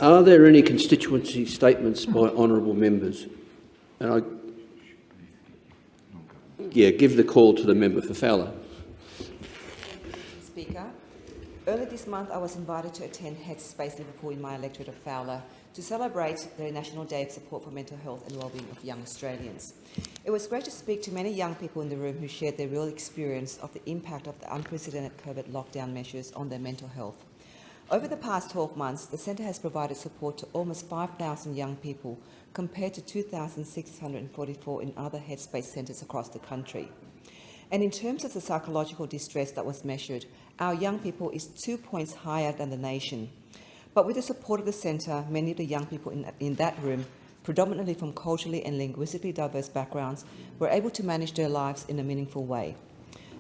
Are there any constituency statements by honourable members? And give the call to the member for Fowler. Speaker, earlier this month I was invited to attend Headspace Liverpool in my electorate of Fowler to celebrate the National Day of Support for Mental Health and Wellbeing of Young Australians. It was great to speak to many young people in the room who shared their real experience of the impact of the unprecedented COVID lockdown measures on their mental health. Over the past 12 months, the Centre has provided support to almost 5,000 young people, compared to 2,644 in other Headspace centres across the country. And in terms of the psychological distress that was measured, our young people is 2 points higher than the nation. But with the support of the Centre, many of the young people in that room, predominantly from culturally and linguistically diverse backgrounds, were able to manage their lives in a meaningful way.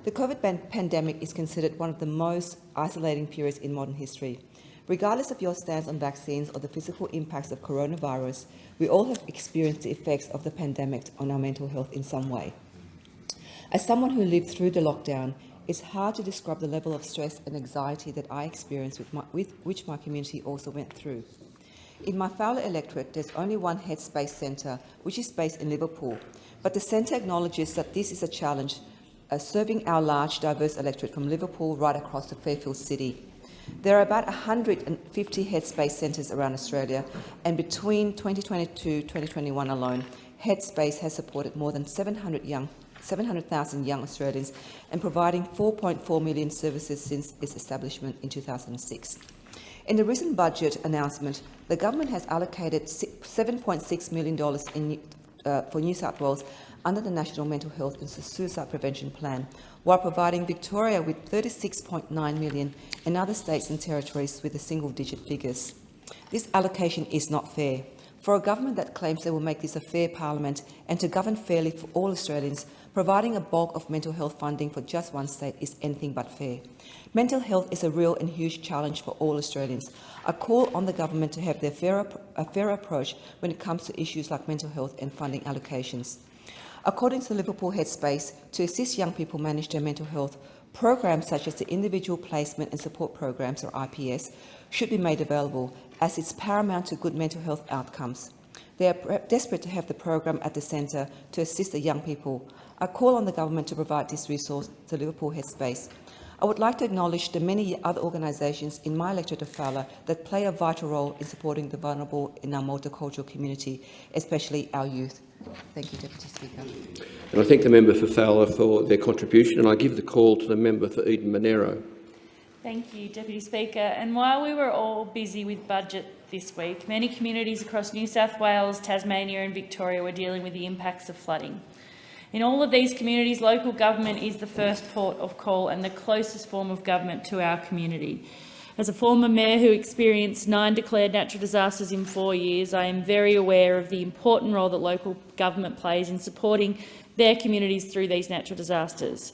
The COVID pandemic is considered one of the most isolating periods in modern history. Regardless of your stance on vaccines or the physical impacts of coronavirus, we all have experienced the effects of the pandemic on our mental health in some way. As someone who lived through the lockdown, it's hard to describe the level of stress and anxiety that I experienced which my community also went through. In my Fowler electorate, there's only one Headspace centre, which is based in Liverpool, but the centre acknowledges that this is a challenge, serving our large, diverse electorate from Liverpool right across to Fairfield City. There are about 150 Headspace centres around Australia, and between 2022-2021 alone, Headspace has supported more than 700,000 young Australians and providing 4.4 million services since its establishment in 2006. In the recent budget announcement, the government has allocated $7.6 million for New South Wales under the National Mental Health and Suicide Prevention Plan, while providing Victoria with $36.9 million and other states and territories with the single-digit figures. This allocation is not fair. For a government that claims they will make this a fair parliament and to govern fairly for all Australians, providing a bulk of mental health funding for just one state is anything but fair. Mental health is a real and huge challenge for all Australians. I call on the government to have a fair approach when it comes to issues like mental health and funding allocations. According to the Liverpool Headspace, to assist young people manage their mental health, programs such as the Individual Placement and Support Programs, or IPS, should be made available, as it's paramount to good mental health outcomes. They are desperate to have the program at the centre to assist the young people. I call on the government to provide this resource to Liverpool Headspace. I would like to acknowledge the many other organisations in my electorate of Fowler that play a vital role in supporting the vulnerable in our multicultural community, especially our youth. Thank you, Deputy Speaker. And I thank the member for Fowler for their contribution, and I give the call to the member for Eden-Monaro. Thank you, Deputy Speaker. And while we were all busy with budget this week, many communities across New South Wales, Tasmania and Victoria were dealing with the impacts of flooding. In all of these communities, local government is the first port of call and the closest form of government to our community. As a former mayor who experienced 9 declared natural disasters in 4 years, I am very aware of the important role that local government plays in supporting their communities through these natural disasters.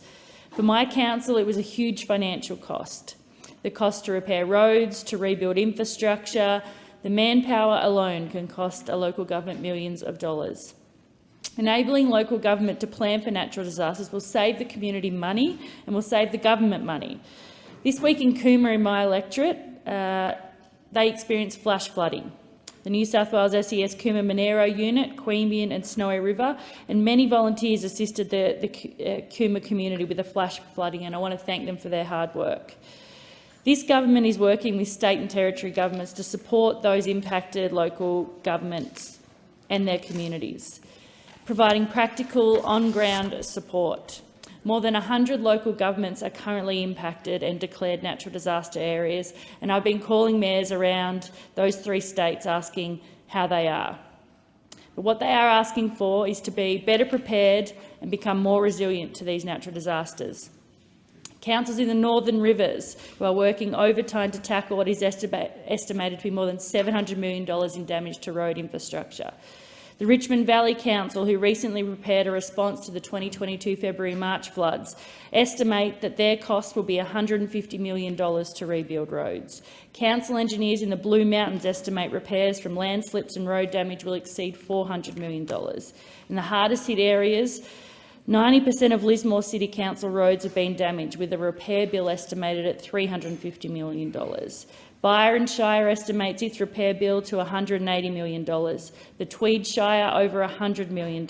For my council, it was a huge financial cost. The cost to repair roads, to rebuild infrastructure, the manpower alone can cost a local government millions of dollars. Enabling local government to plan for natural disasters will save the community money and will save the government money. This week in Cooma, in my electorate, they experienced flash flooding. The New South Wales SES Cooma Monaro unit, Queanbeyan and Snowy River, and many volunteers assisted the Cooma community with the flash flooding, and I want to thank them for their hard work. This government is working with state and territory governments to support those impacted local governments and their communities, providing practical on-ground support. More than 100 local governments are currently impacted and declared natural disaster areas, and I've been calling mayors around those 3 states asking how they are. But what they are asking for is to be better prepared and become more resilient to these natural disasters. Councils in the Northern Rivers who are working overtime to tackle what is estimated to be more than $700 million in damage to road infrastructure. The Richmond Valley Council, who recently prepared a response to the 2022 February-March floods, estimate that their cost will be $150 million to rebuild roads. Council engineers in the Blue Mountains estimate repairs from landslips and road damage will exceed $400 million. In the hardest hit areas, 90% of Lismore City Council roads have been damaged, with a repair bill estimated at $350 million. Byron Shire estimates its repair bill to $180 million, the Tweed Shire over $100 million.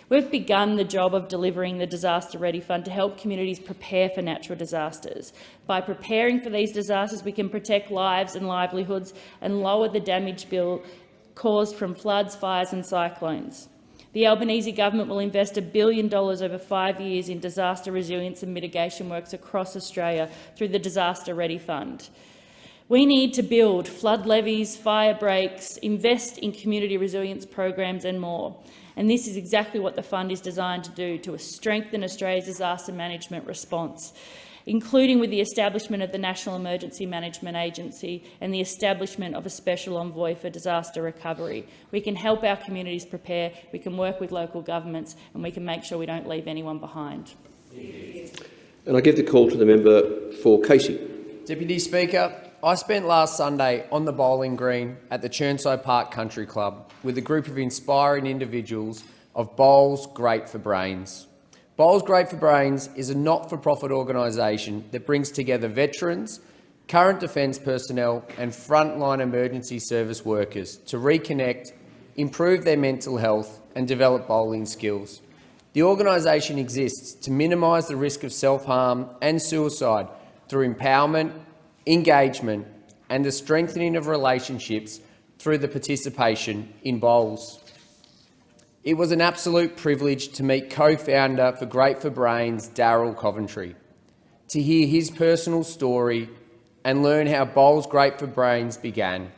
We've begun the job of delivering the Disaster Ready Fund to help communities prepare for natural disasters. By preparing for these disasters, we can protect lives and livelihoods and lower the damage bill caused from floods, fires and cyclones. The Albanese government will invest $1 billion over 5 years in disaster resilience and mitigation works across Australia through the Disaster Ready Fund. We need to build flood levees, fire breaks, invest in community resilience programs and more. And this is exactly what the fund is designed to do, to strengthen Australia's disaster management response, including with the establishment of the National Emergency Management Agency and the establishment of a special envoy for disaster recovery. We can help our communities prepare, we can work with local governments, and we can make sure we don't leave anyone behind. And I give the call to the member for Casey. Deputy Speaker, I spent last Sunday on the bowling green at the Chernside Park Country Club with a group of inspiring individuals of Bowls Great for Brains. Bowls Great for Brains is a not-for-profit organisation that brings together veterans, current defence personnel and frontline emergency service workers to reconnect, improve their mental health and develop bowling skills. The organisation exists to minimise the risk of self-harm and suicide through empowerment, engagement and the strengthening of relationships through the participation in bowls. It was an absolute privilege to meet co-founder for Great for Brains, Daryl Coventry, to hear his personal story and learn how Bowls Great for Brains began.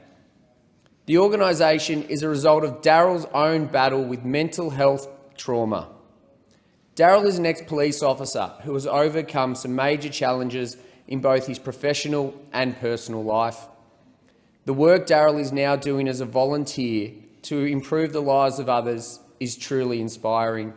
The organisation is a result of Daryl's own battle with mental health trauma. Daryl is an ex-police officer who has overcome some major challenges in both his professional and personal life. The work Daryl is now doing as a volunteer to improve the lives of others is truly inspiring.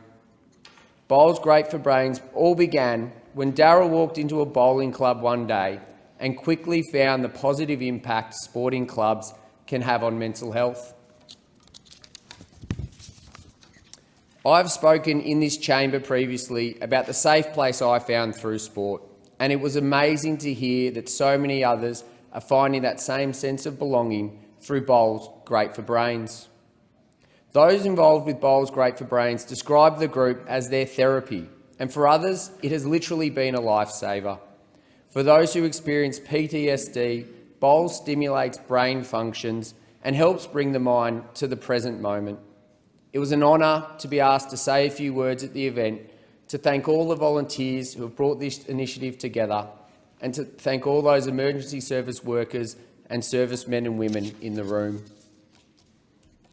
Bowls Great for Brains all began when Daryl walked into a bowling club one day and quickly found the positive impact sporting clubs can have on mental health. I've spoken in this chamber previously about the safe place I found through sport, and it was amazing to hear that so many others are finding that same sense of belonging through Bowls Great for Brains. Those involved with Bowls Great for Brains describe the group as their therapy, and for others, it has literally been a lifesaver. For those who experience PTSD, Bowls stimulates brain functions and helps bring the mind to the present moment. It was an honour to be asked to say a few words at the event, to thank all the volunteers who have brought this initiative together, and to thank all those emergency service workers and servicemen and women in the room.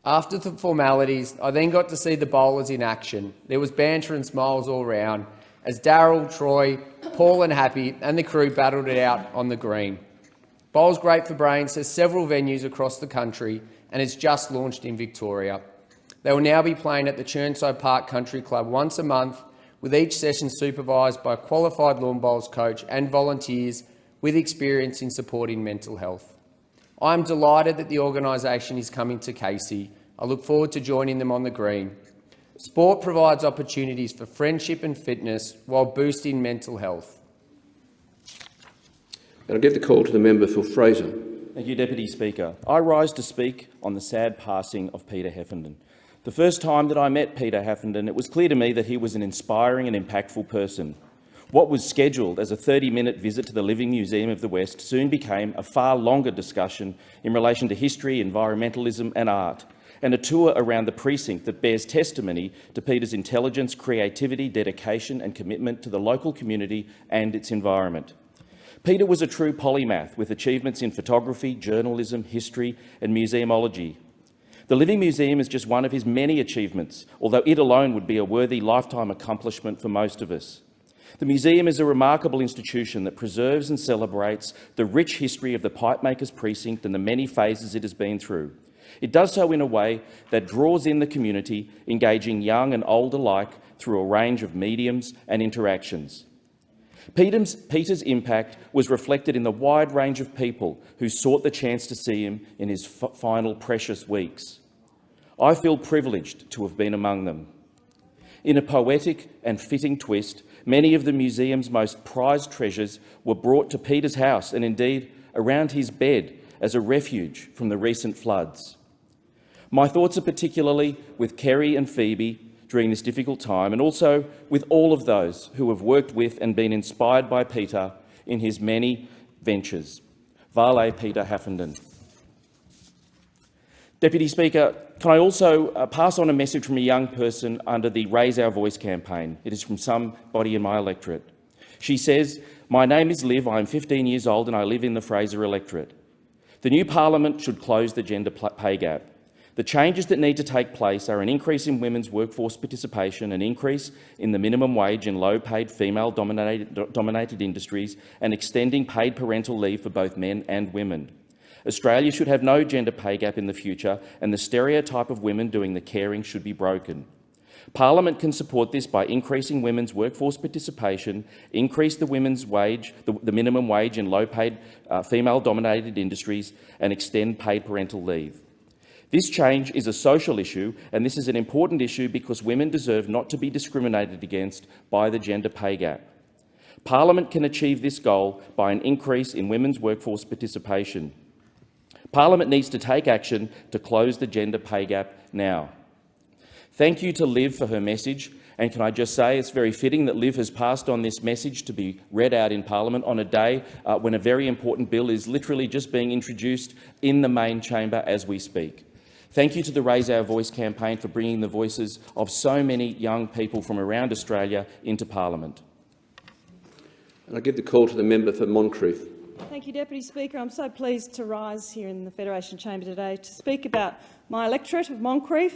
After the formalities, I then got to see the bowlers in action. There was banter and smiles all round as Daryl, Troy, Paul and Happy and the crew battled it out on the green. Bowls Great for Brains has several venues across the country and has just launched in Victoria. They will now be playing at the Chernside Park Country Club once a month, with each session supervised by a qualified lawn bowls coach and volunteers with experience in supporting mental health. I am delighted that the organisation is coming to Casey. I look forward to joining them on the green. Sport provides opportunities for friendship and fitness while boosting mental health. And I'll give the call to the member for Fraser. Thank you, Deputy Speaker. I rise to speak on the sad passing of Peter Heffenden. The first time that I met Peter Heffenden, it was clear to me that he was an inspiring and impactful person. What was scheduled as a 30-minute visit to the Living Museum of the West soon became a far longer discussion in relation to history, environmentalism and art, and a tour around the precinct that bears testimony to Peter's intelligence, creativity, dedication and commitment to the local community and its environment. Peter was a true polymath with achievements in photography, journalism, history and museumology. The Living Museum is just one of his many achievements, although it alone would be a worthy lifetime accomplishment for most of us. The museum is a remarkable institution that preserves and celebrates the rich history of the Pipemakers precinct and the many phases it has been through. It does so in a way that draws in the community, engaging young and old alike through a range of mediums and interactions. Peter's impact was reflected in the wide range of people who sought the chance to see him in his final precious weeks. I feel privileged to have been among them. In a poetic and fitting twist, many of the museum's most prized treasures were brought to Peter's house, and indeed around his bed as a refuge from the recent floods. My thoughts are particularly with Kerry and Phoebe during this difficult time, and also with all of those who have worked with and been inspired by Peter in his many ventures. Vale Peter Haffenden. Deputy Speaker, can I also pass on a message from a young person under the Raise Our Voice campaign? It is from somebody in my electorate. She says, "My name is Liv, I am 15 years old and I live in the Fraser electorate. The new parliament should close the gender pay gap. The changes that need to take place are an increase in women's workforce participation, an increase in the minimum wage in low-paid female-dominated industries, and extending paid parental leave for both men and women. Australia should have no gender pay gap in the future, and the stereotype of women doing the caring should be broken. Parliament can support this by increasing women's workforce participation, increase the minimum wage in low-paid female-dominated industries, and extend paid parental leave. This change is a social issue, and this is an important issue because women deserve not to be discriminated against by the gender pay gap. Parliament can achieve this goal by an increase in women's workforce participation. Parliament needs to take action to close the gender pay gap now. Thank you to Liv for her message, and can I just say it's very fitting that Liv has passed on this message to be read out in Parliament on a day when a very important bill is literally just being introduced in the main chamber as we speak. Thank you to the Raise Our Voice campaign for bringing the voices of so many young people from around Australia into Parliament. And I give the call to the member for Moncrieff. Thank you, Deputy Speaker. I'm so pleased to rise here in the Federation Chamber today to speak about my electorate of Moncrieff,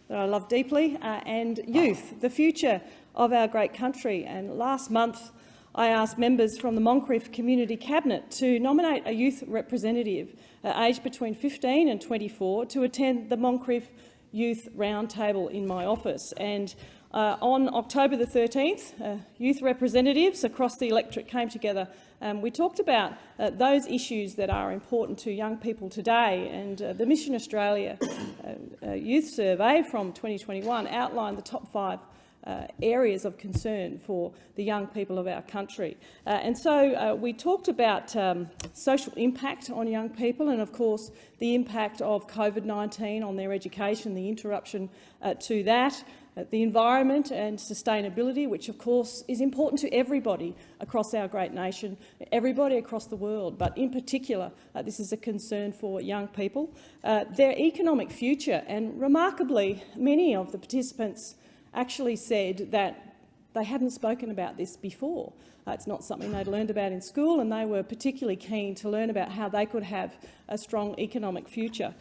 that I love deeply, and youth, the future of our great country. And last month, I asked members from the Moncrieff Community Cabinet to nominate a youth representative aged between 15 and 24 to attend the Moncrieff Youth Roundtable in my office. And on October the 13th, youth representatives across the electorate came together. We talked about those issues that are important to young people today, and the Mission Australia Youth Survey from 2021 outlined the top 5 areas of concern for the young people of our country. And so we talked about social impact on young people and, of course, the impact of COVID-19 on their education, the interruption to that, the environment and sustainability, which, of course, is important to everybody across our great nation, everybody across the world, but in particular, this is a concern for young people. Their economic future, and remarkably, many of the participants actually said that they hadn't spoken about this before. It's not something they'd learned about in school, and they were particularly keen to learn about how they could have a strong economic future.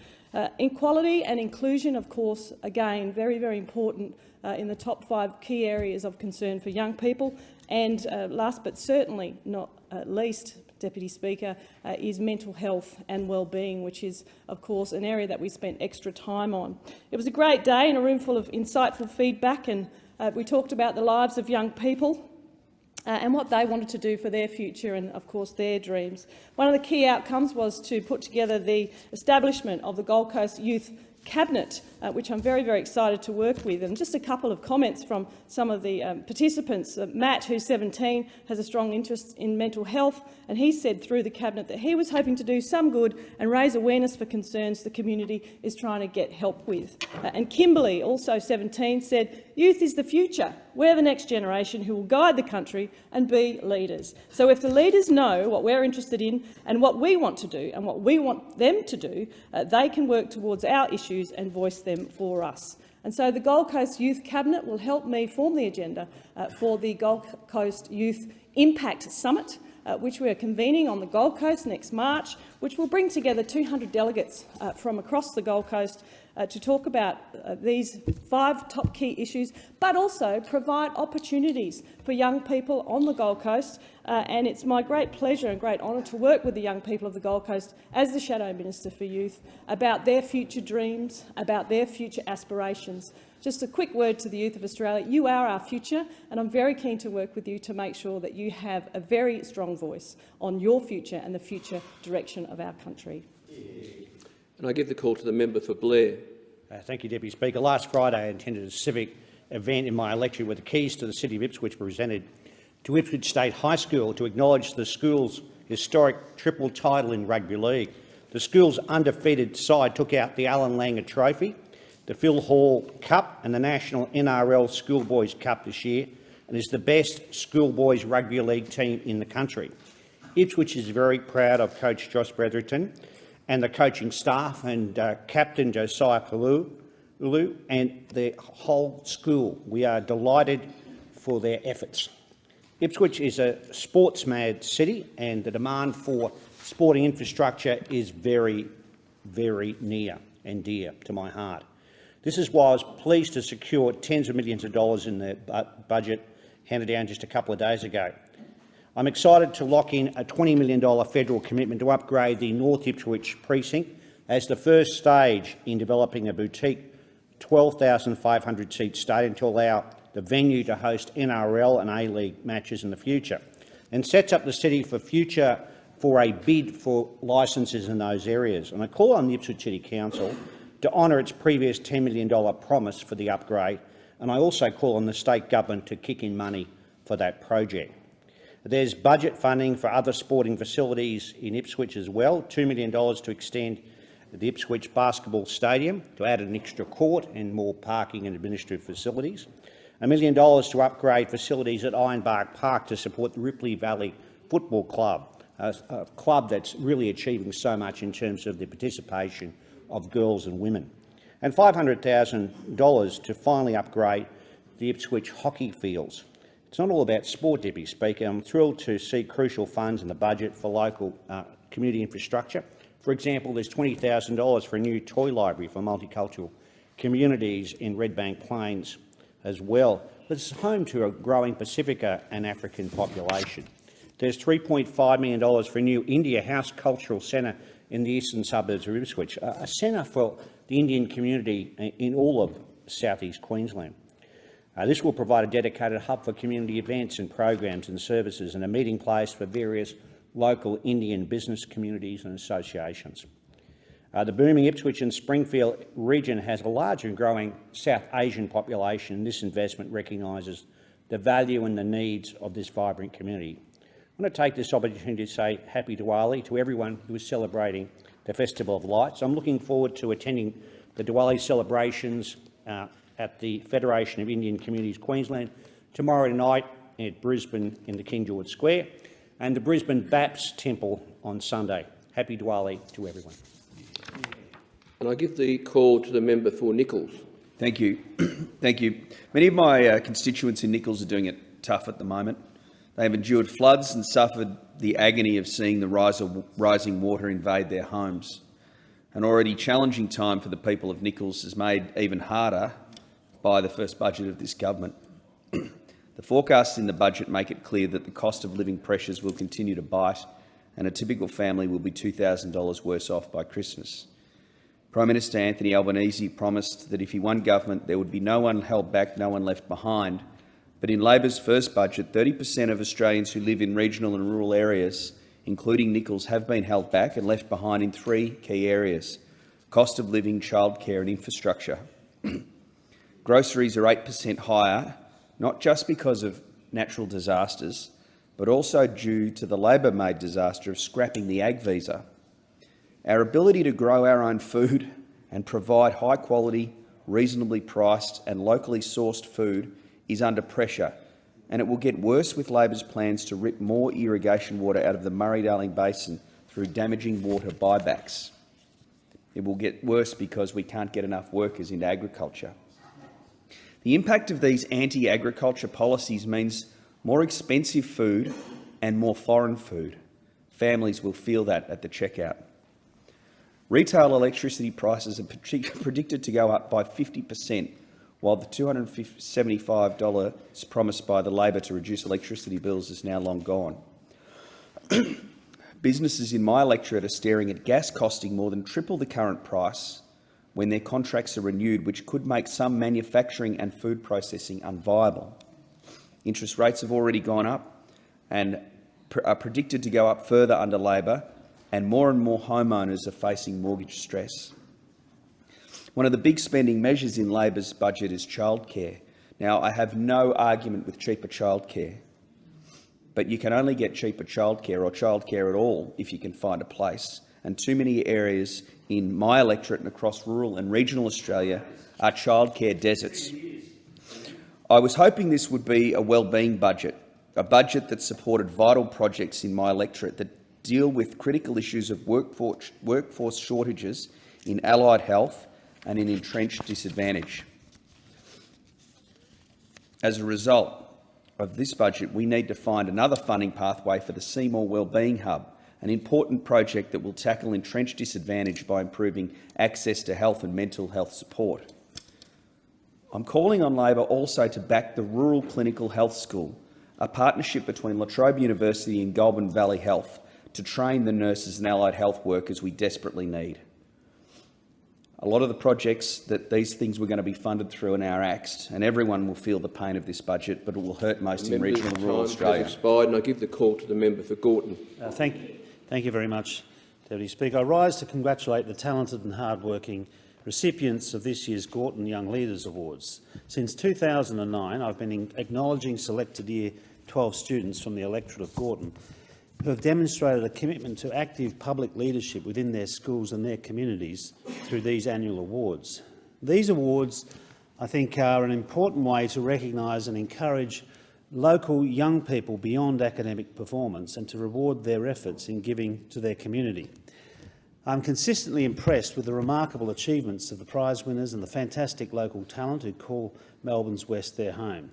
Equality and inclusion, of course, again, very, very important in the top 5 key areas of concern for young people. And last but certainly not least, Deputy Speaker, is mental health and wellbeing, which is, of course, an area that we spent extra time on. It was a great day in a room full of insightful feedback, and we talked about the lives of young people and what they wanted to do for their future and, of course, their dreams. One of the key outcomes was to put together the establishment of the Gold Coast Youth Cabinet, which I'm very, very excited to work with. And just a couple of comments from some of the participants. Matt, who's 17, has a strong interest in mental health, and he said through the Cabinet that he was hoping to do some good and raise awareness for concerns the community is trying to get help with. And Kimberley, also 17, said, "Youth is the future. We're the next generation who will guide the country and be leaders." So if the leaders know what we're interested in and what we want to do and what we want them to do, they can work towards our issues and voice them for us. And so the Gold Coast Youth Cabinet will help me form the agenda for the Gold Coast Youth Impact Summit, which we are convening on the Gold Coast next March, which will bring together 200 delegates from across the Gold Coast to talk about these 5 top key issues, but also provide opportunities for young people on the Gold Coast. And it's my great pleasure and great honour to work with the young people of the Gold Coast as the Shadow Minister for Youth about their future dreams, about their future aspirations. Just a quick word to the youth of Australia. You are our future, and I'm very keen to work with you to make sure that you have a very strong voice on your future and the future direction of our country. And I give the call to the member for Blair. Thank you, Deputy Speaker. Last Friday I attended a civic event in my electorate where the keys to the City of Ipswich were presented to Ipswich State High School to acknowledge the school's historic triple title in rugby league. The school's undefeated side took out the Alan Langer Trophy, the Phil Hall Cup and the National NRL Schoolboys Cup this year, and is the best schoolboys rugby league team in the country. Ipswich is very proud of Coach Josh Bretherton and the coaching staff and Captain Josiah Palulu and the whole school. We are delighted for their efforts. Ipswich is a sports-mad city and the demand for sporting infrastructure is very, very near and dear to my heart. This is why I was pleased to secure tens of millions of dollars in the budget handed down just a couple of days ago. I'm excited to lock in a $20 million federal commitment to upgrade the North Ipswich precinct as the first stage in developing a boutique 12,500-seat stadium to allow the venue to host NRL and A-League matches in the future, and sets up the city for a bid for licences in those areas. And I call on the Ipswich City Council to honour its previous $10 million promise for the upgrade, and I also call on the state government to kick in money for that project. There's budget funding for other sporting facilities in Ipswich as well, $2 million to extend the Ipswich Basketball Stadium, to add an extra court and more parking and administrative facilities, $1 million to upgrade facilities at Ironbark Park to support the Ripley Valley Football Club, a club that's really achieving so much in terms of the participation of girls and women, and $500,000 to finally upgrade the Ipswich hockey fields. It's not all about sport, Deputy Speaker. I'm thrilled to see crucial funds in the budget for local community infrastructure. For example, there's $20,000 for a new toy library for multicultural communities in Redbank Plains as well. It's home to a growing Pacifica and African population. There's $3.5 million for a new India House Cultural Centre in the eastern suburbs of Ipswich, a centre for the Indian community in all of South East Queensland. This will provide a dedicated hub for community events and programs and services, and a meeting place for various local Indian business communities and associations. The booming Ipswich and Springfield region has a large and growing South Asian population, and this investment recognises the value and the needs of this vibrant community. I want to take this opportunity to say Happy Diwali to everyone who is celebrating the Festival of Lights. I'm looking forward to attending the Diwali celebrations at the Federation of Indian Communities Queensland tomorrow night at Brisbane in the King George Square, and the Brisbane Baps Temple on Sunday. Happy Diwali to everyone. And I give the call to the member for Nichols. Thank you. Thank you. Many of my constituents in Nichols are doing it tough at the moment. They have endured floods and suffered the agony of seeing the rising water invade their homes. An already challenging time for the people of Nichols is made even harder by the first budget of this government. The forecasts in the budget make it clear that the cost of living pressures will continue to bite, and a typical family will be $2,000 worse off by Christmas. Prime Minister Anthony Albanese promised that if he won government, there would be no one held back, no one left behind. But in Labor's first budget, 30% of Australians who live in regional and rural areas, including Nichols, have been held back and left behind in three key areas: cost of living, childcare and infrastructure. Groceries are 8% higher, not just because of natural disasters, but also due to the Labor-made disaster of scrapping the ag visa. Our ability to grow our own food and provide high-quality, reasonably priced and locally sourced food is under pressure, and it will get worse with Labor's plans to rip more irrigation water out of the Murray-Darling Basin through damaging water buybacks. It will get worse because we can't get enough workers into agriculture. The impact of these anti-agriculture policies means more expensive food and more foreign food. Families will feel that at the checkout. Retail electricity prices are predicted to go up by 50%, while the $275 promised by the Labor to reduce electricity bills is now long gone. Businesses in my electorate are staring at gas costing more than triple the current price when their contracts are renewed, which could make some manufacturing and food processing unviable. Interest rates have already gone up and are predicted to go up further under Labor, and more homeowners are facing mortgage stress. One of the big spending measures in Labor's budget is childcare. Now, I have no argument with cheaper childcare, but you can only get cheaper childcare or childcare at all if you can find a place. And too many areas in my electorate and across rural and regional Australia are childcare deserts. I was hoping this would be a wellbeing budget, a budget that supported vital projects in my electorate that deal with critical issues of workforce shortages in allied health and in entrenched disadvantage. As a result of this budget, we need to find another funding pathway for the Seymour Wellbeing Hub, an important project that will tackle entrenched disadvantage by improving access to health and mental health support. I'm calling on Labor also to back the Rural Clinical Health School, a partnership between La Trobe University and Goulburn Valley Health, to train the nurses and allied health workers we desperately need. A lot of the projects that these things were going to be funded through are now axed, and everyone will feel the pain of this budget, but it will hurt most in regional and rural Australia. Has expired, and I give the call to the member for Gorton. Thank you very much, Deputy Speaker. I rise to congratulate the talented and hard-working recipients of this year's Gorton Young Leaders Awards. Since 2009, I've been acknowledging selected Year 12 students from the electorate of Gorton who have demonstrated a commitment to active public leadership within their schools and their communities through these annual awards. These awards, I think, are an important way to recognise and encourage local young people beyond academic performance and to reward their efforts in giving to their community. I'm consistently impressed with the remarkable achievements of the prize winners and the fantastic local talent who call Melbourne's West their home.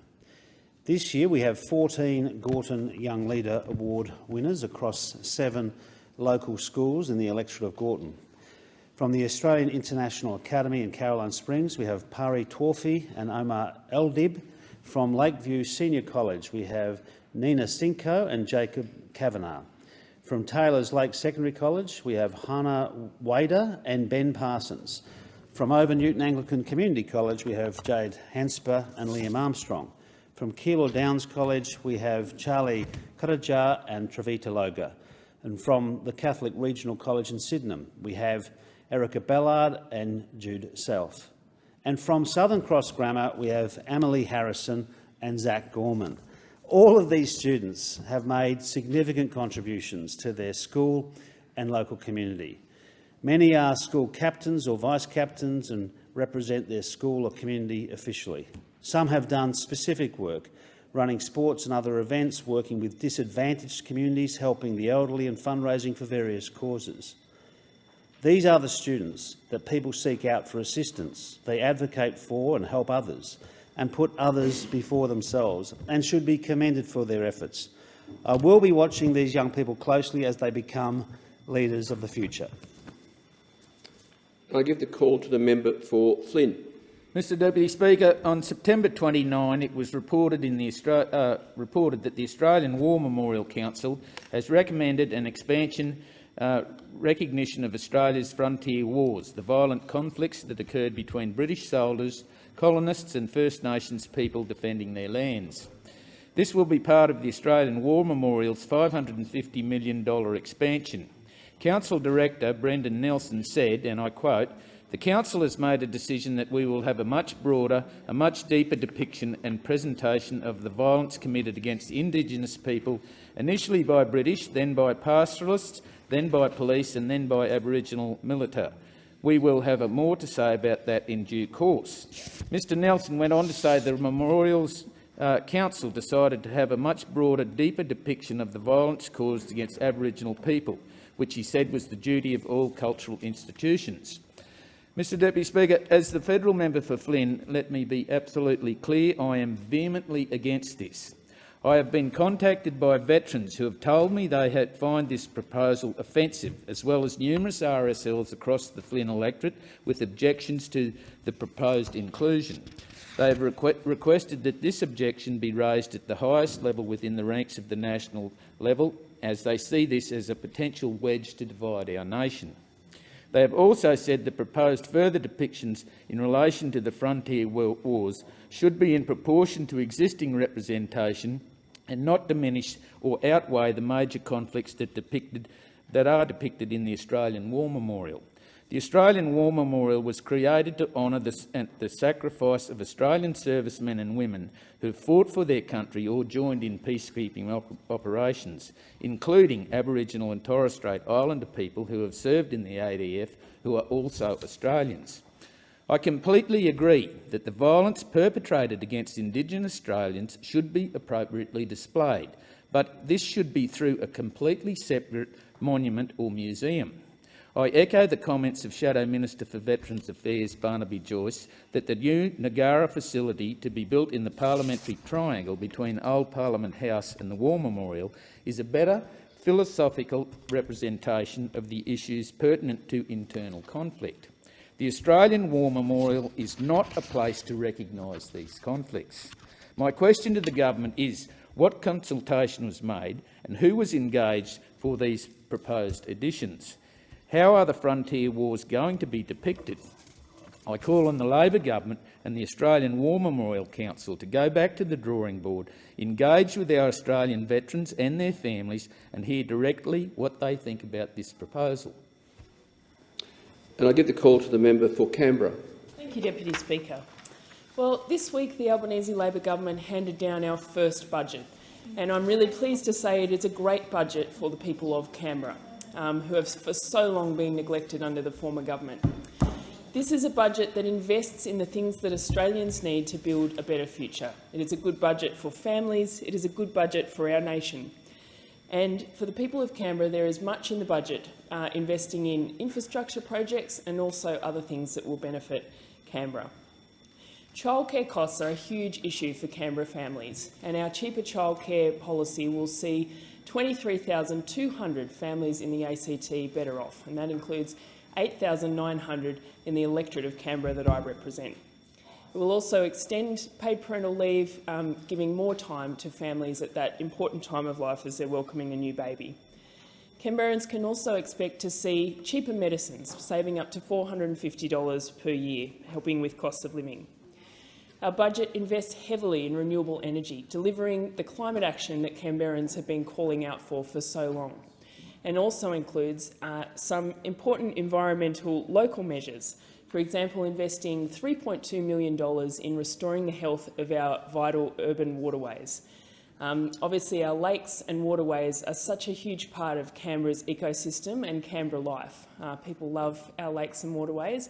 This year we have 14 Gorton Young Leader Award winners across 7 local schools in the electorate of Gorton. From the Australian International Academy in Caroline Springs, we have Pari Torfi and Omar Eldib. From Lakeview Senior College, we have Nina Sinko and Jacob Kavanagh. From Taylors Lake Secondary College, we have Hannah Wader and Ben Parsons. From Over Newton Anglican Community College, we have Jade Hansper and Liam Armstrong. From Keilor Downs College, we have Charlie Karajar and Travita Loga. And from the Catholic Regional College in Sydenham, we have Erica Ballard and Jude Self. And from Southern Cross Grammar, we have Emily Harrison and Zach Gorman. All of these students have made significant contributions to their school and local community. Many are school captains or vice captains and represent their school or community officially. Some have done specific work, running sports and other events, working with disadvantaged communities, helping the elderly and fundraising for various causes. These are the students that people seek out for assistance. They advocate for and help others and put others before themselves and should be commended for their efforts. I will be watching these young people closely as they become leaders of the future. I give the call to the member for Flynn. Mr Deputy Speaker, on September 29 it was reported that the Australian War Memorial Council has recommended an expansion recognition of Australia's frontier wars, the violent conflicts that occurred between British soldiers, colonists and First Nations people defending their lands. This will be part of the Australian War Memorial's $550 million expansion. Council Director Brendan Nelson said, and I quote, "The Council has made a decision that we will have a much broader, a much deeper depiction and presentation of the violence committed against Indigenous people, initially by British, then by pastoralists, then by police and then by Aboriginal militia. We will have more to say about that in due course." Mr Nelson went on to say the Memorials Council decided to have a much broader, deeper depiction of the violence caused against Aboriginal people, which he said was the duty of all cultural institutions. Mr Deputy Speaker, as the federal member for Flynn, let me be absolutely clear, I am vehemently against this. I have been contacted by veterans who have told me they find this proposal offensive, as well as numerous RSLs across the Flynn electorate with objections to the proposed inclusion. They have requested that this objection be raised at the highest level within the ranks of the national level, as they see this as a potential wedge to divide our nation. They have also said the proposed further depictions in relation to the frontier wars should be in proportion to existing representation and not diminish or outweigh the major conflicts that are depicted in the Australian War Memorial. The Australian War Memorial was created to honour the sacrifice of Australian servicemen and women who fought for their country or joined in peacekeeping operations, including Aboriginal and Torres Strait Islander people who have served in the ADF who are also Australians. I completely agree that the violence perpetrated against Indigenous Australians should be appropriately displayed, but this should be through a completely separate monument or museum. I echo the comments of Shadow Minister for Veterans Affairs Barnaby Joyce that the new Nagara facility to be built in the parliamentary triangle between Old Parliament House and the War Memorial is a better philosophical representation of the issues pertinent to internal conflict. The Australian War Memorial is not a place to recognise these conflicts. My question to the government is, what consultation was made and who was engaged for these proposed additions? How are the frontier wars going to be depicted? I call on the Labor government and the Australian War Memorial Council to go back to the drawing board, engage with our Australian veterans and their families and hear directly what they think about this proposal. And I give the call to the member for Canberra. Thank you, Deputy Speaker. Well, this week the Albanese Labor government handed down our first budget, and I'm really pleased to say it is a great budget for the people of Canberra, who have for so long been neglected under the former government. This is a budget that invests in the things that Australians need to build a better future. It is a good budget for families, it is a good budget for our nation. And for the people of Canberra, there is much in the budget investing in infrastructure projects and also other things that will benefit Canberra. Childcare costs are a huge issue for Canberra families, and our cheaper childcare policy will see 23,200 families in the ACT better off, and that includes 8,900 in the electorate of Canberra that I represent. It will also extend paid parental leave, giving more time to families at that important time of life as they're welcoming a new baby. Canberrans can also expect to see cheaper medicines, saving up to $450 per year, helping with cost of living. Our budget invests heavily in renewable energy, delivering the climate action that Canberrans have been calling out for so long, and also includes some important environmental local measures. For example, investing $3.2 million in restoring the health of our vital urban waterways. Obviously, our lakes and waterways are such a huge part of Canberra's ecosystem and Canberra life. People love our lakes and waterways.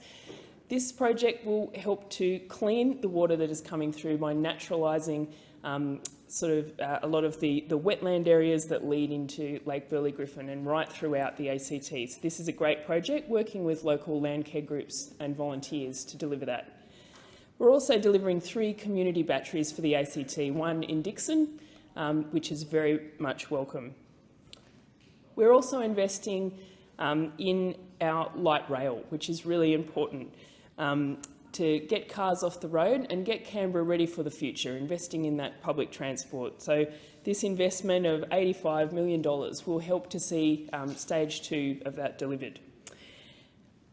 This project will help to clean the water that is coming through by naturalising a lot of the wetland areas that lead into Lake Burley Griffin and right throughout the ACT. So this is a great project, working with local land care groups and volunteers to deliver that. We're also delivering 3 community batteries for the ACT, one in Dixon, which is very much welcome. We're also investing in our light rail, which is really important. To get cars off the road and get Canberra ready for the future, investing in that public transport. So this investment of $85 million will help to see stage 2 of that delivered.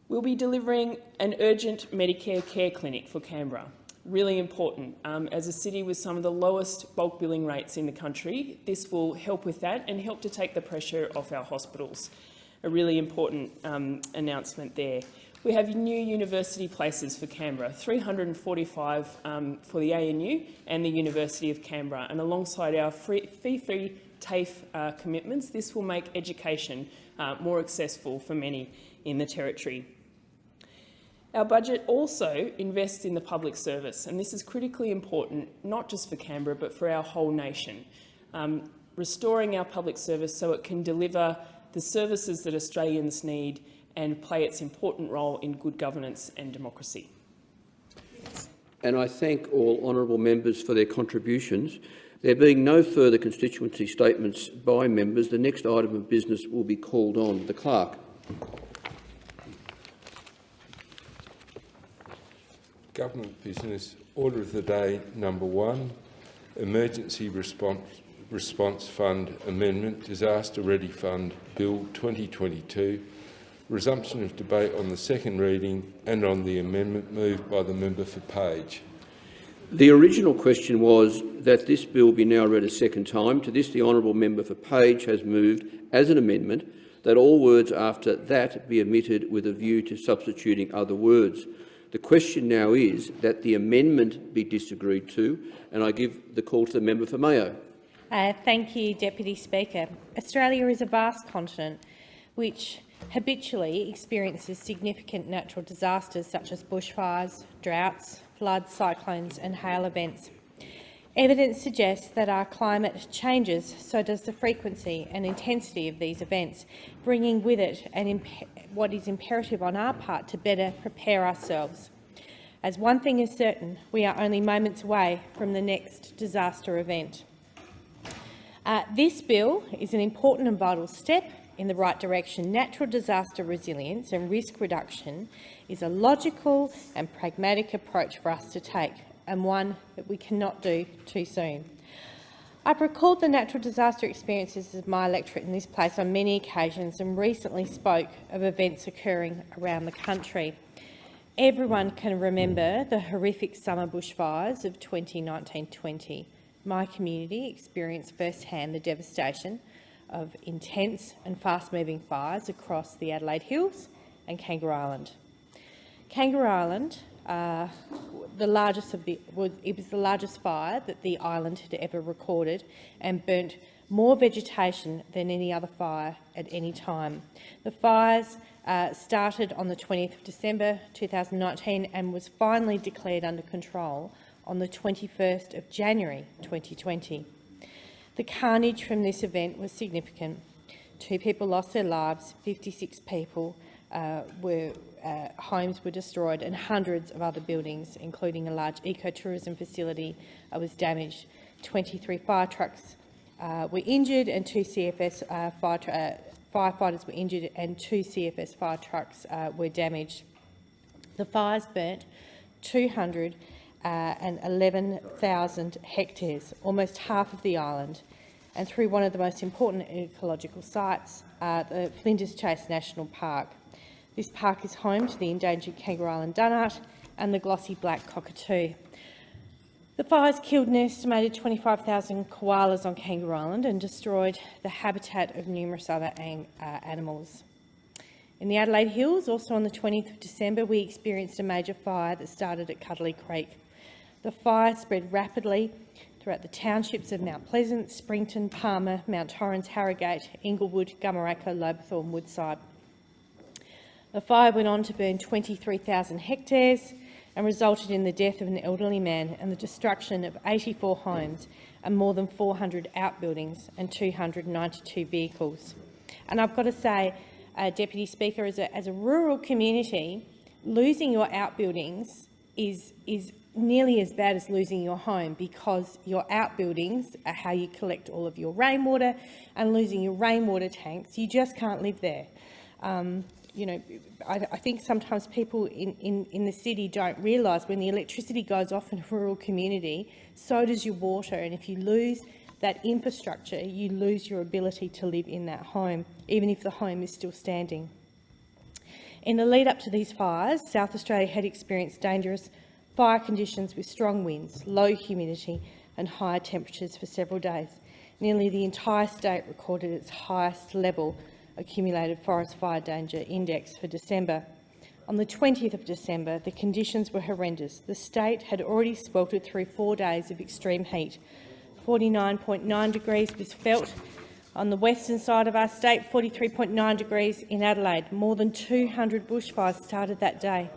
We'll be delivering an urgent Medicare care clinic for Canberra. Really important. As a city with some of the lowest bulk billing rates in the country, this will help with that and help to take the pressure off our hospitals. A really important announcement there. We have new university places for Canberra, 345 for the ANU and the University of Canberra. And alongside our fee-free TAFE commitments, this will make education more accessible for many in the Territory. Our budget also invests in the public service, and this is critically important, not just for Canberra, but for our whole nation. Restoring our public service so it can deliver the services that Australians need and play its important role in good governance and democracy. And I thank all honourable members for their contributions. There being no further constituency statements by members, the next item of business will be called on. The Clerk. Government business. Order of the day number 1, Emergency Response Fund Amendment, Disaster Ready Fund Bill 2022. Resumption of debate on the second reading and on the amendment moved by the member for Page. The original question was that this bill be now read a second time. To this, the honourable member for Page has moved as an amendment that all words after that be omitted with a view to substituting other words. The question now is that the amendment be disagreed to, and I give the call to the member for Mayo. Thank you, Deputy Speaker. Australia is a vast continent which habitually experiences significant natural disasters such as bushfires, droughts, floods, cyclones and hail events. Evidence suggests that our climate changes, so does the frequency and intensity of these events, bringing with it what is imperative on our part to better prepare ourselves. As one thing is certain, we are only moments away from the next disaster event. This bill is an important and vital step in the right direction. Natural disaster resilience and risk reduction is a logical and pragmatic approach for us to take, and one that we cannot do too soon. I've recalled the natural disaster experiences of my electorate in this place on many occasions and recently spoke of events occurring around the country. Everyone can remember the horrific summer bushfires of 2019-20. My community experienced firsthand the devastation of intense and fast-moving fires across the Adelaide Hills and Kangaroo Island. Kangaroo Island, it was the largest fire that the island had ever recorded and burnt more vegetation than any other fire at any time. The fires started on the 20th of December 2019 and was finally declared under control on the 21st of January 2020. The carnage from this event was significant. 2 people lost their lives, 56 people homes were destroyed and hundreds of other buildings, including a large ecotourism facility, was damaged. 23 fire trucks were injured and 2 CFS firefighters were injured and 2 CFS fire trucks were damaged. The fires burnt 211,000 hectares, almost half of the island, and through one of the most important ecological sites, the Flinders Chase National Park. This park is home to the endangered Kangaroo Island dunnart and the glossy black cockatoo. The fires killed an estimated 25,000 koalas on Kangaroo Island and destroyed the habitat of numerous other animals. In the Adelaide Hills, also on the 20th of December, we experienced a major fire that started at Cuddly Creek. The fire spread rapidly throughout the townships of Mount Pleasant, Springton, Palmer, Mount Torrens, Harrogate, Inglewood, Gumaracka, Lobethorn, Woodside. The fire went on to burn 23,000 hectares and resulted in the death of an elderly man and the destruction of 84 homes and more than 400 outbuildings and 292 vehicles. And I've got to say, Deputy Speaker, as a rural community, losing your outbuildings is nearly as bad as losing your home, because your outbuildings are how you collect all of your rainwater, and losing your rainwater tanks, you just can't live there. You know, I think sometimes people in the city don't realise when the electricity goes off in a rural community, so does your water, and if you lose that infrastructure, you lose your ability to live in that home, even if the home is still standing. In the lead up to these fires, South Australia had experienced dangerous fire conditions with strong winds, low humidity and higher temperatures for several days. Nearly the entire state recorded its highest level accumulated forest fire danger index for December. On the 20th of December, the conditions were horrendous. The state had already sweltered through 4 days of extreme heat. 49.9 degrees was felt on the western side of our state, 43.9 degrees in Adelaide. More than 200 bushfires started that day,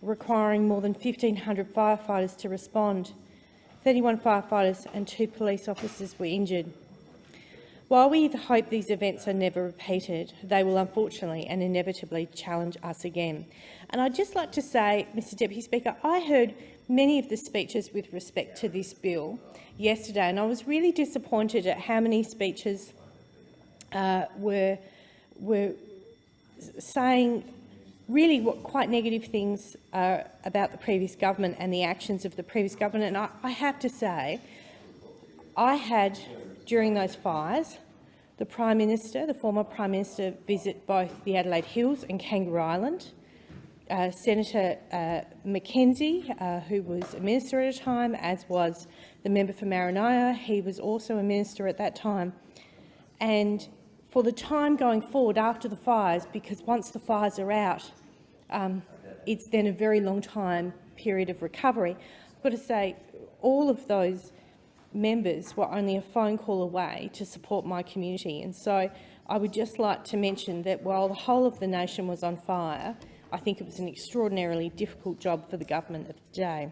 requiring more than 1,500 firefighters to respond. 31 firefighters and 2 police officers were injured. While we hope these events are never repeated, they will unfortunately and inevitably challenge us again. And I'd just like to say, Mr Deputy Speaker, I heard many of the speeches with respect to this bill yesterday, and I was really disappointed at how many speeches were saying really quite negative things about the previous government and the actions of the previous government. And I have to say, I had, during those fires, the Prime Minister, the former Prime Minister, visit both the Adelaide Hills and Kangaroo Island. Senator Mackenzie, who was a minister at a time, as was the member for Marinaya, he was also a minister at that time. And for the time going forward after the fires, because once the fires are out, it's then a very long time period of recovery. I've got to say, all of those members were only a phone call away to support my community, and so I would just like to mention that while the whole of the nation was on fire, I think it was an extraordinarily difficult job for the government of the day.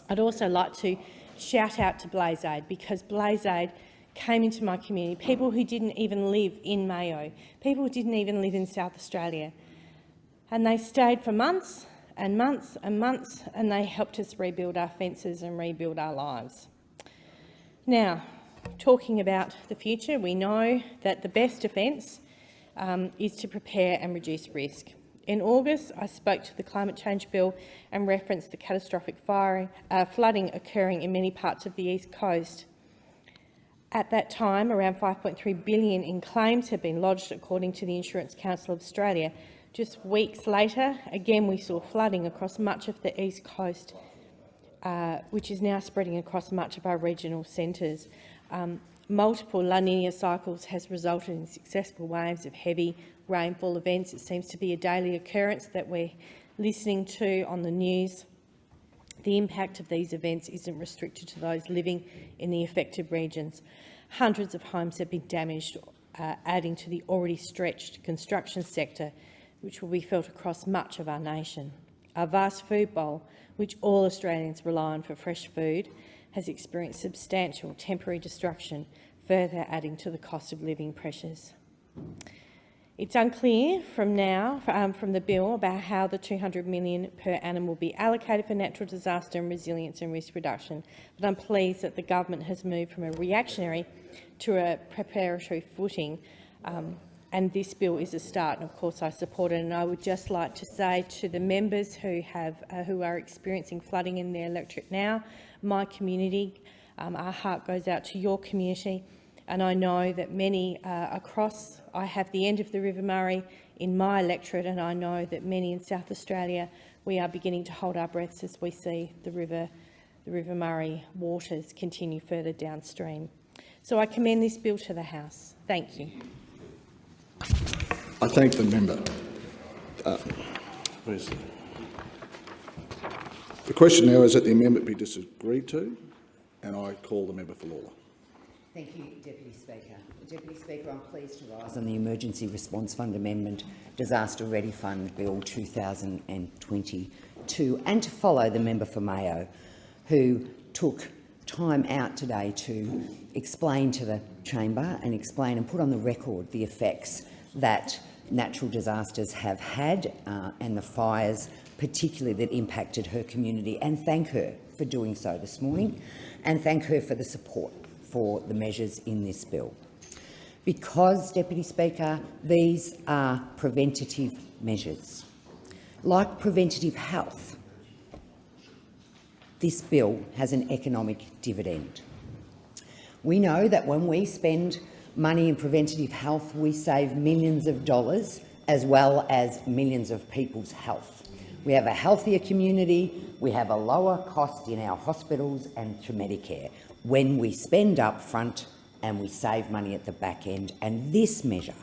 I'd also like to shout out to Blaze Aid, because Blaze Aid came into my community, people who didn't even live in Mayo, people who didn't even live in South Australia, and they stayed for months and months and months, and they helped us rebuild our fences and rebuild our lives. Now, talking about the future, we know that the best defence is to prepare and reduce risk. In August, I spoke to the Climate Change Bill and referenced the catastrophic flooding occurring in many parts of the East Coast. At that time, around $5.3 billion in claims had been lodged, according to the Insurance Council of Australia. Just weeks later, again, we saw flooding across much of the East Coast, which is now spreading across much of our regional centres. Multiple La Niña cycles has resulted in successful waves of heavy rainfall events. It seems to be a daily occurrence that we're listening to on the news. The impact of these events isn't restricted to those living in the affected regions. Hundreds of homes have been damaged, adding to the already stretched construction sector, which will be felt across much of our nation. Our vast food bowl, which all Australians rely on for fresh food, has experienced substantial temporary destruction, further adding to the cost of living pressures. It's unclear from the bill about how the $200 million per annum will be allocated for natural disaster and resilience and risk reduction, but I'm pleased that the government has moved from a reactionary to a preparatory footing, and this bill is a start, and of course I support it. And I would just like to say to the members who are experiencing flooding in their electorate now, my community, our heart goes out to your community. And I know that many I have the end of the River Murray in my electorate, and I know that many in South Australia, we are beginning to hold our breaths as we see the River Murray waters continue further downstream. So I commend this bill to the House. Thank you. I thank the member. Please. The question now is that the amendment be disagreed to, and I call the member for Lalor. Thank you, Deputy Speaker. Deputy Speaker, I'm pleased to rise on the Emergency Response Fund Amendment Disaster Ready Fund Bill 2022 and to follow the member for Mayo, who took time out today to explain to the chamber and explain and put on the record the effects that natural disasters have had and the fires particularly that impacted her community, and thank her for doing so this morning and thank her for the support for the measures in this bill. Because, Deputy Speaker, these are preventative measures. Like preventative health, this bill has an economic dividend. We know that when we spend money in preventative health, we save millions of dollars as well as millions of people's health. We have a healthier community, we have a lower cost in our hospitals and to Medicare when we spend up front and we save money at the back end. And this measure,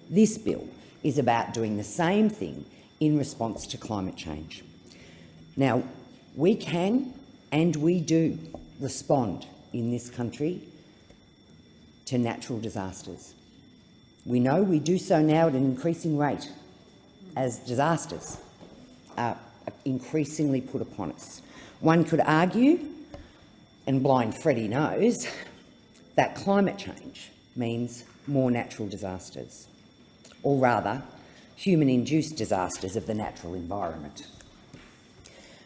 this bill, is about doing the same thing in response to climate change. Now, we can and we do respond in this country to natural disasters. We know we do so now at an increasing rate as disasters are increasingly put upon us. One could argue, and blind Freddie knows, that climate change means more natural disasters, or rather, human-induced disasters of the natural environment.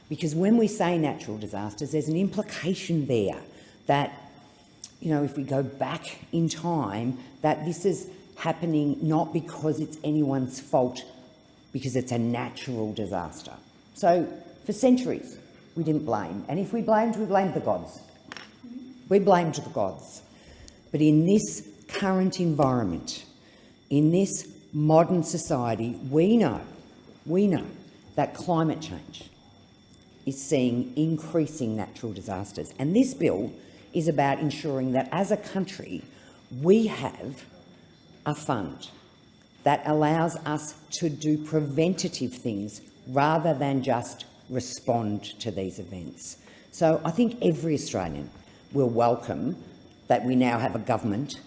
Because when we say natural disasters, there's an implication there that, if we go back in time, that this is happening not because it's anyone's fault, because it's a natural disaster. So, for centuries, we didn't blame. And if we blamed the gods. We blamed the gods. But in this current environment, in this modern society, we know that climate change is seeing increasing natural disasters. And this bill is about ensuring that as a country, we have a fund that allows us to do preventative things rather than just respond to these events. So I think every Australian will welcome that we now have a government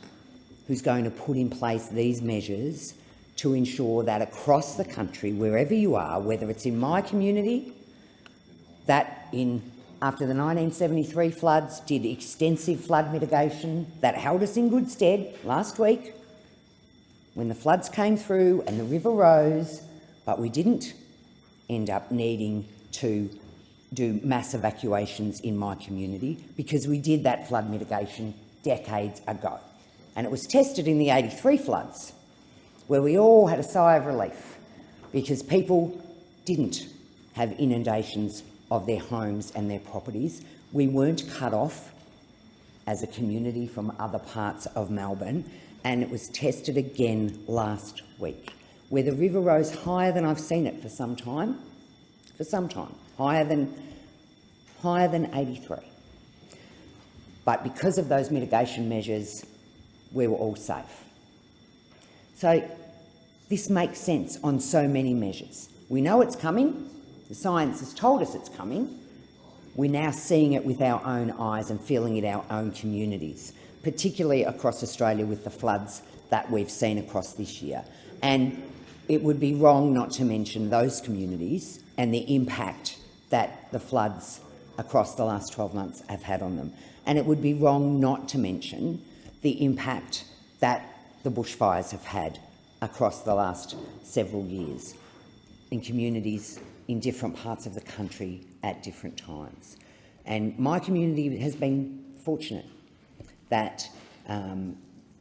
who's going to put in place these measures to ensure that across the country, wherever you are, whether it's in my community, that after the 1973 floods did extensive flood mitigation that held us in good stead last week when the floods came through and the river rose, but we didn't end up needing to do mass evacuations in my community because we did that flood mitigation decades ago. And it was tested in the 83 floods, where we all had a sigh of relief because people didn't have inundations of their homes and their properties. We weren't cut off as a community from other parts of Melbourne, and it was tested again last week, where the river rose higher than I've seen it for some time, higher than 83. But because of those mitigation measures, we were all safe. So this makes sense on so many measures. We know it's coming. The science has told us it's coming. We're now seeing it with our own eyes and feeling it in our own communities, particularly across Australia with the floods that we've seen across this year. And it would be wrong not to mention those communities and the impact that the floods across the last 12 months have had on them. And it would be wrong not to mention the impact that the bushfires have had across the last several years in communities in different parts of the country at different times. And my community has been fortunate that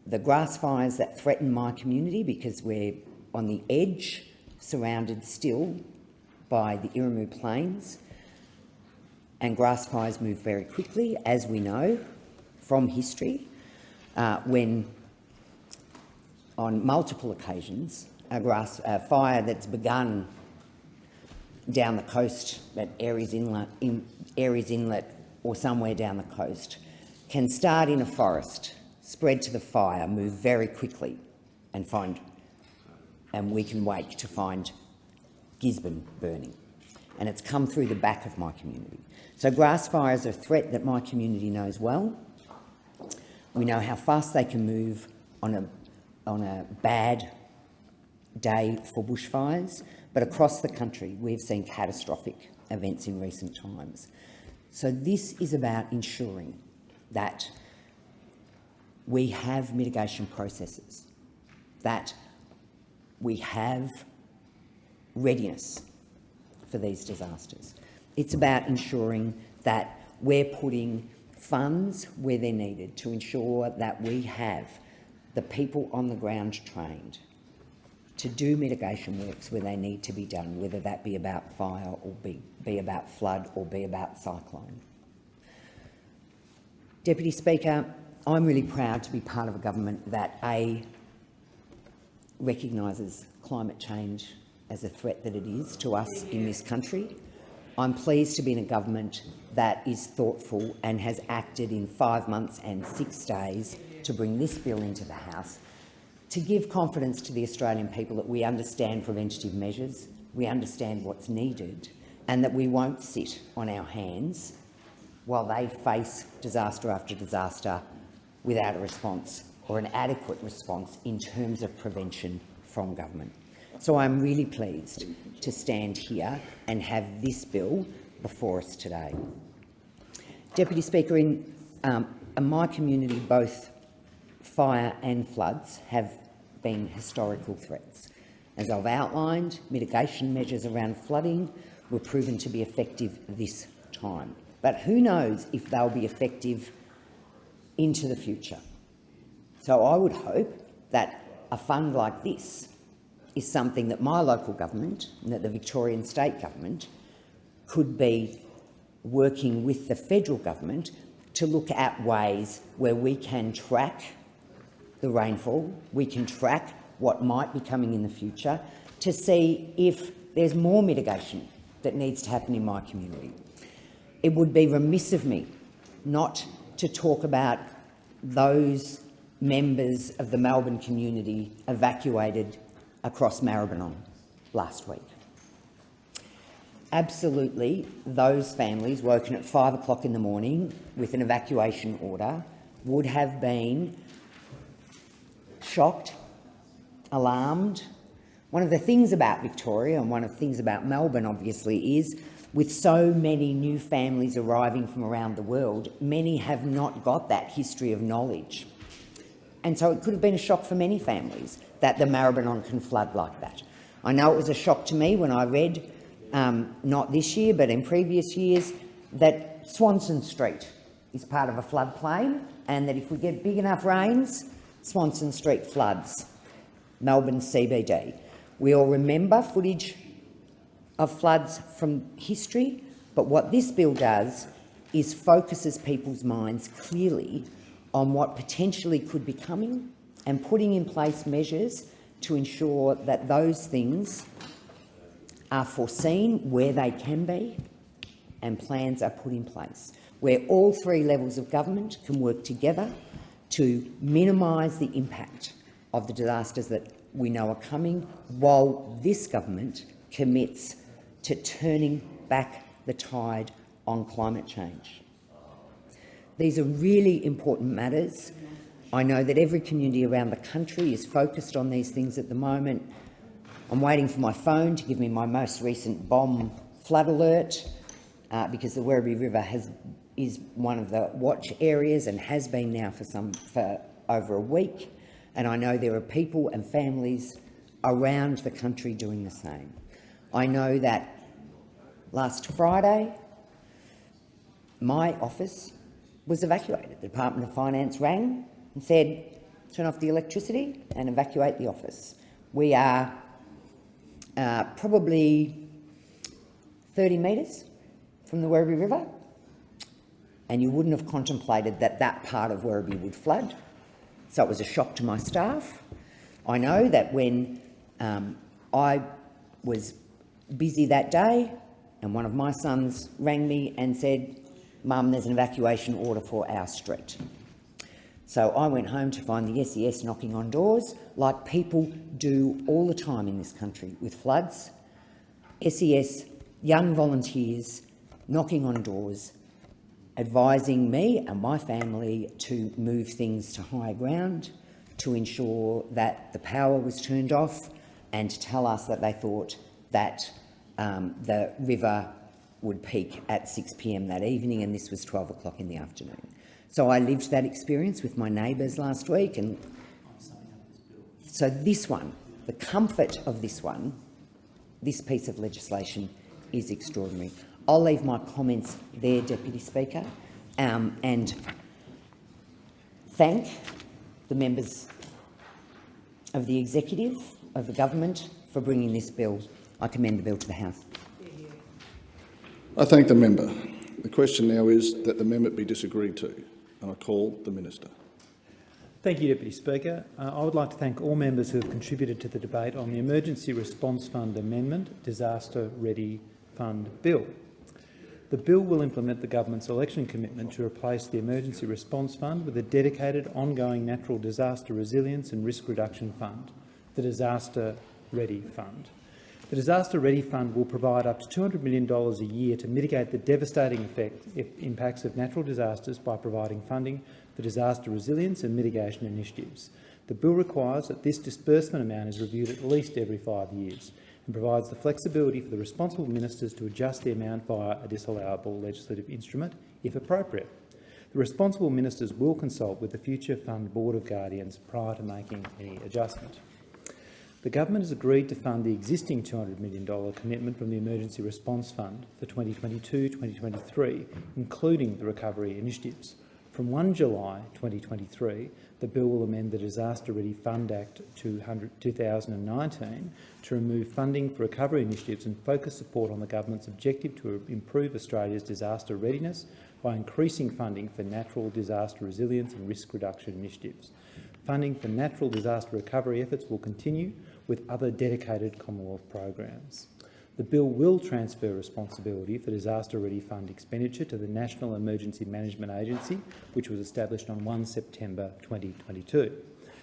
the grass fires that threaten my community, because we're on the edge, surrounded still by the Iramu Plains, and grass fires move very quickly, as we know from history, when on multiple occasions a fire that's begun down the coast at Aireys Inlet or somewhere down the coast can start in a forest, spread to the fire, move very quickly and we can wake to find Gisborne burning. And it's come through the back of my community. So grass fires are a threat that my community knows well. We know how fast they can move on a bad day for bushfires, but across the country we've seen catastrophic events in recent times. So this is about ensuring that we have mitigation processes, that we have readiness for these disasters. It's about ensuring that we're putting funds where they're needed to ensure that we have the people on the ground trained to do mitigation works where they need to be done, whether that be about fire or be about flood or be about cyclone. Deputy Speaker, I'm really proud to be part of a government that recognises climate change as a threat that it is to us in this country. I'm pleased to be in a government that is thoughtful and has acted in 5 months and 6 days to bring this bill into the House, to give confidence to the Australian people that we understand preventative measures, we understand what's needed, and that we won't sit on our hands while they face disaster after disaster without a response or an adequate response in terms of prevention from government. So I'm really pleased to stand here and have this bill before us today. Deputy Speaker, in my community, both fire and floods have been historical threats. As I've outlined, mitigation measures around flooding were proven to be effective this time. But who knows if they'll be effective into the future. So I would hope that a fund like this is something that my local government and that the Victorian State Government could be working with the federal government to look at ways where we can track the rainfall, we can track what might be coming in the future to see if there's more mitigation that needs to happen in my community. It would be remiss of me not to talk about those members of the Melbourne community evacuated across Maribyrnong last week. Absolutely, those families woken at 5 o'clock in the morning with an evacuation order would have been shocked, alarmed. One of the things about Victoria and one of the things about Melbourne, obviously, is with so many new families arriving from around the world, many have not got that history of knowledge. And so it could have been a shock for many families that the Maribyrnong can flood like that. I know it was a shock to me when I read, not this year, but in previous years, that Swanston Street is part of a floodplain, and that if we get big enough rains, Swanston Street floods, Melbourne CBD. We all remember footage of floods from history, but what this bill does is focuses people's minds clearly on what potentially could be coming and putting in place measures to ensure that those things are foreseen where they can be and plans are put in place, where all three levels of government can work together to minimise the impact of the disasters that we know are coming, while this government commits to turning back the tide on climate change. These are really important matters. I know that every community around the country is focused on these things at the moment. I'm waiting for my phone to give me my most recent bomb flood alert because the Werribee River is one of the watch areas and has been now for over a week. And I know there are people and families around the country doing the same. I know that last Friday, my office was evacuated. The Department of Finance rang and said, turn off the electricity and evacuate the office. We are probably 30 metres from the Werribee River, and you wouldn't have contemplated that that part of Werribee would flood. So it was a shock to my staff. I know that when I was busy that day and one of my sons rang me and said, Mum, there's an evacuation order for our street. So I went home to find the SES knocking on doors, like people do all the time in this country with floods. SES, young volunteers knocking on doors, advising me and my family to move things to higher ground, to ensure that the power was turned off, and to tell us that they thought that the river would peak at 6 p.m. that evening, and this was 12 o'clock in the afternoon. So I lived that experience with my neighbours last week, and so this one, the comfort of this one, this piece of legislation is extraordinary. I'll leave my comments there, Deputy Speaker, and thank the members of the Executive, of the Government, for bringing this bill. I commend the bill to the House. I thank the member. The question now is that the amendment be disagreed to, and I call the Minister. Thank you, Deputy Speaker. I would like to thank all members who have contributed to the debate on the Emergency Response Fund Amendment Disaster Ready Fund Bill. The bill will implement the government's election commitment to replace the Emergency Response Fund with a dedicated ongoing natural disaster resilience and risk reduction fund, the Disaster Ready Fund. The Disaster Ready Fund will provide up to $200 million a year to mitigate the devastating impacts of natural disasters by providing funding for disaster resilience and mitigation initiatives. The bill requires that this disbursement amount is reviewed at least every 5 years and provides the flexibility for the responsible ministers to adjust the amount via a disallowable legislative instrument, if appropriate. The responsible ministers will consult with the Future Fund Board of Guardians prior to making any adjustment. The government has agreed to fund the existing $200 million commitment from the Emergency Response Fund for 2022-2023, including the recovery initiatives. From 1 July 2023, the bill will amend the Disaster Ready Fund Act 2019 to remove funding for recovery initiatives and focus support on the government's objective to improve Australia's disaster readiness by increasing funding for natural disaster resilience and risk reduction initiatives. Funding for natural disaster recovery efforts will continue with other dedicated Commonwealth programs. The bill will transfer responsibility for disaster ready fund expenditure to the National Emergency Management Agency, which was established on 1 September 2022.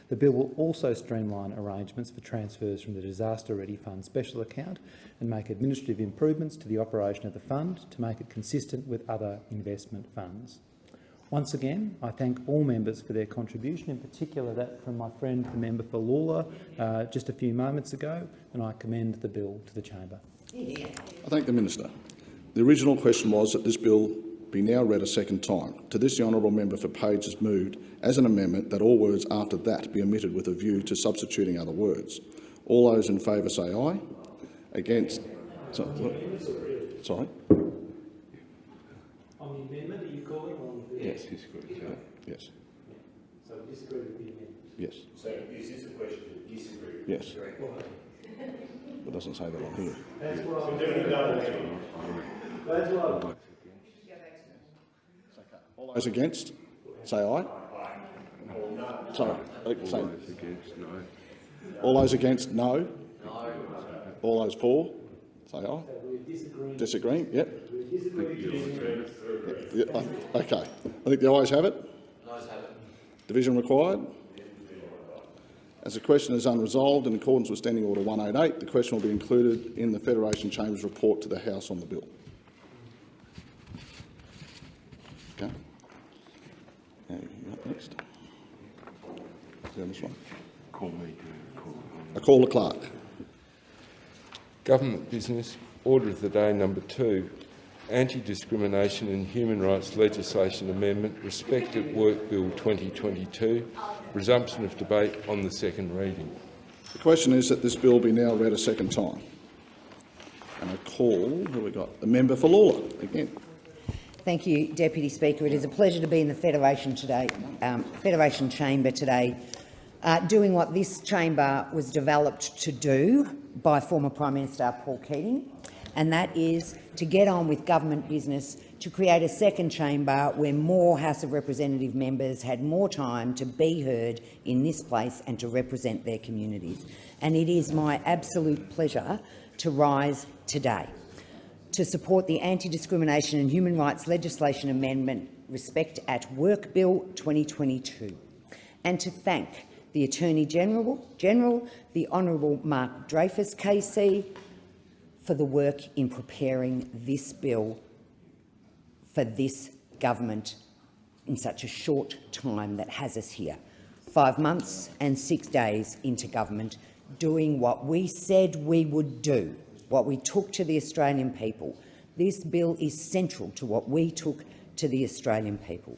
The bill will also streamline arrangements for transfers from the Disaster Ready Fund special account and make administrative improvements to the operation of the fund to make it consistent with other investment funds. Once again, I thank all members for their contribution, in particular that from my friend the member for Lalor just a few moments ago, and I commend the bill to the chamber. I thank the Minister. The original question was that this bill be now read a second time. To this, the honourable member for Page has moved as an amendment that all words after that be omitted with a view to substituting other words. All those in favour say aye. Against? Sorry. On the amendment, are you calling on the... Yes. Yes. So disagree with the amendment? Yes. So is this a question to disagree? Yes. It doesn't say that on here. That's what I'm... That's what I'm... All those against, say aye. Sorry, say all those against, no. All those for, say aye. Disagreeing, yep. Okay. I think the ayes have it. Division required. As the question is unresolved in accordance with Standing Order 188, the question will be included in the Federation Chamber's report to the House on the bill. Okay. Now, next. Is there this one? I call the clerk. Government business. Order of the day number 2. Anti-Discrimination and Human Rights Legislation Amendment. Respect at Work Bill 2022. Resumption of debate on the second reading. The question is that this bill be now read a second time. And I call, who we got? The member for Lalor again. Thank you, Deputy Speaker. It is a pleasure to be in the Federation Chamber today, doing what this chamber was developed to do by former Prime Minister Paul Keating, and that is to get on with government business, to create a second chamber where more House of Representative members had more time to be heard in this place and to represent their communities. And it is my absolute pleasure to rise today to support the Anti-Discrimination and Human Rights Legislation Amendment Respect at Work Bill 2022, and to thank the Attorney-General, the Honourable Mark Dreyfus KC, for the work in preparing this bill for this government in such a short time that has us here. 5 months and 6 days into government, doing what we said we would do, what we took to the Australian people. This bill is central to what we took to the Australian people,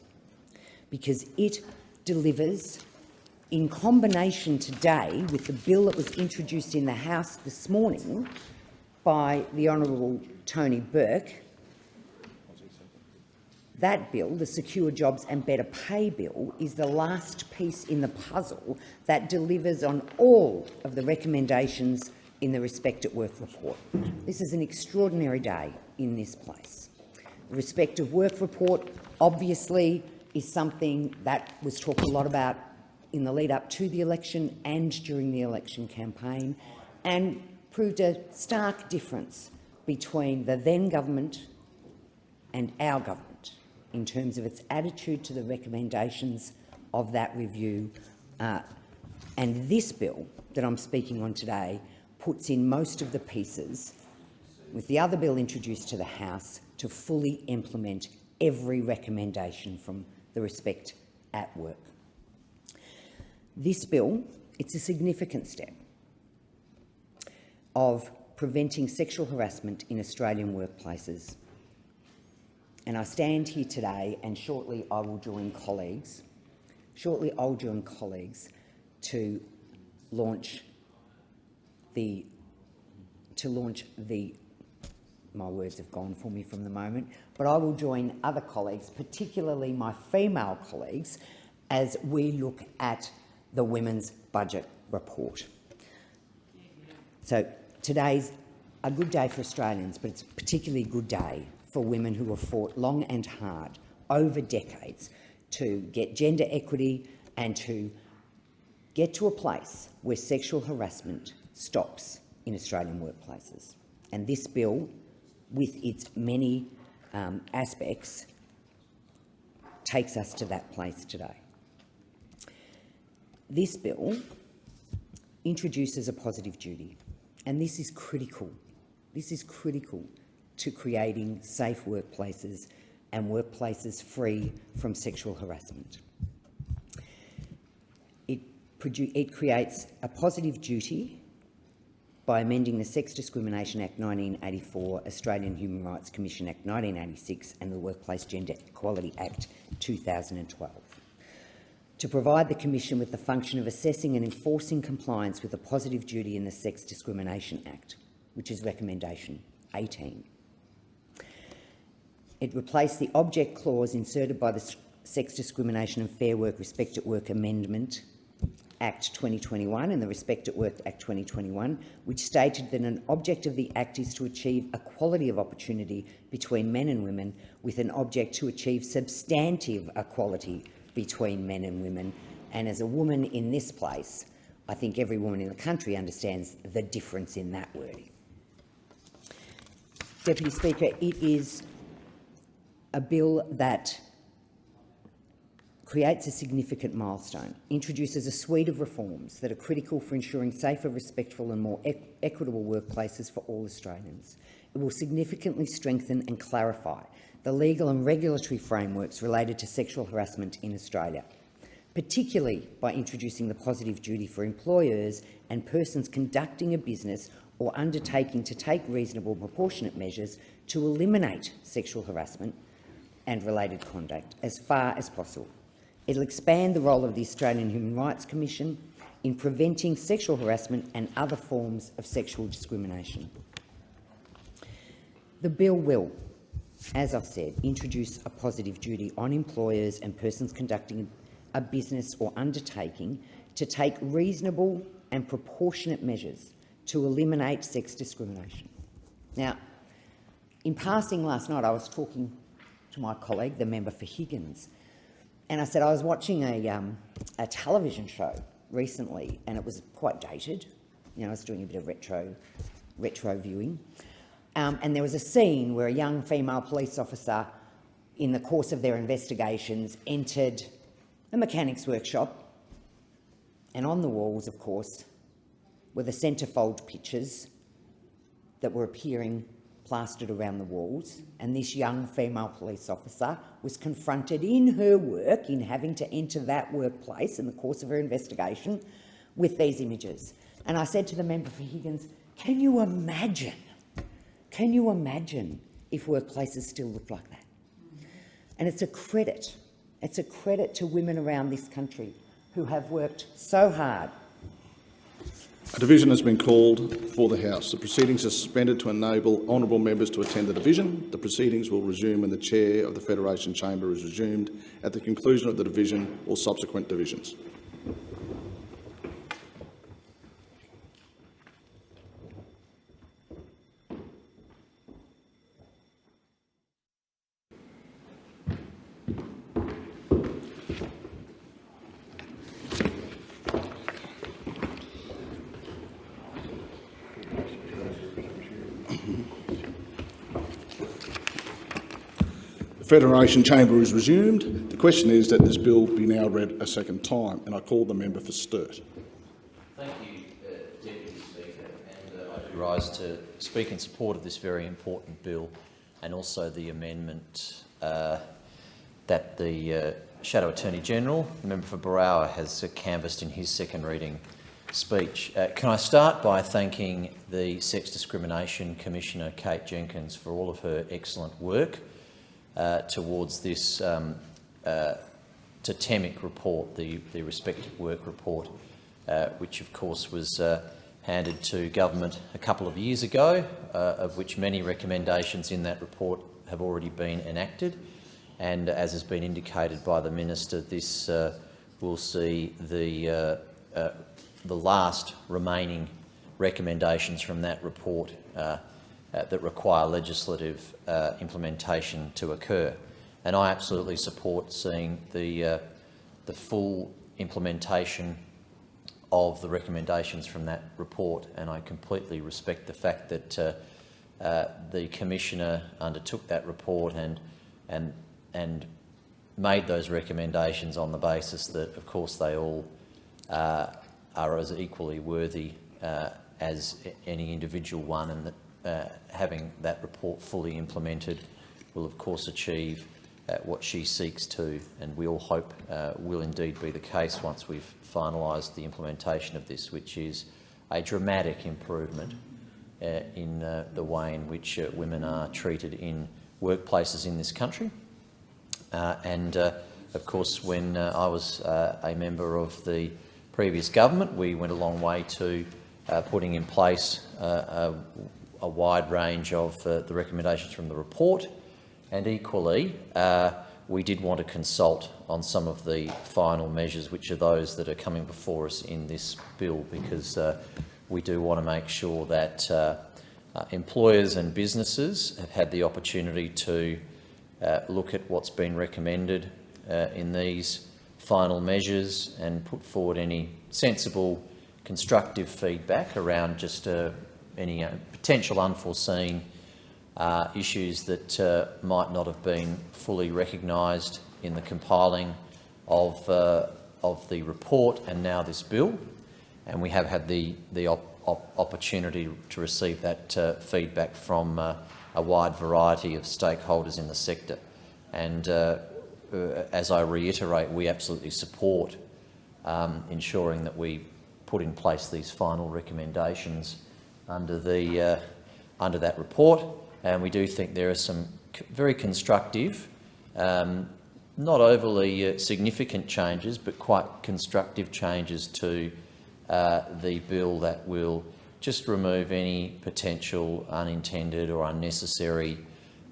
because it delivers, in combination today with the bill that was introduced in the House this morning by the Honourable Tony Burke. That bill, the Secure Jobs and Better Pay Bill, is the last piece in the puzzle that delivers on all of the recommendations in the Respect at Work report. This is an extraordinary day in this place. The Respect at Work report obviously is something that was talked a lot about in the lead up to the election and during the election campaign, and proved a stark difference between the then government and our government in terms of its attitude to the recommendations of that review. And this bill that I'm speaking on today puts in most of the pieces, with the other bill introduced to the House, to fully implement every recommendation from the Respect at Work. This bill, it's a significant step of preventing sexual harassment in Australian workplaces. And I stand here today, and shortly I will join colleagues to launch the my words have gone for me from the moment, but I will join other colleagues, particularly my female colleagues, as we look at the Women's Budget Report. So today's a good day for Australians, but it's a particularly good day for women who have fought long and hard over decades to get gender equity and to get to a place where sexual harassment stops in Australian workplaces. And this bill, with its many aspects, takes us to that place today. This bill introduces a positive duty, and this is critical. This is critical to creating safe workplaces and workplaces free from sexual harassment. It creates a positive duty by amending the Sex Discrimination Act 1984, Australian Human Rights Commission Act 1986 and the Workplace Gender Equality Act 2012, to provide the Commission with the function of assessing and enforcing compliance with a positive duty in the Sex Discrimination Act, which is recommendation 18. It replaced the object clause inserted by the Sex Discrimination and Fair Work Respect at Work Amendment Act 2021 and the Respect at Work Act 2021, which stated that an object of the Act is to achieve equality of opportunity between men and women, with an object to achieve substantive equality between men and women. And as a woman in this place, I think every woman in the country understands the difference in that wording. Deputy Speaker, it is a bill that creates a significant milestone, introduces a suite of reforms that are critical for ensuring safer, respectful and more equitable workplaces for all Australians. It will significantly strengthen and clarify the legal and regulatory frameworks related to sexual harassment in Australia, particularly by introducing the positive duty for employers and persons conducting a business or undertaking to take reasonable proportionate measures to eliminate sexual harassment and related conduct as far as possible. It will expand the role of the Australian Human Rights Commission in preventing sexual harassment and other forms of sexual discrimination. The bill will, as I've said, introduce a positive duty on employers and persons conducting a business or undertaking to take reasonable and proportionate measures to eliminate sex discrimination. Now, in passing last night, I was talking to my colleague, the member for Higgins, and I said I was watching a television show recently, and it was quite dated. You know, I was doing a bit of retro viewing, and there was a scene where a young female police officer, in the course of their investigations, entered a mechanic's workshop, and on the walls, of course, were the centrefold pictures that were appearing plastered around the walls, and this young female police officer was confronted in her work, in having to enter that workplace in the course of her investigation, with these images. And I said to the member for Higgins, can you imagine if workplaces still looked like that? And it's a credit to women around this country who have worked so hard. A division has been called for the House. The proceedings are suspended to enable honourable members to attend the division. The proceedings will resume when the Chair of the Federation Chamber is resumed at the conclusion of the division or subsequent divisions. The Federation Chamber is resumed. The question is that this bill be now read a second time, and I call the member for Sturt. Thank you, Deputy Speaker, and I do rise to speak in support of this very important bill, and also the amendment that the Shadow Attorney-General, the member for Berowra, has canvassed in his second reading speech. Can I start by thanking the Sex Discrimination Commissioner, Kate Jenkins, for all of her excellent work towards this totemic report, the Respect at Work report, which of course was handed to government a couple of years ago, of which many recommendations in that report have already been enacted. And as has been indicated by the Minister, this will see the last remaining recommendations from that report that require legislative implementation to occur. And I absolutely support seeing the full implementation of the recommendations from that report, and I completely respect the fact that the Commissioner undertook that report and made those recommendations on the basis that, of course, they all are as equally worthy as any individual one, and that having that report fully implemented will, of course, achieve what she seeks to, and we all hope will indeed be the case once we've finalised the implementation of this, which is a dramatic improvement in the way in which women are treated in workplaces in this country. Of course, when I was a member of the previous government, we went a long way to putting in place a wide range of the recommendations from the report, and equally we did want to consult on some of the final measures, which are those that are coming before us in this bill, because we do want to make sure that employers and businesses have had the opportunity to look at what's been recommended in these final measures and put forward any sensible, constructive feedback around just any potential unforeseen issues that might not have been fully recognised in the compiling of the report and now this bill. And we have had the opportunity to receive that feedback from a wide variety of stakeholders in the sector. And as I reiterate, we absolutely support ensuring that we put in place these final recommendations under that report. And we do think there are some very constructive, not overly significant changes, but quite constructive changes to the bill that will just remove any potential unintended or unnecessary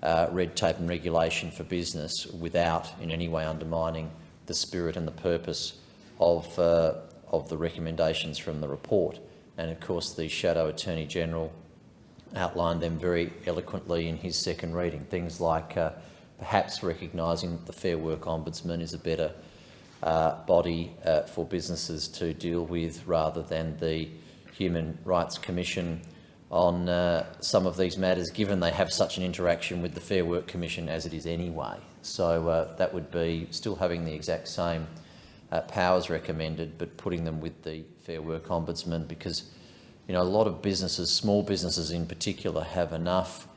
red tape and regulation for business without in any way undermining the spirit and the purpose of the recommendations from the report. And of course, the Shadow Attorney-General outlined them very eloquently in his second reading. Things like perhaps recognising that the Fair Work Ombudsman is a better body for businesses to deal with rather than the Human Rights Commission on some of these matters, given they have such an interaction with the Fair Work Commission as it is anyway. So that would be still having the exact same powers recommended, but putting them with the Fair Work Ombudsman, because a lot of businesses, small businesses in particular, have enough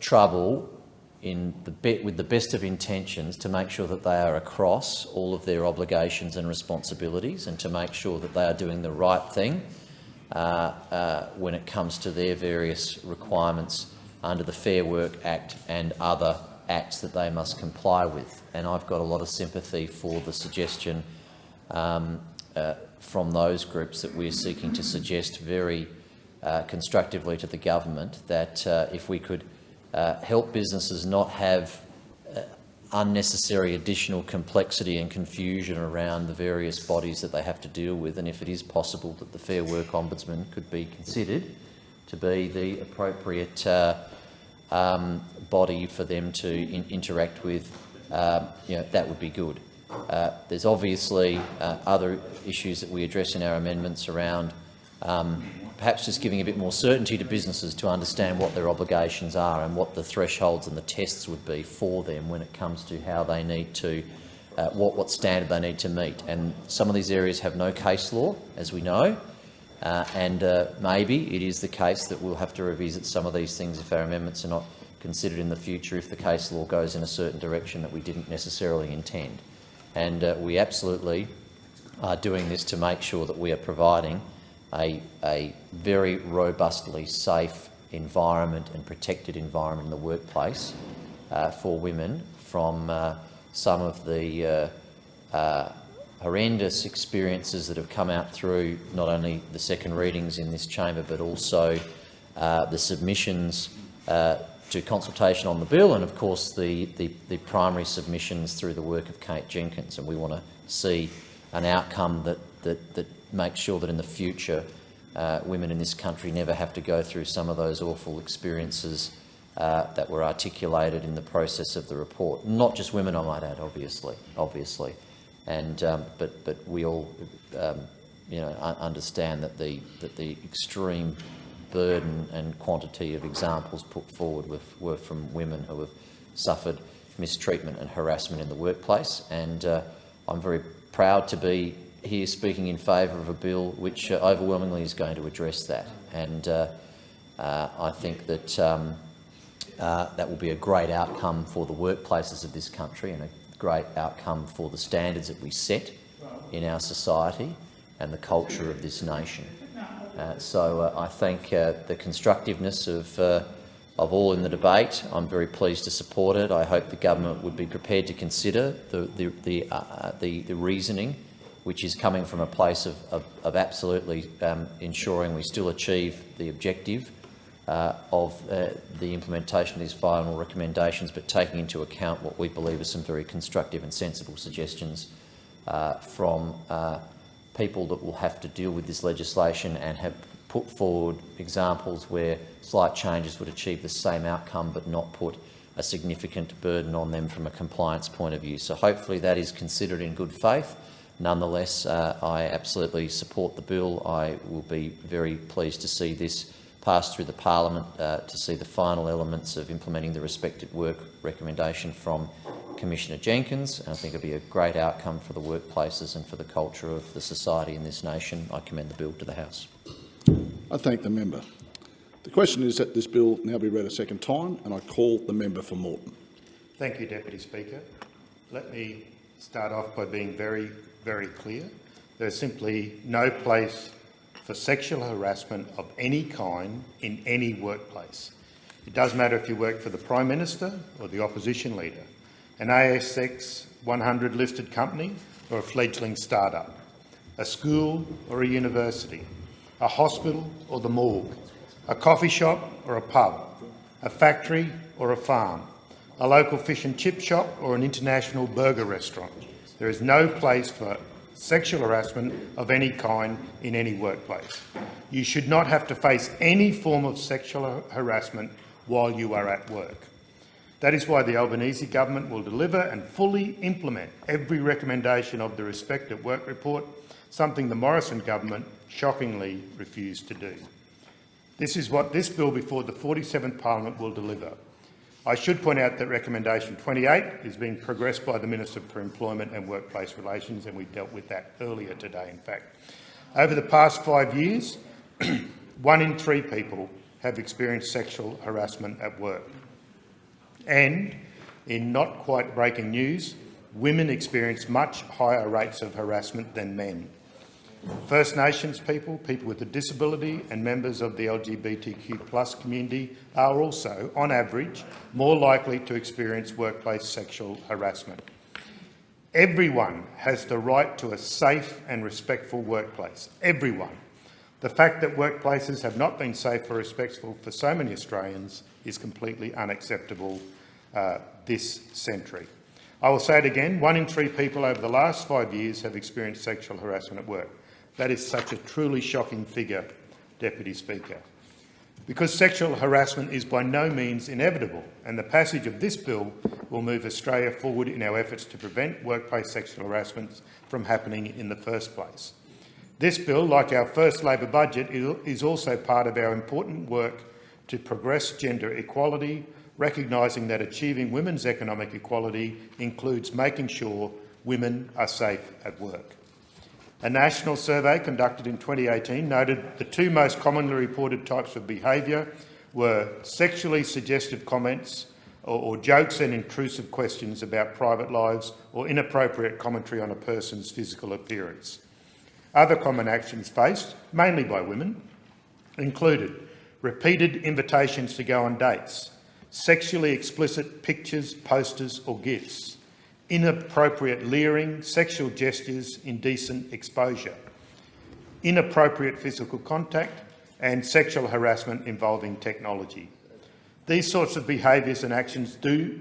trouble with the best of intentions to make sure that they are across all of their obligations and responsibilities, and to make sure that they are doing the right thing when it comes to their various requirements under the Fair Work Act and other acts that they must comply with. And I've got a lot of sympathy for the suggestion from those groups that we're seeking to suggest very constructively to the government that if we could help businesses not have unnecessary additional complexity and confusion around the various bodies that they have to deal with, and if it is possible that the Fair Work Ombudsman could be considered to be the appropriate body for them to interact with, that would be good. There's obviously other issues that we address in our amendments around perhaps just giving a bit more certainty to businesses to understand what their obligations are and what the thresholds and the tests would be for them when it comes to how they need to, what standard they need to meet. And some of these areas have no case law, as we know, and maybe it is the case that we'll have to revisit some of these things if our amendments are not considered in the future, if the case law goes in a certain direction that we didn't necessarily intend. And we absolutely are doing this to make sure that we are providing a very robustly safe environment and protected environment in the workplace for women from some of the horrendous experiences that have come out through not only the second readings in this chamber, but also the submissions to consultation on the bill, and of course the primary submissions through the work of Kate Jenkins. And we want to see an outcome that makes sure that in the future women in this country never have to go through some of those awful experiences that were articulated in the process of the report. Not just women, I might add, obviously, and but we all understand that the extreme burden and quantity of examples put forward were from women who have suffered mistreatment and harassment in the workplace. And I'm very proud to be here speaking in favour of a bill which overwhelmingly is going to address that. And I think that that will be a great outcome for the workplaces of this country and a great outcome for the standards that we set in our society and the culture of this nation. So I thank the constructiveness of all in the debate. I'm very pleased to support it. I hope the government would be prepared to consider the reasoning, which is coming from a place of absolutely ensuring we still achieve the objective of the implementation of these final recommendations, but taking into account what we believe are some very constructive and sensible suggestions from people that will have to deal with this legislation and have put forward examples where slight changes would achieve the same outcome but not put a significant burden on them from a compliance point of view. So hopefully that is considered in good faith. Nonetheless, I absolutely support the bill. I will be very pleased to see this pass through the Parliament, to see the final elements of implementing the Respect at Work recommendation from Commissioner Jenkins. And I think it'll be a great outcome for the workplaces and for the culture of the society in this nation. I commend the bill to the House. I thank the member. The question is that this bill now be read a second time, and I call the member for Moreton. Thank you, Deputy Speaker. Let me start off by being very, very clear. There is simply no place for sexual harassment of any kind in any workplace. It doesn't matter if you work for the Prime Minister or the opposition leader, an ASX 100 listed company or a fledgling startup, a school or a university, a hospital or the morgue, a coffee shop or a pub, a factory or a farm, a local fish and chip shop or an international burger restaurant. There is no place for sexual harassment of any kind in any workplace. You should not have to face any form of sexual harassment while you are at work. That is why the Albanese government will deliver and fully implement every recommendation of the Respect at Work report, something the Morrison government shockingly refused to do. This is what this bill before the 47th Parliament will deliver. I should point out that recommendation 28 is being progressed by the Minister for Employment and Workplace Relations, and we dealt with that earlier today, in fact. Over the past 5 years, 1 in 3 people have experienced sexual harassment at work. And, in not quite breaking news, women experience much higher rates of harassment than men. First Nations people, people with a disability and members of the LGBTQ+ community are also, on average, more likely to experience workplace sexual harassment. Everyone has the right to a safe and respectful workplace. Everyone. The fact that workplaces have not been safe or respectful for so many Australians is completely unacceptable this century. I will say it again, 1 in 3 people over the last 5 years have experienced sexual harassment at work. That is such a truly shocking figure, Deputy Speaker. Because sexual harassment is by no means inevitable, and the passage of this bill will move Australia forward in our efforts to prevent workplace sexual harassment from happening in the first place. This bill, like our first Labor budget, is also part of our important work to progress gender equality, recognising that achieving women's economic equality includes making sure women are safe at work. A national survey conducted in 2018 noted the 2 most commonly reported types of behaviour were sexually suggestive comments or jokes and intrusive questions about private lives or inappropriate commentary on a person's physical appearance. Other common actions faced, mainly by women, included repeated invitations to go on dates, sexually explicit pictures, posters or gifts, inappropriate leering, sexual gestures, indecent exposure, inappropriate physical contact and sexual harassment involving technology. These sorts of behaviours and actions do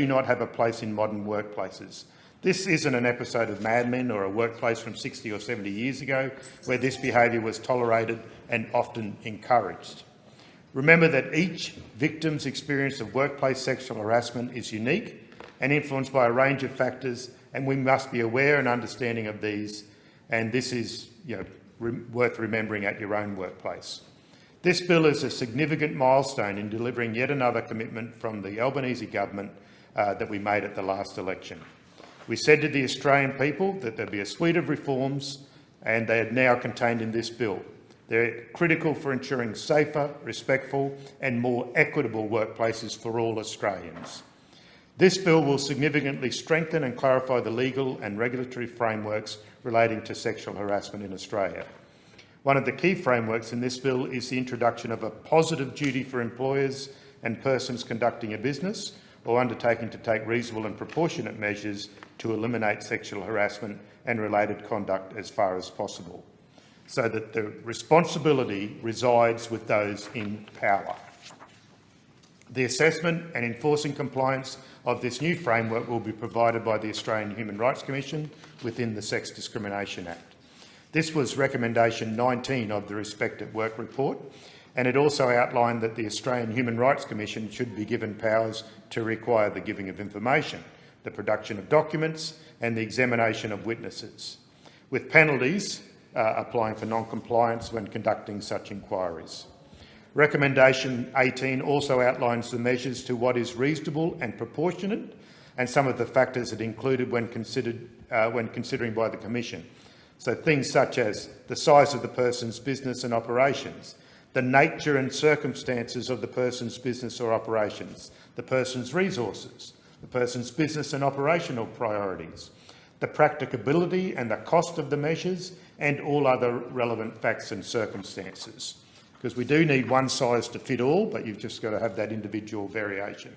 not have a place in modern workplaces. This isn't an episode of Mad Men or a workplace from 60 or 70 years ago where this behaviour was tolerated and often encouraged. Remember that each victim's experience of workplace sexual harassment is unique and influenced by a range of factors, and we must be aware and understanding of these, and this is worth remembering at your own workplace. This bill is a significant milestone in delivering yet another commitment from the Albanese government that we made at the last election. We said to the Australian people that there'd be a suite of reforms, and they are now contained in this bill. They're critical for ensuring safer, respectful and more equitable workplaces for all Australians. This bill will significantly strengthen and clarify the legal and regulatory frameworks relating to sexual harassment in Australia. One of the key frameworks in this bill is the introduction of a positive duty for employers and persons conducting a business or undertaking to take reasonable and proportionate measures to eliminate sexual harassment and related conduct as far as possible, so that the responsibility resides with those in power. The assessment and enforcing compliance of this new framework will be provided by the Australian Human Rights Commission within the Sex Discrimination Act. This was recommendation 19 of the Respect at Work report, and it also outlined that the Australian Human Rights Commission should be given powers to require the giving of information, the production of documents and the examination of witnesses, with penalties applying for non-compliance when conducting such inquiries. Recommendation 18 also outlines the measures to what is reasonable and proportionate and some of the factors that included when considering by the Commission. So things such as the size of the person's business and operations, the nature and circumstances of the person's business or operations, the person's resources, the person's business and operational priorities, the practicability and the cost of the measures, and all other relevant facts and circumstances. Because we do need one size to fit all, but you've just got to have that individual variation.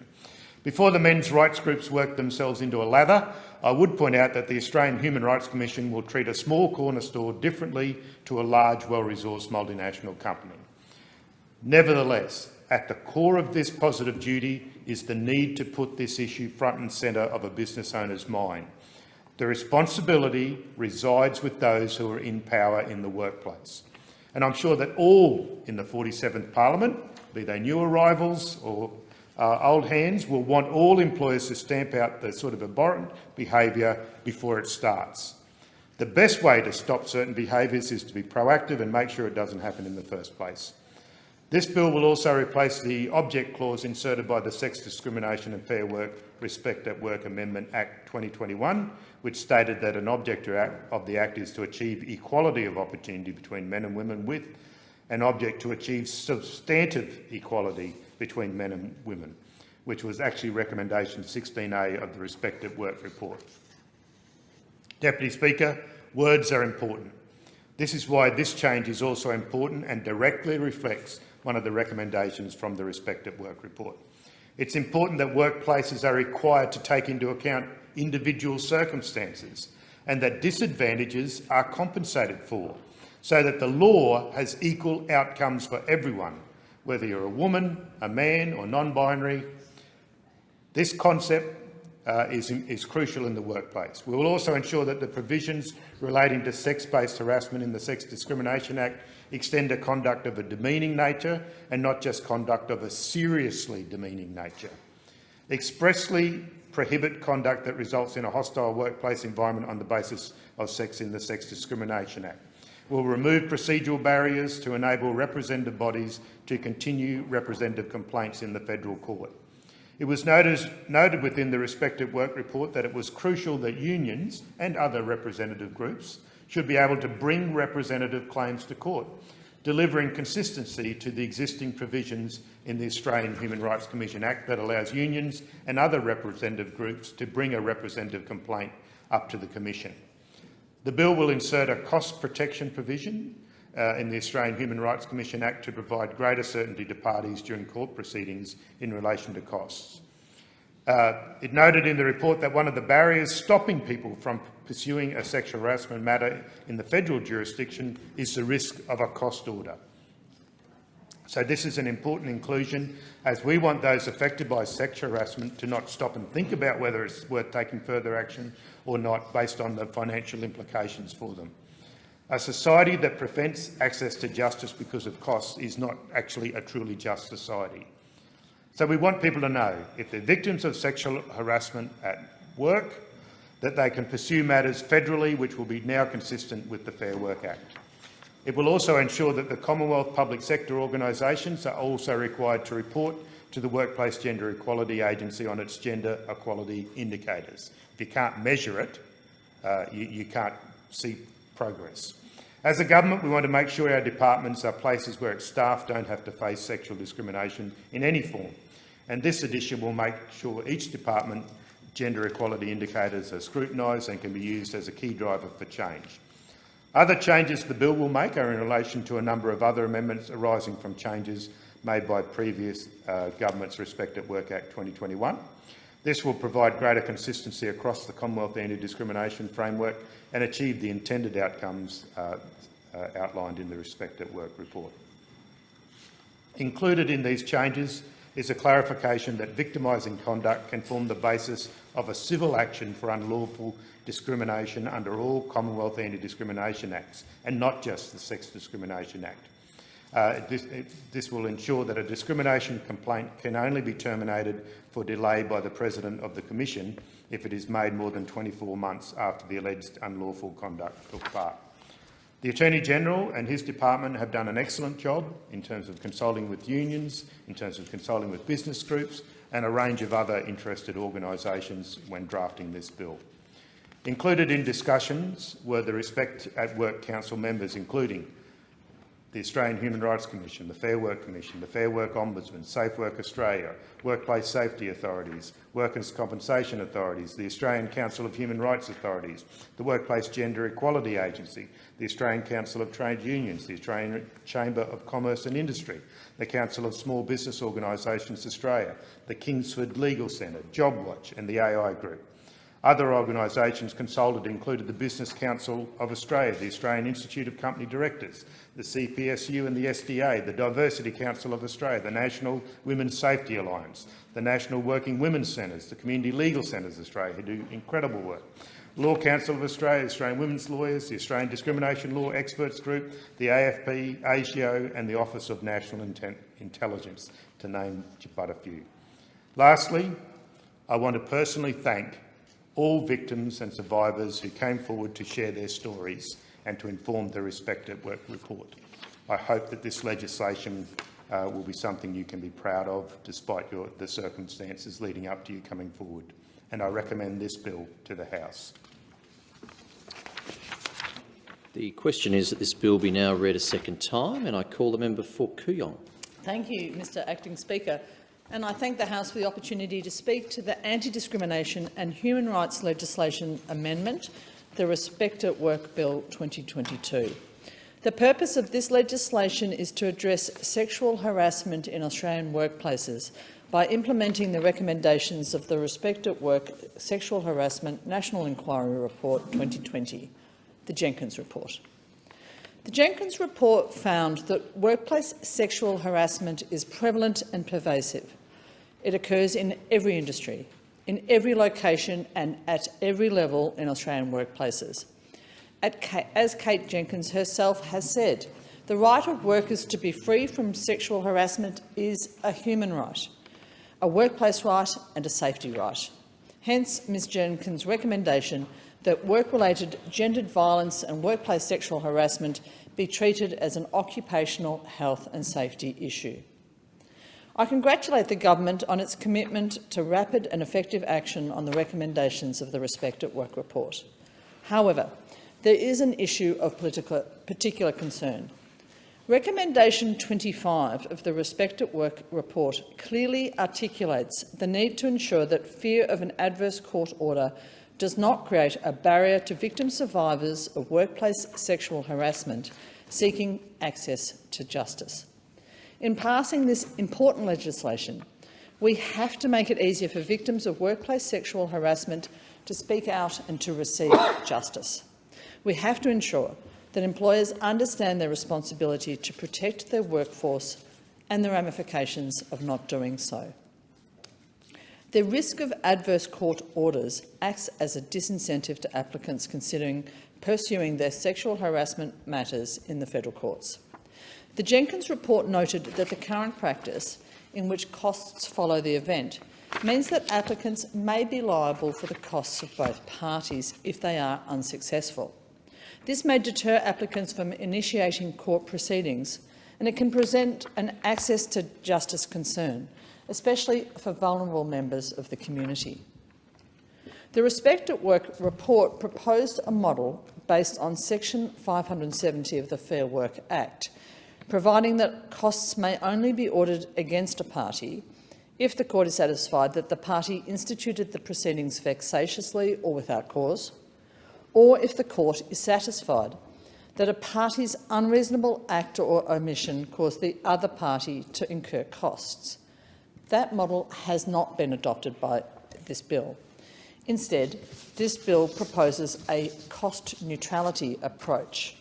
Before the men's rights groups work themselves into a lather, I would point out that the Australian Human Rights Commission will treat a small corner store differently to a large, well-resourced multinational company. Nevertheless, at the core of this positive duty is the need to put this issue front and centre of a business owner's mind. The responsibility resides with those who are in power in the workplace. And I'm sure that all in the 47th Parliament, be they new arrivals or old hands, will want all employers to stamp out the sort of abhorrent behaviour before it starts. The best way to stop certain behaviours is to be proactive and make sure it doesn't happen in the first place. This bill will also replace the object clause inserted by the Sex Discrimination and Fair Work Respect at Work Amendment Act 2021, which stated that an object of the Act is to achieve equality of opportunity between men and women, with an object to achieve substantive equality between men and women, which was actually recommendation 16A of the Respect at Work report. Deputy Speaker, words are important. This is why this change is also important and directly reflects one of the recommendations from the Respect at Work report. It's important that workplaces are required to take into account individual circumstances and that disadvantages are compensated for, so that the law has equal outcomes for everyone, whether you're a woman, a man or non-binary. This concept is crucial in the workplace. We will also ensure that the provisions relating to sex-based harassment in the Sex Discrimination Act extend to conduct of a demeaning nature and not just conduct of a seriously demeaning nature. Expressly prohibit conduct that results in a hostile workplace environment on the basis of sex in the Sex Discrimination Act. We'll remove procedural barriers to enable representative bodies to continue representative complaints in the federal court. It was noted within the Respect at Work report that it was crucial that unions and other representative groups should be able to bring representative claims to court, delivering consistency to the existing provisions in the Australian Human Rights Commission Act that allows unions and other representative groups to bring a representative complaint up to the Commission. The bill will insert a cost protection provision in the Australian Human Rights Commission Act to provide greater certainty to parties during court proceedings in relation to costs. It noted in the report that one of the barriers stopping people from pursuing a sexual harassment matter in the federal jurisdiction is the risk of a cost order. So this is an important inclusion, as we want those affected by sexual harassment to not stop and think about whether it's worth taking further action or not based on the financial implications for them. A society that prevents access to justice because of costs is not actually a truly just society. So we want people to know, if they're victims of sexual harassment at work, that they can pursue matters federally, which will be now consistent with the Fair Work Act. It will also ensure that the Commonwealth public sector organisations are also required to report to the Workplace Gender Equality Agency on its gender equality indicators. If you can't measure it, you can't see progress. As a government, we want to make sure our departments are places where its staff don't have to face sexual discrimination in any form. And this edition will make sure each department gender equality indicators are scrutinised and can be used as a key driver for change. Other changes the bill will make are in relation to a number of other amendments arising from changes made by previous government's Respect at Work Act 2021. This will provide greater consistency across the Commonwealth anti-discrimination framework and achieve the intended outcomes outlined in the Respect at Work report. Included in these changes is a clarification that victimising conduct can form the basis of a civil action for unlawful discrimination under all Commonwealth Anti-Discrimination Acts, and not just the Sex Discrimination Act. This will ensure that a discrimination complaint can only be terminated for delay by the President of the Commission if it is made more than 24 months after the alleged unlawful conduct took part. The Attorney-General and his department have done an excellent job in terms of consulting with unions, in terms of consulting with business groups and a range of other interested organisations when drafting this bill. Included in discussions were the Respect at Work Council members, including the Australian Human Rights Commission, the Fair Work Commission, the Fair Work Ombudsman, Safe Work Australia, Workplace Safety Authorities, Workers' Compensation Authorities, the Australian Council of Human Rights Authorities, the Workplace Gender Equality Agency, the Australian Council of Trade Unions, the Australian Chamber of Commerce and Industry, the Council of Small Business Organisations Australia, the Kingsford Legal Centre, JobWatch and the AI Group. Other organisations consulted included the Business Council of Australia, the Australian Institute of Company Directors, the CPSU and the SDA, the Diversity Council of Australia, the National Women's Safety Alliance, the National Working Women's Centres, the Community Legal Centres Australia, who do incredible work, Law Council of Australia, the Australian Women's Lawyers, the Australian Discrimination Law Experts Group, the AFP, ASIO and the Office of National Intelligence, to name but a few. Lastly, I want to personally thank all victims and survivors who came forward to share their stories and to inform the Respect at Work report. I hope that this legislation will be something you can be proud of despite the circumstances leading up to you coming forward, and I recommend this bill to the House. The question is that this bill be now read a second time, and I call the member for Kooyong. Thank you, Mr Acting Speaker. And I thank the House for the opportunity to speak to the Anti-Discrimination and Human Rights Legislation Amendment, the Respect at Work Bill 2022. The purpose of this legislation is to address sexual harassment in Australian workplaces by implementing the recommendations of the Respect at Work Sexual Harassment National Inquiry Report 2020, the Jenkins Report. The Jenkins Report found that workplace sexual harassment is prevalent and pervasive. It occurs in every industry, in every location and at every level in Australian workplaces. As Kate Jenkins herself has said, the right of workers to be free from sexual harassment is a human right, a workplace right and a safety right. Hence, Ms Jenkins' recommendation that work-related gendered violence and workplace sexual harassment be treated as an occupational health and safety issue. I congratulate the government on its commitment to rapid and effective action on the recommendations of the Respect at Work report. However, there is an issue of particular concern. Recommendation 25 of the Respect at Work report clearly articulates the need to ensure that fear of an adverse court order does not create a barrier to victim survivors of workplace sexual harassment seeking access to justice. In passing this important legislation, we have to make it easier for victims of workplace sexual harassment to speak out and to receive justice. We have to ensure that employers understand their responsibility to protect their workforce and the ramifications of not doing so. The risk of adverse court orders acts as a disincentive to applicants considering pursuing their sexual harassment matters in the federal courts. The Jenkins report noted that the current practice, in which costs follow the event, means that applicants may be liable for the costs of both parties if they are unsuccessful. This may deter applicants from initiating court proceedings, and it can present an access to justice concern, especially for vulnerable members of the community. The Respect at Work report proposed a model based on Section 570 of the Fair Work Act, providing that costs may only be ordered against a party if the court is satisfied that the party instituted the proceedings vexatiously or without cause, or if the court is satisfied that a party's unreasonable act or omission caused the other party to incur costs. That model has not been adopted by this bill. Instead, this bill proposes a cost neutrality approach.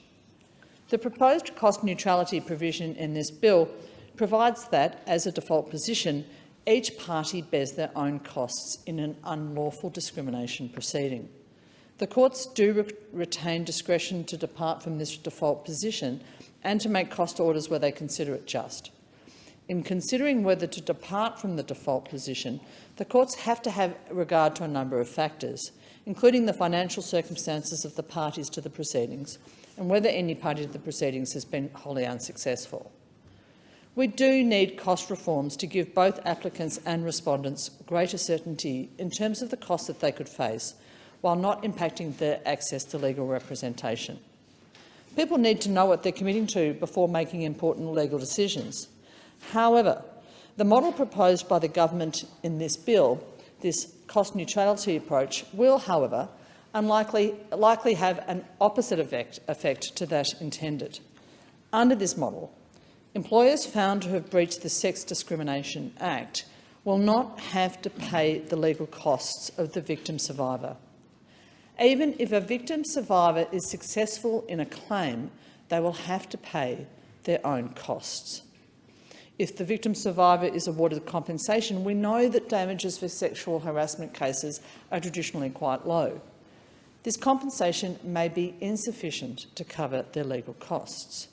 The proposed cost neutrality provision in this bill provides that, as a default position, each party bears their own costs in an unlawful discrimination proceeding. The courts do retain discretion to depart from this default position and to make cost orders where they consider it just. In considering whether to depart from the default position, the courts have to have regard to a number of factors, including the financial circumstances of the parties to the proceedings and whether any party to the proceedings has been wholly unsuccessful. We do need cost reforms to give both applicants and respondents greater certainty in terms of the costs that they could face, while not impacting their access to legal representation. People need to know what they're committing to before making important legal decisions. However, the model proposed by the government in this bill, this cost neutrality approach, will, however, likely have an opposite effect to that intended. Under this model, employers found to have breached the Sex Discrimination Act will not have to pay the legal costs of the victim survivor. Even if a victim survivor is successful in a claim, they will have to pay their own costs. If the victim survivor is awarded compensation, we know that damages for sexual harassment cases are traditionally quite low. This compensation may be insufficient to cover their legal costs.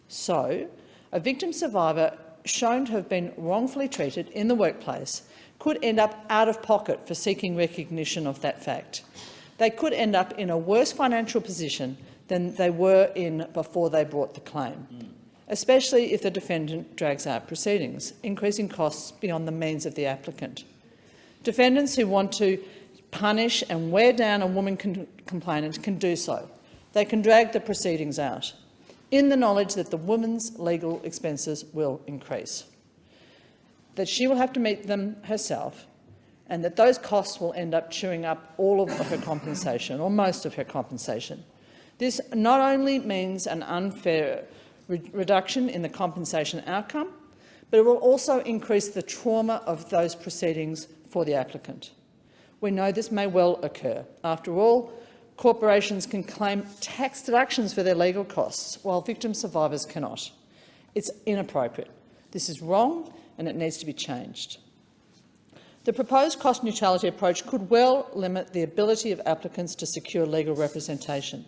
So, a victim survivor shown to have been wrongfully treated in the workplace could end up out of pocket for seeking recognition of that fact. They could end up in a worse financial position than they were in before they brought the claim, especially if the defendant drags out proceedings, increasing costs beyond the means of the applicant. Defendants who want to punish and wear down a woman complainant can do so. They can drag the proceedings out, in the knowledge that the woman's legal expenses will increase, that she will have to meet them herself, and that those costs will end up chewing up all of her compensation, or most of her compensation. This not only means an unfair reduction in the compensation outcome, but it will also increase the trauma of those proceedings for the applicant. We know this may well occur. After all, corporations can claim tax deductions for their legal costs, while victim survivors cannot. It's inappropriate. This is wrong, and it needs to be changed. The proposed cost neutrality approach could well limit the ability of applicants to secure legal representation.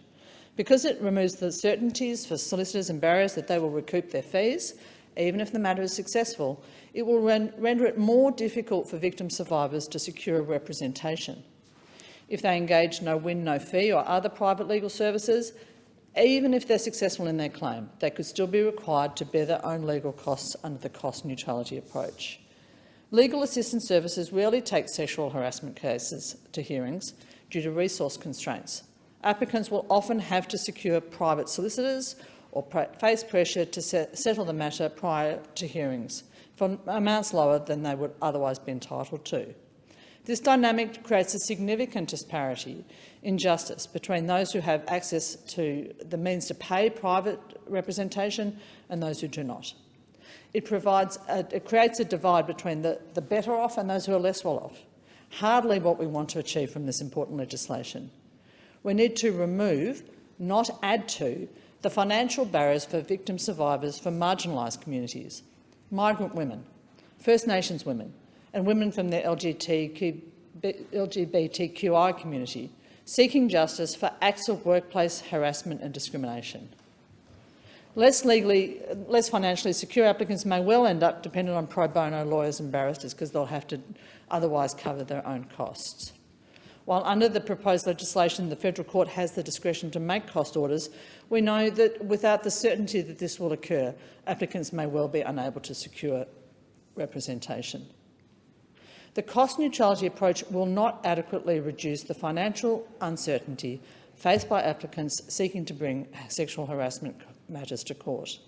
Because it removes the certainties for solicitors and barriers that they will recoup their fees, even if the matter is successful, it will render it more difficult for victim survivors to secure representation. If they engage no win, no fee or other private legal services, even if they're successful in their claim, they could still be required to bear their own legal costs under the cost neutrality approach. Legal assistance services rarely take sexual harassment cases to hearings due to resource constraints. Applicants will often have to secure private solicitors or face pressure to settle the matter prior to hearings for amounts lower than they would otherwise be entitled to. This dynamic creates a significant disparity in justice between those who have access to the means to pay private representation and those who do not. It creates a divide between the better off and those who are less well off, hardly what we want to achieve from this important legislation. We need to remove, not add to, the financial barriers for victim survivors from marginalised communities, migrant women, First Nations women and women from the LGBTQI community seeking justice for acts of workplace harassment and discrimination. Less financially secure applicants may well end up dependent on pro bono lawyers and barristers because they'll have to otherwise cover their own costs. While under the proposed legislation the Federal Court has the discretion to make cost orders, we know that without the certainty that this will occur, applicants may well be unable to secure representation. The cost neutrality approach will not adequately reduce the financial uncertainty faced by applicants seeking to bring sexual harassment matters to court.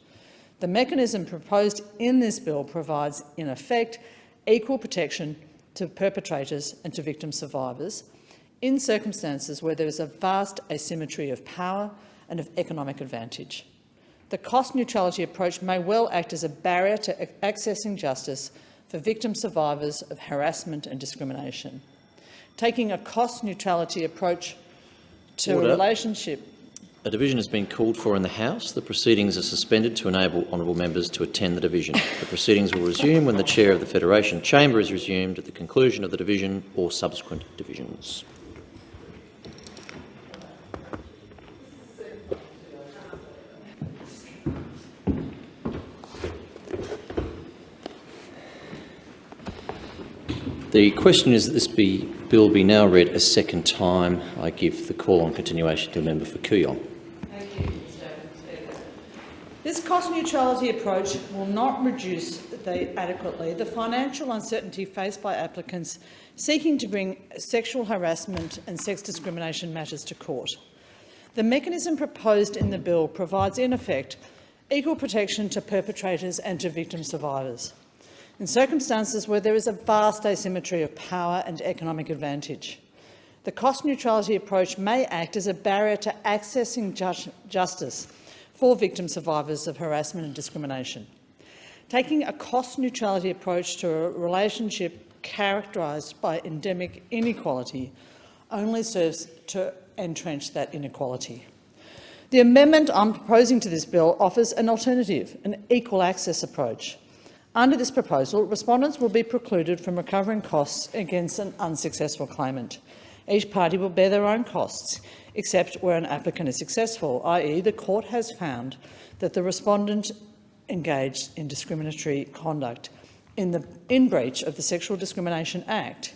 The mechanism proposed in this bill provides, in effect, equal protection to perpetrators and to victim survivors in circumstances where there is a vast asymmetry of power and of economic advantage. The cost neutrality approach may well act as a barrier to accessing justice for victim survivors of harassment and discrimination. Taking a cost neutrality approach to a relationship. A division has been called for in the House. The proceedings are suspended to enable honourable members to attend the division. The proceedings will resume when the Chair of the Federation Chamber is resumed at the conclusion of the division or subsequent divisions. The question is that this bill be now read a second time. I give the call on continuation to the member for Kooyong. This cost neutrality approach will not reduce adequately the financial uncertainty faced by applicants seeking to bring sexual harassment and sex discrimination matters to court. The mechanism proposed in the bill provides, in effect, equal protection to perpetrators and to victim survivors in circumstances where there is a vast asymmetry of power and economic advantage. The cost neutrality approach may act as a barrier to accessing justice for victim survivors of harassment and discrimination. Taking a cost neutrality approach to a relationship characterised by endemic inequality only serves to entrench that inequality. The amendment I'm proposing to this bill offers an alternative, an equal access approach. Under this proposal, respondents will be precluded from recovering costs against an unsuccessful claimant. Each party will bear their own costs, except where an applicant is successful, i.e. the court has found that the respondent engaged in discriminatory conduct in breach of the Sexual Discrimination Act,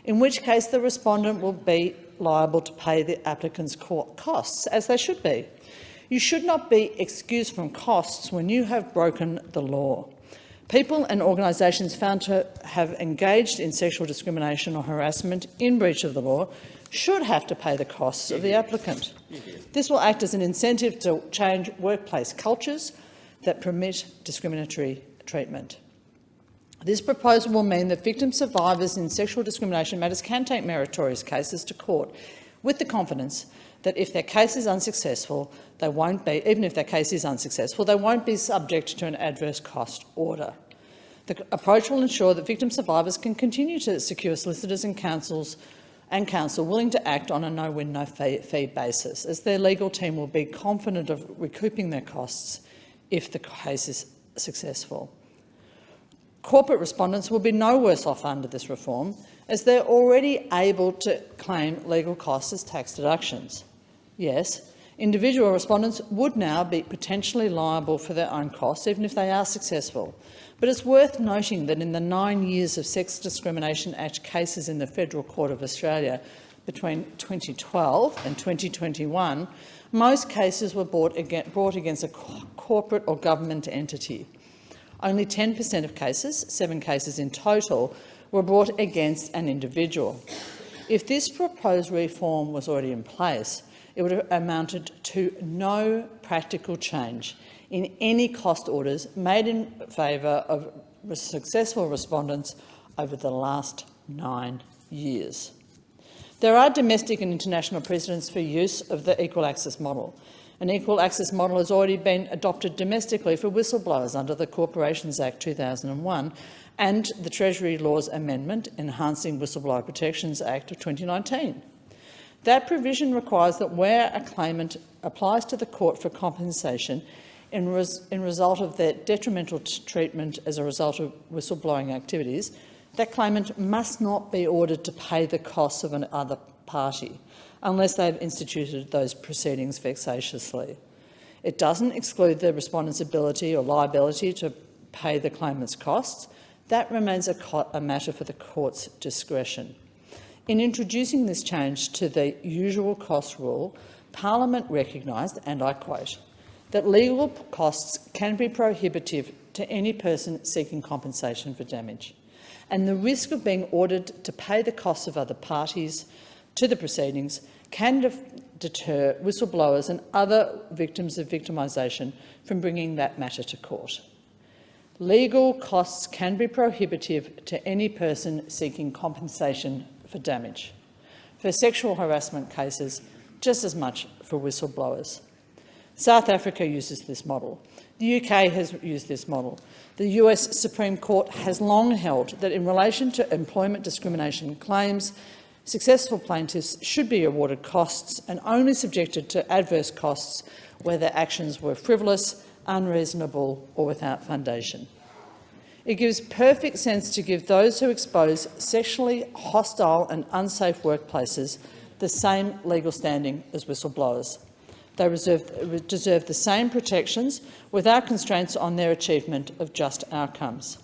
in which case the respondent will be liable to pay the applicant's court costs, as they should be. You should not be excused from costs when you have broken the law. People and organisations found to have engaged in sexual discrimination or harassment in breach of the law should have to pay the costs of the applicant. This will act as an incentive to change workplace cultures that permit discriminatory treatment. This proposal will mean that victim survivors in sexual discrimination matters can take meritorious cases to court with the confidence that if their case is unsuccessful, they won't be, even if their case is unsuccessful, they won't be subject to an adverse cost order. The approach will ensure that victim survivors can continue to secure solicitors and counsel willing to act on a no-win, no-fee basis, as their legal team will be confident of recouping their costs if the case is successful. Corporate respondents will be no worse off under this reform, as they're already able to claim legal costs as tax deductions. Yes, individual respondents would now be potentially liable for their own costs, even if they are successful. But it's worth noting that in the 9 years of Sex Discrimination Act cases in the Federal Court of Australia between 2012 and 2021, most cases were brought against a corporate or government entity. Only 10% of cases, 7 cases in total, were brought against an individual. If this proposed reform was already in place, it would have amounted to no practical change in any cost orders made in favour of successful respondents over the last 9 years. There are domestic and international precedents for use of the equal access model. An equal access model has already been adopted domestically for whistleblowers under the Corporations Act 2001 and the Treasury Laws Amendment Enhancing Whistleblower Protections Act of 2019. That provision requires that where a claimant applies to the court for compensation in result of their detrimental treatment as a result of whistleblowing activities, that claimant must not be ordered to pay the costs of another party unless they have instituted those proceedings vexatiously. It doesn't exclude the respondent's ability or liability to pay the claimant's costs. That remains a matter for the court's discretion. In introducing this change to the usual cost rule, Parliament recognised, and I quote, that legal costs can be prohibitive to any person seeking compensation for damage, and the risk of being ordered to pay the costs of other parties to the proceedings can deter whistleblowers and other victims of victimisation from bringing that matter to court. Legal costs can be prohibitive to any person seeking compensation for damage. For sexual harassment cases, just as much for whistleblowers. South Africa uses this model. The UK has used this model. The US Supreme Court has long held that in relation to employment discrimination claims, successful plaintiffs should be awarded costs and only subjected to adverse costs where their actions were frivolous, unreasonable or without foundation. It gives perfect sense to give those who expose sexually hostile and unsafe workplaces the same legal standing as whistleblowers. They deserve the same protections without constraints on their achievement of just outcomes.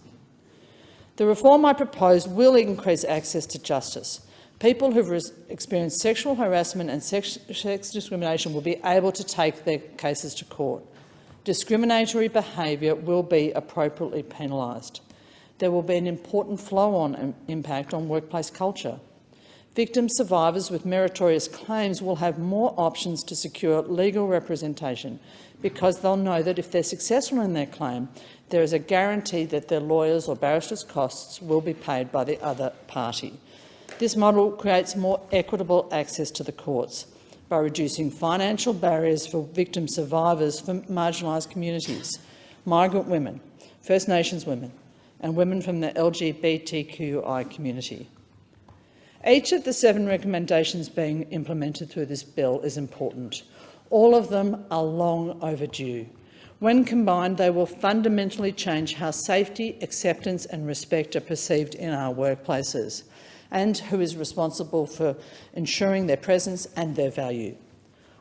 The reform I propose will increase access to justice. People who have experienced sexual harassment and sex discrimination will be able to take their cases to court. Discriminatory behaviour will be appropriately penalised. There will be an important flow-on impact on workplace culture. Victim survivors with meritorious claims will have more options to secure legal representation because they'll know that if they're successful in their claim, there is a guarantee that their lawyers' or barristers' costs will be paid by the other party. This model creates more equitable access to the courts by reducing financial barriers for victim survivors from marginalised communities, migrant women, First Nations women and women from the LGBTQI community. Each of the 7 recommendations being implemented through this bill is important. All of them are long overdue. When combined, they will fundamentally change how safety, acceptance and respect are perceived in our workplaces and who is responsible for ensuring their presence and their value.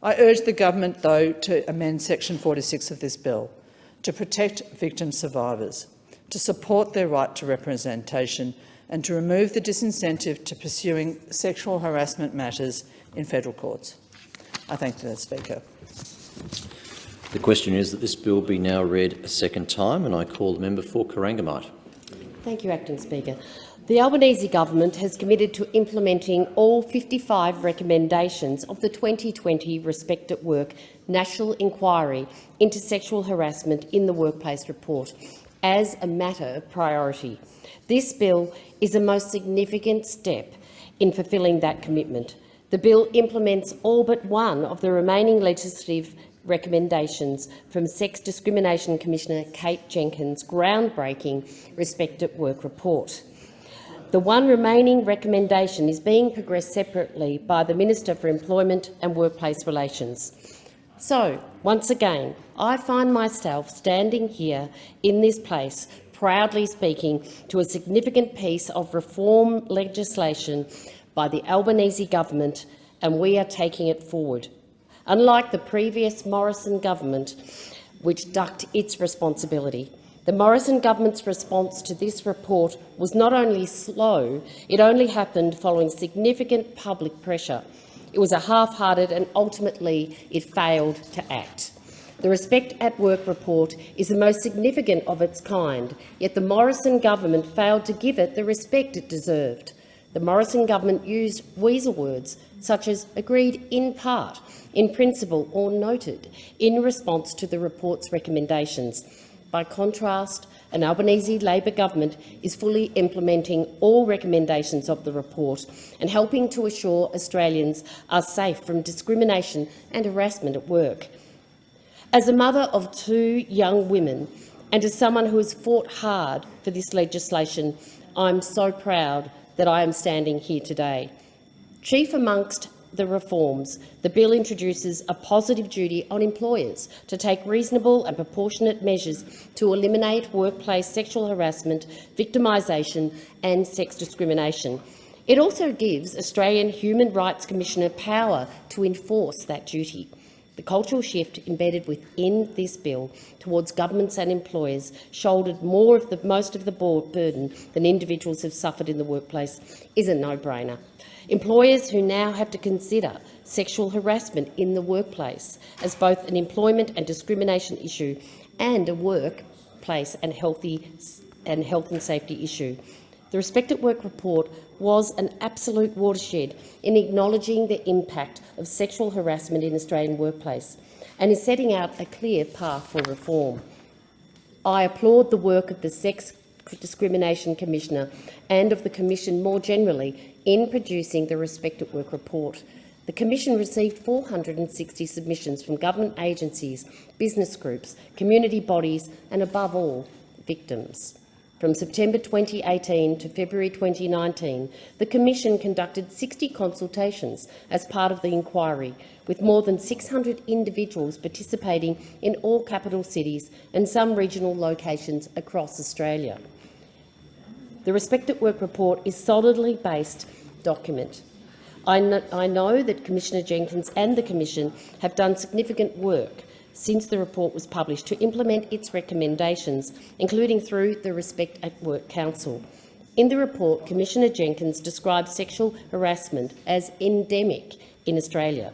I urge the government, though, to amend Section 46 of this bill to protect victim survivors, to support their right to representation and to remove the disincentive to pursuing sexual harassment matters in federal courts. I thank the Speaker. The question is that this bill be now read a second time, and I call the member for Corangamite. Thank you, Acting Speaker. The Albanese government has committed to implementing all 55 recommendations of the 2020 Respect at Work National Inquiry into Sexual Harassment in the Workplace report as a matter of priority. This bill is the most significant step in fulfilling that commitment. The bill implements all but one of the remaining legislative recommendations from Sex Discrimination Commissioner Kate Jenkins' groundbreaking Respect at Work report. The one remaining recommendation is being progressed separately by the Minister for Employment and Workplace Relations. So, once again, I find myself standing here in this place proudly speaking to a significant piece of reform legislation by the Albanese government, and we are taking it forward. Unlike the previous Morrison government, which ducked its responsibility, the Morrison government's response to this report was not only slow, it only happened following significant public pressure. It was a half-hearted and ultimately it failed to act. The Respect at Work report is the most significant of its kind, yet the Morrison government failed to give it the respect it deserved. The Morrison government used weasel words such as agreed in part, in principle or noted in response to the report's recommendations. By contrast, an Albanese Labor government is fully implementing all recommendations of the report and helping to assure Australians are safe from discrimination and harassment at work. As a mother of 2 young women and as someone who has fought hard for this legislation, I'm so proud that I am standing here today. Chief amongst the reforms, the bill introduces a positive duty on employers to take reasonable and proportionate measures to eliminate workplace sexual harassment, victimisation and sex discrimination. It also gives Australian Human Rights Commissioner power to enforce that duty. The cultural shift embedded within this bill towards governments and employers shouldered most of the burden than individuals have suffered in the workplace is a no-brainer. Employers who now have to consider sexual harassment in the workplace as both an employment and discrimination issue and a workplace and health and safety issue. The Respect at Work report was an absolute watershed in acknowledging the impact of sexual harassment in Australian workplace and is setting out a clear path for reform. I applaud the work of the Sex Discrimination Commissioner and of the Commission more generally in producing the Respect at Work report. The Commission received 460 submissions from government agencies, business groups, community bodies and, above all, victims. From September 2018 to February 2019, the Commission conducted 60 consultations as part of the inquiry, with more than 600 individuals participating in all capital cities and some regional locations across Australia. The Respect at Work report is a solidly based document. I know that Commissioner Jenkins and the Commission have done significant work since the report was published to implement its recommendations, including through the Respect at Work Council. In the report, Commissioner Jenkins described sexual harassment as endemic in Australia.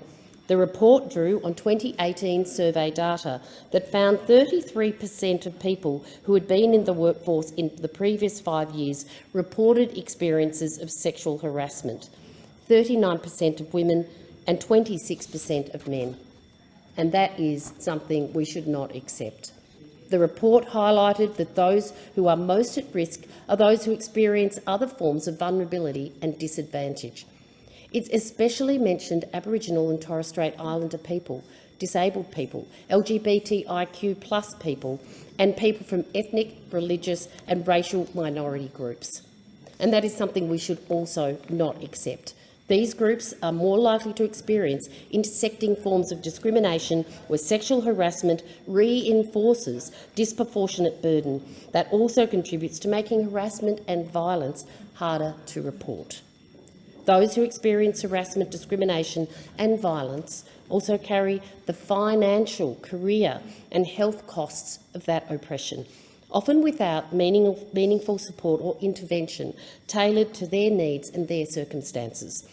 The report drew on 2018 survey data that found 33% of people who had been in the workforce in the previous 5 years reported experiences of sexual harassment, 39% of women and 26% of men. And that is something we should not accept. The report highlighted that those who are most at risk are those who experience other forms of vulnerability and disadvantage. It especially mentioned Aboriginal and Torres Strait Islander people, disabled people, LGBTIQ+ people, and people from ethnic, religious and racial minority groups. And that is something we should also not accept. These groups are more likely to experience intersecting forms of discrimination where sexual harassment reinforces disproportionate burden that also contributes to making harassment and violence harder to report. Those who experience harassment, discrimination and violence also carry the financial, career and health costs of that oppression, often without meaningful support or intervention tailored to their needs and their circumstances.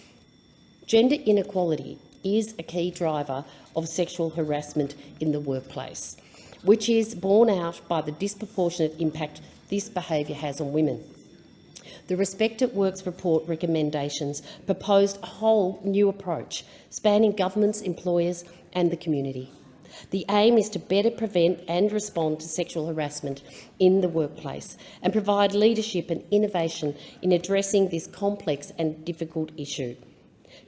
Gender inequality is a key driver of sexual harassment in the workplace, which is borne out by the disproportionate impact this behaviour has on women. The Respect at Work's report recommendations proposed a whole new approach spanning governments, employers and the community. The aim is to better prevent and respond to sexual harassment in the workplace and provide leadership and innovation in addressing this complex and difficult issue.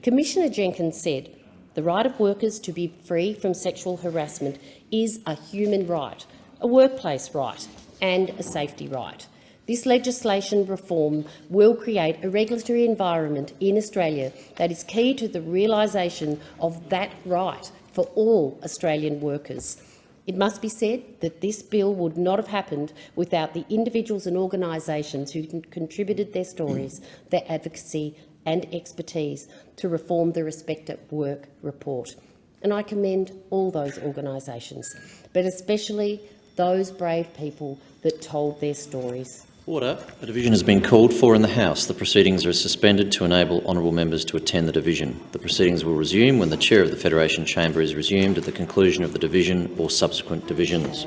Commissioner Jenkins said, "The right of workers to be free from sexual harassment is a human right, a workplace right and a safety right. This legislation reform will create a regulatory environment in Australia that is key to the realisation of that right for all Australian workers." It must be said that this bill would not have happened without the individuals and organisations who contributed their stories, their advocacy and expertise to reform the Respect at Work report. And I commend all those organisations, but especially those brave people that told their stories. Order. A division has been called for in the House. The proceedings are suspended to enable honourable members to attend the division. The proceedings will resume when the Chair of the Federation Chamber is resumed at the conclusion of the division or subsequent divisions.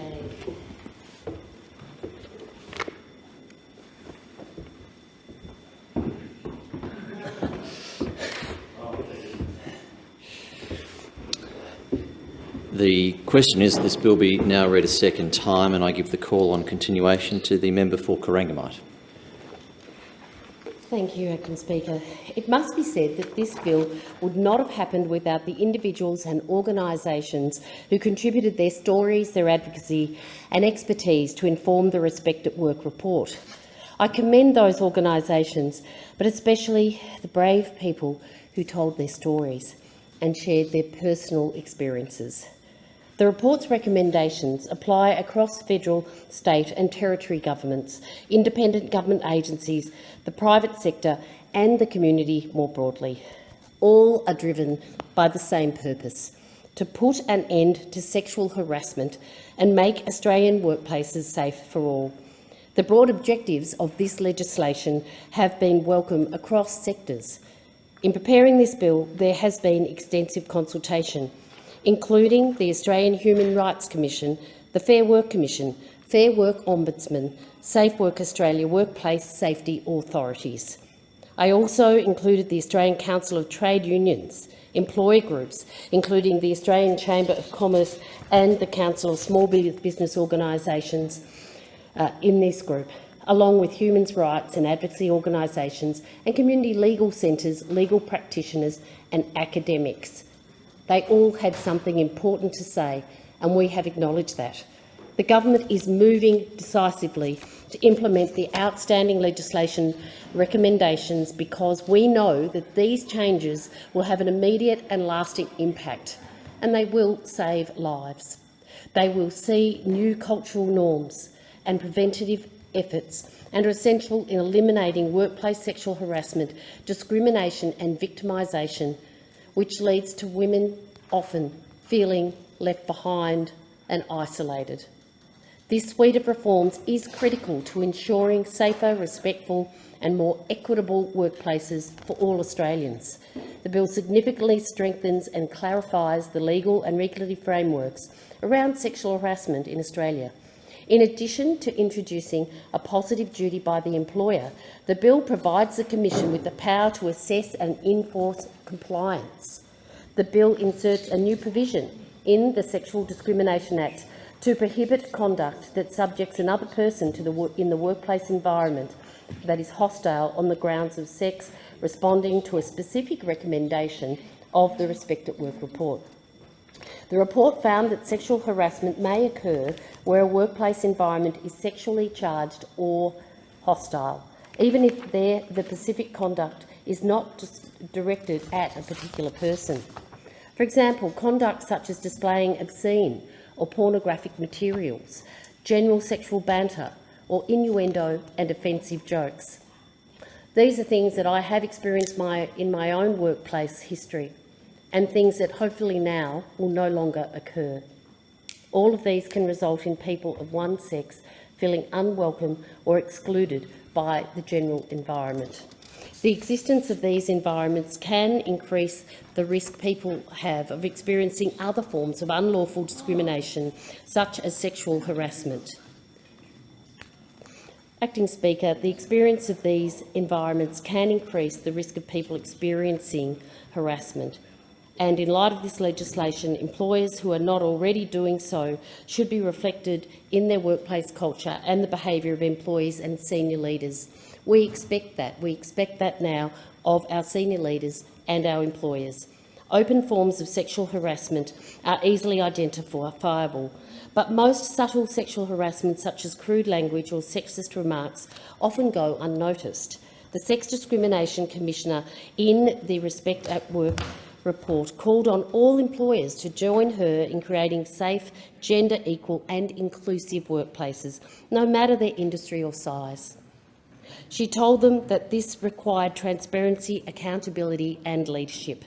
The question is that this bill be now read a second time, and I give the call on continuation to the member for Corangamite. Thank you, Acting Speaker. It must be said that this bill would not have happened without the individuals and organisations who contributed their stories, their advocacy and expertise to inform the Respect at Work report. I commend those organisations, but especially the brave people who told their stories and shared their personal experiences. The report's recommendations apply across federal, state and territory governments, independent government agencies, the private sector and the community more broadly. All are driven by the same purpose: to put an end to sexual harassment and make Australian workplaces safe for all. The broad objectives of this legislation have been welcome across sectors. In preparing this bill, there has been extensive consultation, including the Australian Human Rights Commission, the Fair Work Commission, Fair Work Ombudsman, Safe Work Australia Workplace Safety Authorities. I also included the Australian Council of Trade Unions, employer groups, including the Australian Chamber of Commerce and the Council of Small Business Organisations in this group, along with human rights and advocacy organisations and community legal centres, legal practitioners and academics. They all had something important to say, and we have acknowledged that. The government is moving decisively to implement the outstanding legislation recommendations because we know that these changes will have an immediate and lasting impact, and they will save lives. They will see new cultural norms and preventative efforts and are essential in eliminating workplace sexual harassment, discrimination and victimisation, which leads to women often feeling left behind and isolated. This suite of reforms is critical to ensuring safer, respectful and more equitable workplaces for all Australians. The bill significantly strengthens and clarifies the legal and regulatory frameworks around sexual harassment in Australia. In addition to introducing a positive duty by the employer, the bill provides the Commission with the power to assess and enforce compliance. The bill inserts a new provision in the Sexual Discrimination Act to prohibit conduct that subjects another person to in the workplace environment that is hostile on the grounds of sex, responding to a specific recommendation of the Respect at Work report. The report found that sexual harassment may occur where a workplace environment is sexually charged or hostile, even if the specific conduct is not directed at a particular person. For example, conduct such as displaying obscene or pornographic materials, general sexual banter, or innuendo and offensive jokes. These are things that I have experienced in my own workplace history, and things that hopefully now will no longer occur. All of these can result in people of one sex feeling unwelcome or excluded by the general environment. The existence of these environments can increase the risk people have of experiencing other forms of unlawful discrimination, such as sexual harassment. Acting Speaker, the experience of these environments can increase the risk of people experiencing harassment. And in light of this legislation, employers who are not already doing so should be reflected in their workplace culture and the behaviour of employees and senior leaders. We expect that. We expect that now of our senior leaders and our employers. Open forms of sexual harassment are easily identifiable, but most subtle sexual harassment, such as crude language or sexist remarks, often go unnoticed. The Sex Discrimination Commissioner in the Respect at Work report called on all employers to join her in creating safe, gender equal and inclusive workplaces, no matter their industry or size. She told them that this required transparency, accountability and leadership.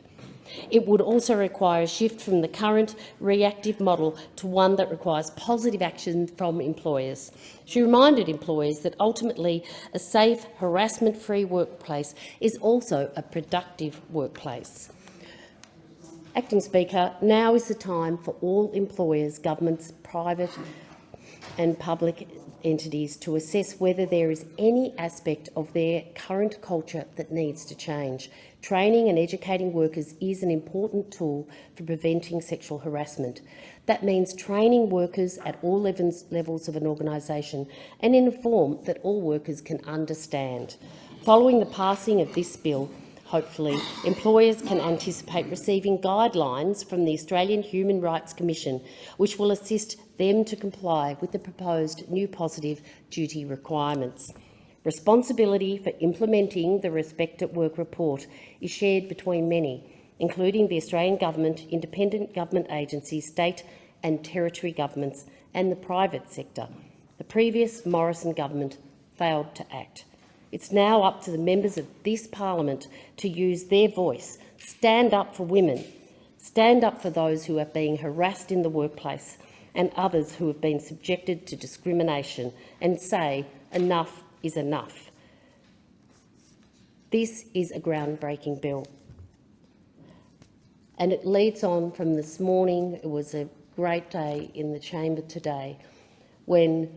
It would also require a shift from the current reactive model to one that requires positive action from employers. She reminded employers that ultimately a safe, harassment-free workplace is also a productive workplace. Acting Speaker, now is the time for all employers, governments, private and public entities to assess whether there is any aspect of their current culture that needs to change. Training and educating workers is an important tool for preventing sexual harassment. That means training workers at all levels of an organisation and in a form that all workers can understand. Following the passing of this bill, hopefully, employers can anticipate receiving guidelines from the Australian Human Rights Commission, which will assist them to comply with the proposed new positive duty requirements. Responsibility for implementing the Respect at Work report is shared between many, including the Australian Government, independent government agencies, state and territory governments and the private sector. The previous Morrison government failed to act. It's now up to the members of this parliament to use their voice, stand up for women, stand up for those who are being harassed in the workplace and others who have been subjected to discrimination, and say enough is enough. This is a groundbreaking bill. And it leads on from this morning. It was a great day in the chamber today when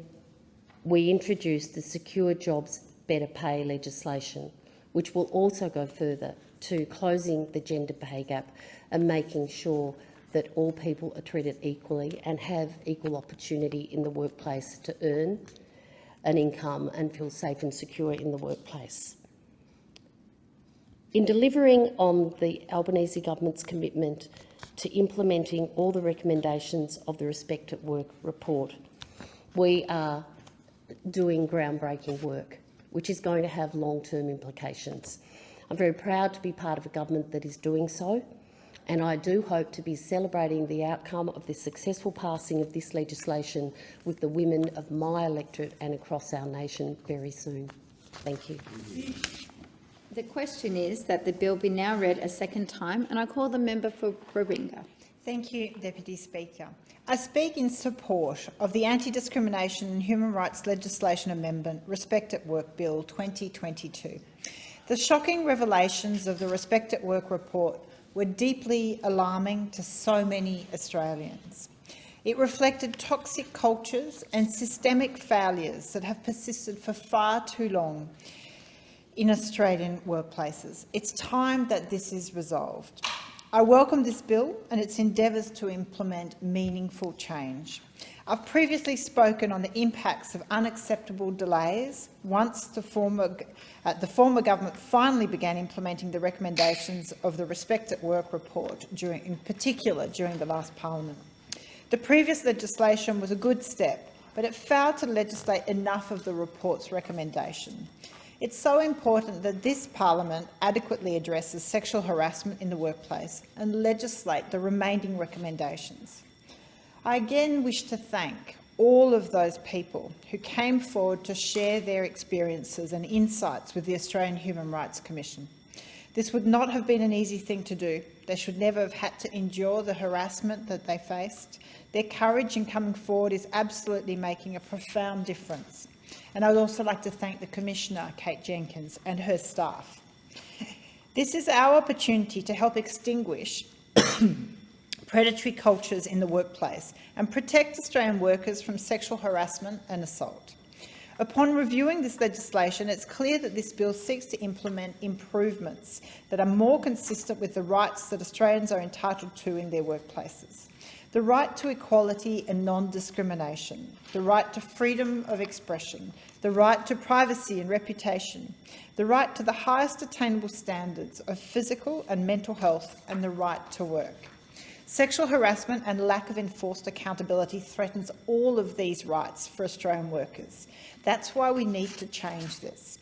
we introduced the Secure Jobs Better Pay legislation, which will also go further to closing the gender pay gap and making sure that all people are treated equally and have equal opportunity in the workplace to earn an income and feel safe and secure in the workplace. In delivering on the Albanese government's commitment to implementing all the recommendations of the Respect at Work report, we are doing groundbreaking work, which is going to have long-term implications. I'm very proud to be part of a government that is doing so, and I do hope to be celebrating the outcome of the successful passing of this legislation with the women of my electorate and across our nation very soon. Thank you. The question is that the bill be now read a second time, and I call the member for Warringah. Thank you, Deputy Speaker. I speak in support of the Anti-Discrimination and Human Rights Legislation Amendment Respect at Work Bill 2022. The shocking revelations of the Respect at Work report were deeply alarming to so many Australians. It reflected toxic cultures and systemic failures that have persisted for far too long in Australian workplaces. It's time that this is resolved. I welcome this bill and its endeavours to implement meaningful change. I've previously spoken on the impacts of unacceptable delays once the former government finally began implementing the recommendations of the Respect at Work report, in particular during the last parliament. The previous legislation was a good step, but it failed to legislate enough of the report's recommendation. It's so important that this parliament adequately addresses sexual harassment in the workplace and legislate the remaining recommendations. I again wish to thank all of those people who came forward to share their experiences and insights with the Australian Human Rights Commission. This would not have been an easy thing to do. They should never have had to endure the harassment that they faced. Their courage in coming forward is absolutely making a profound difference. And I would also like to thank the Commissioner, Kate Jenkins, and her staff. This is our opportunity to help extinguish predatory cultures in the workplace and protect Australian workers from sexual harassment and assault. Upon reviewing this legislation, it's clear that this bill seeks to implement improvements that are more consistent with the rights that Australians are entitled to in their workplaces. The right to equality and non-discrimination, the right to freedom of expression, the right to privacy and reputation, the right to the highest attainable standards of physical and mental health, and the right to work. Sexual harassment and lack of enforced accountability threatens all of these rights for Australian workers. That's why we need to change this.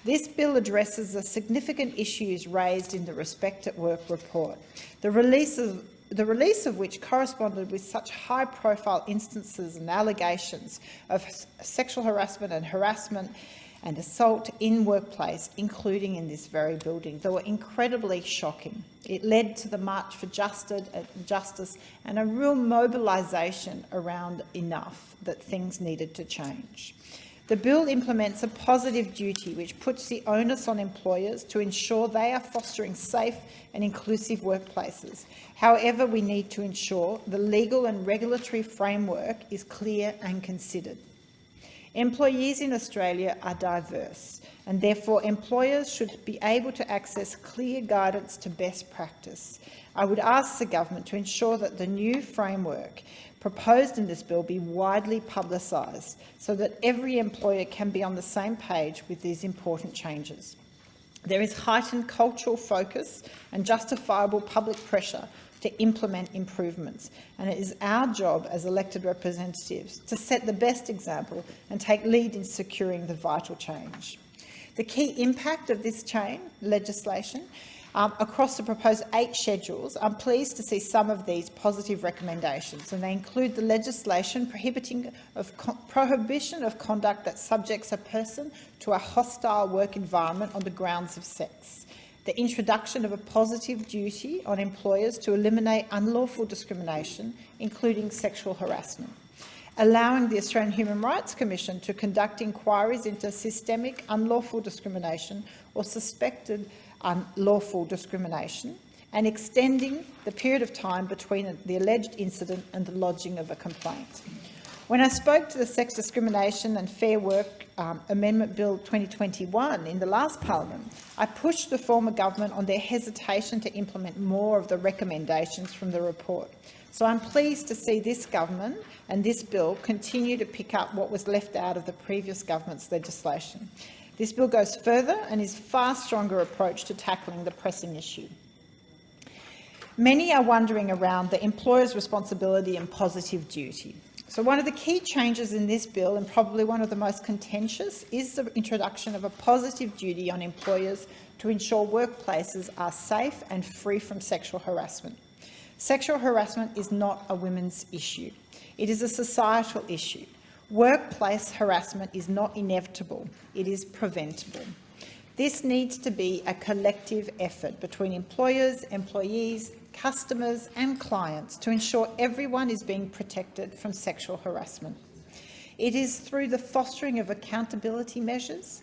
This bill addresses the significant issues raised in the Respect at Work report, the release of which corresponded with such high-profile instances and allegations of sexual harassment and assault in workplace, including in this very building, that were incredibly shocking. It led to the March for Justice and a real mobilisation around enough that things needed to change. The bill implements a positive duty which puts the onus on employers to ensure they are fostering safe and inclusive workplaces. However, we need to ensure the legal and regulatory framework is clear and considered. Employees in Australia are diverse, and therefore employers should be able to access clear guidance to best practice. I would ask the government to ensure that the new framework proposed in this bill be widely publicised so that every employer can be on the same page with these important changes. There is heightened cultural focus and justifiable public pressure to implement improvements, and it is our job as elected representatives to set the best example and take lead in securing the vital change. The key impact of this legislation across the proposed 8 schedules, I'm pleased to see some of these positive recommendations, and they include the legislation prohibition of conduct that subjects a person to a hostile work environment on the grounds of sex, the introduction of a positive duty on employers to eliminate unlawful discrimination, including sexual harassment, allowing the Australian Human Rights Commission to conduct inquiries into systemic unlawful discrimination or suspected unlawful discrimination, and extending the period of time between the alleged incident and the lodging of a complaint. When I spoke to the Sex Discrimination and Fair Work Amendment Bill 2021 in the last parliament, I pushed the former government on their hesitation to implement more of the recommendations from the report. So I'm pleased to see this government and this bill continue to pick up what was left out of the previous government's legislation. This bill goes further and is a far stronger approach to tackling the pressing issue. Many are wondering around the employer's responsibility and positive duty. So one of the key changes in this bill, and probably one of the most contentious, is the introduction of a positive duty on employers to ensure workplaces are safe and free from sexual harassment. Sexual harassment is not a women's issue. It is a societal issue. Workplace harassment is not inevitable, it is preventable. This needs to be a collective effort between employers, employees, customers and clients to ensure everyone is being protected from sexual harassment. It is through the fostering of accountability measures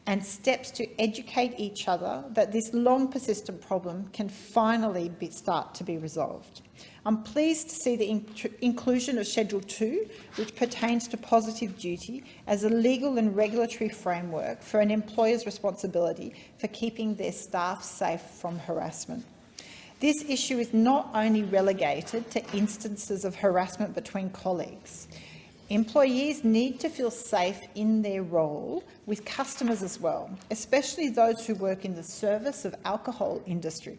and steps to educate each other that this long persistent problem can finally start to be resolved. I'm pleased to see the inclusion of Schedule 2, which pertains to positive duty, as a legal and regulatory framework for an employer's responsibility for keeping their staff safe from harassment. This issue is not only relegated to instances of harassment between colleagues. Employees need to feel safe in their role with customers as well, especially those who work in the service of alcohol industry.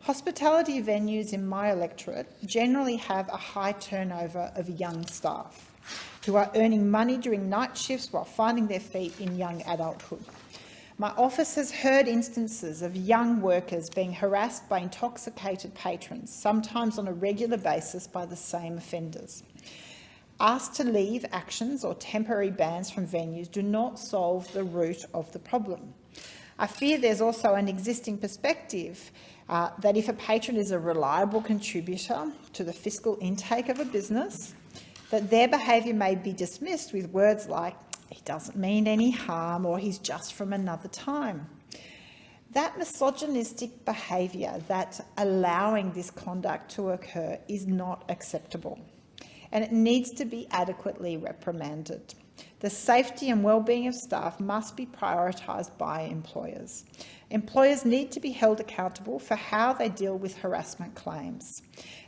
Hospitality venues in my electorate generally have a high turnover of young staff who are earning money during night shifts while finding their feet in young adulthood. My office has heard instances of young workers being harassed by intoxicated patrons, sometimes on a regular basis by the same offenders. Asked to leave actions or temporary bans from venues do not solve the root of the problem. I fear there's also an existing perspective that if a patron is a reliable contributor to the fiscal intake of a business, that their behaviour may be dismissed with words like, "He doesn't mean any harm," or "he's just from another time." That misogynistic behaviour, that allowing this conduct to occur, is not acceptable, and it needs to be adequately reprimanded. The safety and well-being of staff must be prioritised by employers. Employers need to be held accountable for how they deal with harassment claims.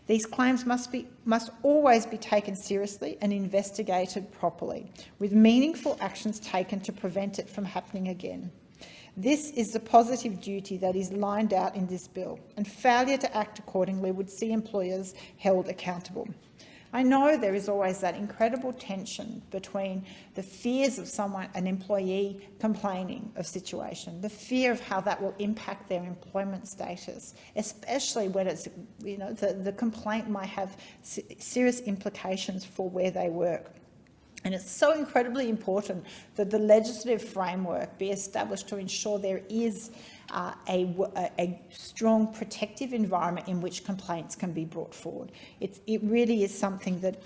These claims must always be taken seriously and investigated properly, with meaningful actions taken to prevent it from happening again. This is the positive duty that is lined out in this bill, and failure to act accordingly would see employers held accountable. I know there is always that incredible tension between the fears of an employee complaining of situation, the fear of how that will impact their employment status, especially when it's, the complaint might have serious implications for where they work. And it's so incredibly important that the legislative framework be established to ensure there is a strong protective environment in which complaints can be brought forward. It really is something that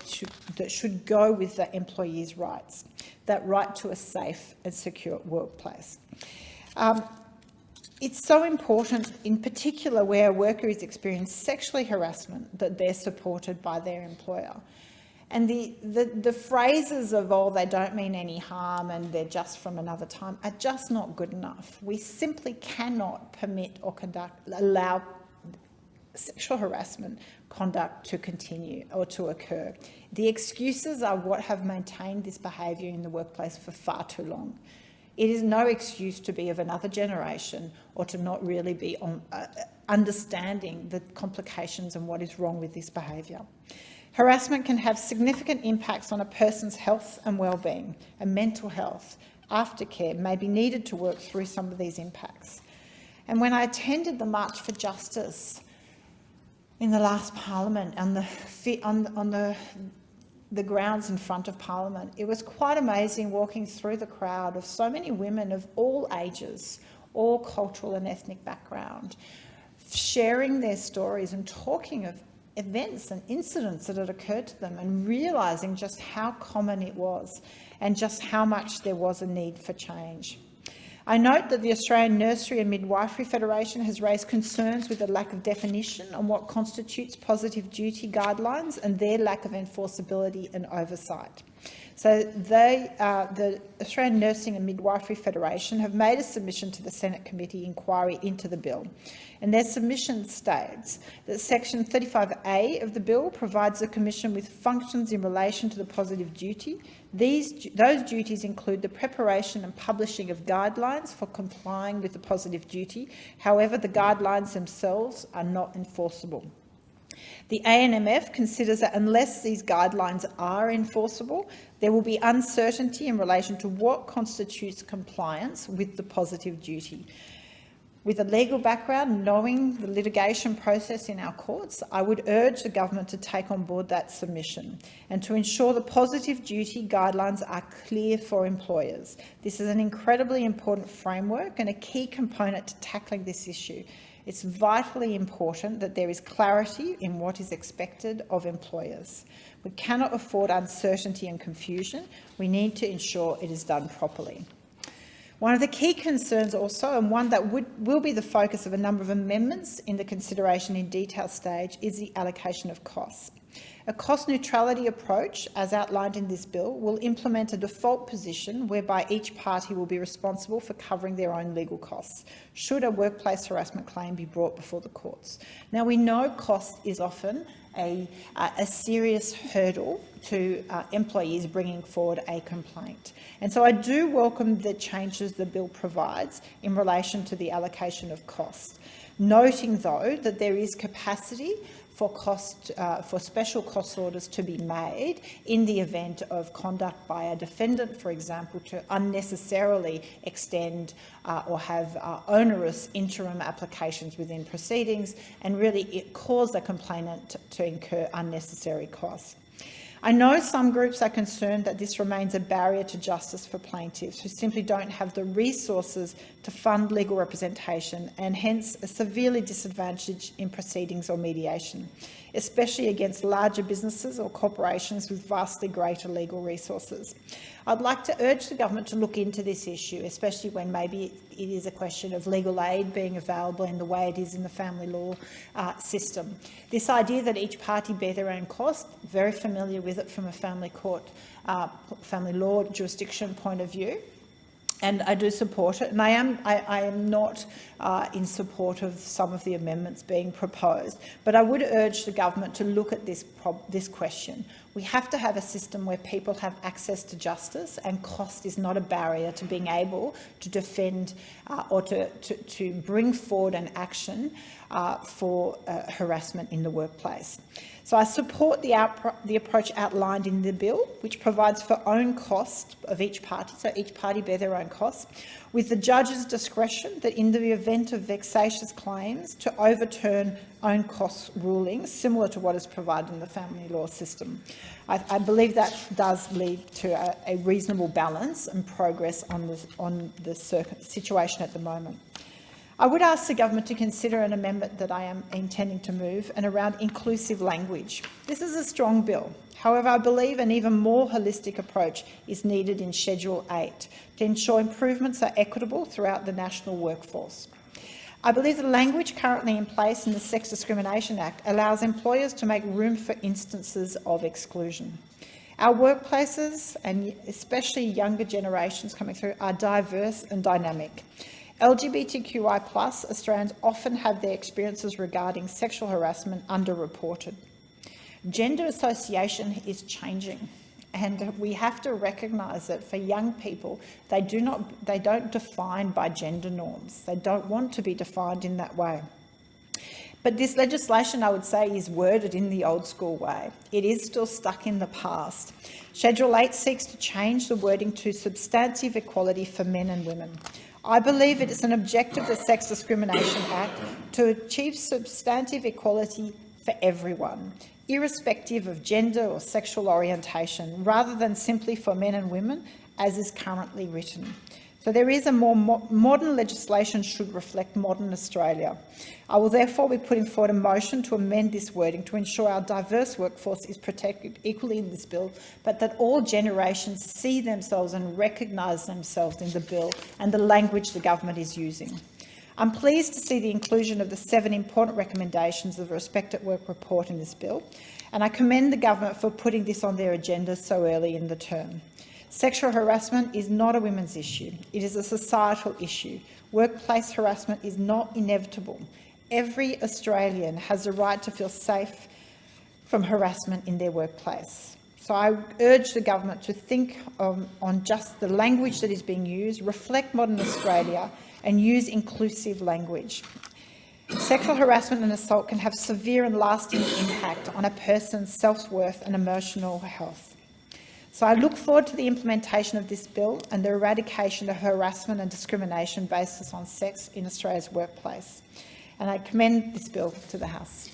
should go with the employees' rights, that right to a safe and secure workplace. It's so important, in particular where a worker is experiencing sexual harassment, that they're supported by their employer. And the phrases of, "oh, they don't mean any harm and they're just from another time," are just not good enough. We simply cannot permit or allow sexual harassment conduct to continue or to occur. The excuses are what have maintained this behaviour in the workplace for far too long. It is no excuse to be of another generation or to not really be understanding the complications and what is wrong with this behaviour. Harassment can have significant impacts on a person's health and well-being, and mental health. Aftercare may be needed to work through some of these impacts. And when I attended the March for Justice in the last Parliament on the grounds in front of Parliament, it was quite amazing walking through the crowd of so many women of all ages, all cultural and ethnic background, sharing their stories and talking of events and incidents that had occurred to them and realising just how common it was and just how much there was a need for change. I note that the Australian Nursery and Midwifery Federation has raised concerns with the lack of definition on what constitutes positive duty guidelines and their lack of enforceability and oversight. So the Australian Nursing and Midwifery Federation have made a submission to the Senate Committee inquiry into the bill, and their submission states that Section 35A of the bill provides the Commission with functions in relation to the positive duty. Those duties include the preparation and publishing of guidelines for complying with the positive duty. However, the guidelines themselves are not enforceable. The ANMF considers that unless these guidelines are enforceable, there will be uncertainty in relation to what constitutes compliance with the positive duty. With a legal background, knowing the litigation process in our courts, I would urge the government to take on board that submission and to ensure the positive duty guidelines are clear for employers. This is an incredibly important framework and a key component to tackling this issue. It's vitally important that there is clarity in what is expected of employers. We cannot afford uncertainty and confusion. We need to ensure it is done properly. One of the key concerns also, and one that will be the focus of a number of amendments in the consideration in detail stage, is the allocation of costs. A cost neutrality approach, as outlined in this bill, will implement a default position whereby each party will be responsible for covering their own legal costs, should a workplace harassment claim be brought before the courts. Now, we know cost is often a serious hurdle to employees bringing forward a complaint. And so I do welcome the changes the bill provides in relation to the allocation of costs, noting, though, that there is capacity for special cost orders to be made in the event of conduct by a defendant, for example, to unnecessarily extend or have onerous interim applications within proceedings and really cause the complainant to incur unnecessary costs. I know some groups are concerned that this remains a barrier to justice for plaintiffs who simply don't have the resources to fund legal representation and hence are severely disadvantaged in proceedings or mediation, especially against larger businesses or corporations with vastly greater legal resources. I'd like to urge the government to look into this issue, especially when maybe it is a question of legal aid being available in the way it is in the family law system. This idea that each party bear their own cost, very familiar with it from a family court, family law jurisdiction point of view. And I do support it, and I am not in support of some of the amendments being proposed. But I would urge the government to look at this question. We have to have a system where people have access to justice, and cost is not a barrier to being able to defend or to bring forward an action for harassment in the workplace. So I support the approach outlined in the bill, which provides for own cost of each party, so each party bear their own costs, with the judge's discretion that in the event of vexatious claims to overturn own cost rulings, similar to what is provided in the family law system. I believe that does lead to a reasonable balance and progress on the situation at the moment. I would ask the government to consider an amendment that I am intending to move and around inclusive language. This is a strong bill. However, I believe an even more holistic approach is needed in Schedule 8 to ensure improvements are equitable throughout the national workforce. I believe the language currently in place in the Sex Discrimination Act allows employers to make room for instances of exclusion. Our workplaces, and especially younger generations coming through, are diverse and dynamic. LGBTQI+ Australians often have their experiences regarding sexual harassment underreported. Gender association is changing, and we have to recognise that for young people, they don't define by gender norms. They don't want to be defined in that way. But this legislation, I would say, is worded in the old school way. It is still stuck in the past. Schedule 8 seeks to change the wording to substantive equality for men and women. I believe it is an objective of the Sex Discrimination Act to achieve substantive equality for everyone, irrespective of gender or sexual orientation, rather than simply for men and women, as is currently written. So there is a more modern legislation should reflect modern Australia. I will therefore be putting forward a motion to amend this wording to ensure our diverse workforce is protected equally in this bill, but that all generations see themselves and recognise themselves in the bill and the language the government is using. I'm pleased to see the inclusion of the 7 important recommendations of the Respect at Work report in this bill, and I commend the government for putting this on their agenda so early in the term. Sexual harassment is not a women's issue. It is a societal issue. Workplace harassment is not inevitable. Every Australian has the right to feel safe from harassment in their workplace. So I urge the government to think on just the language that is being used, reflect modern Australia, and use inclusive language. Sexual harassment and assault can have severe and lasting impact on a person's self-worth and emotional health. So I look forward to the implementation of this bill and the eradication of harassment and discrimination based on sex in Australia's workplace. And I commend this bill to the House.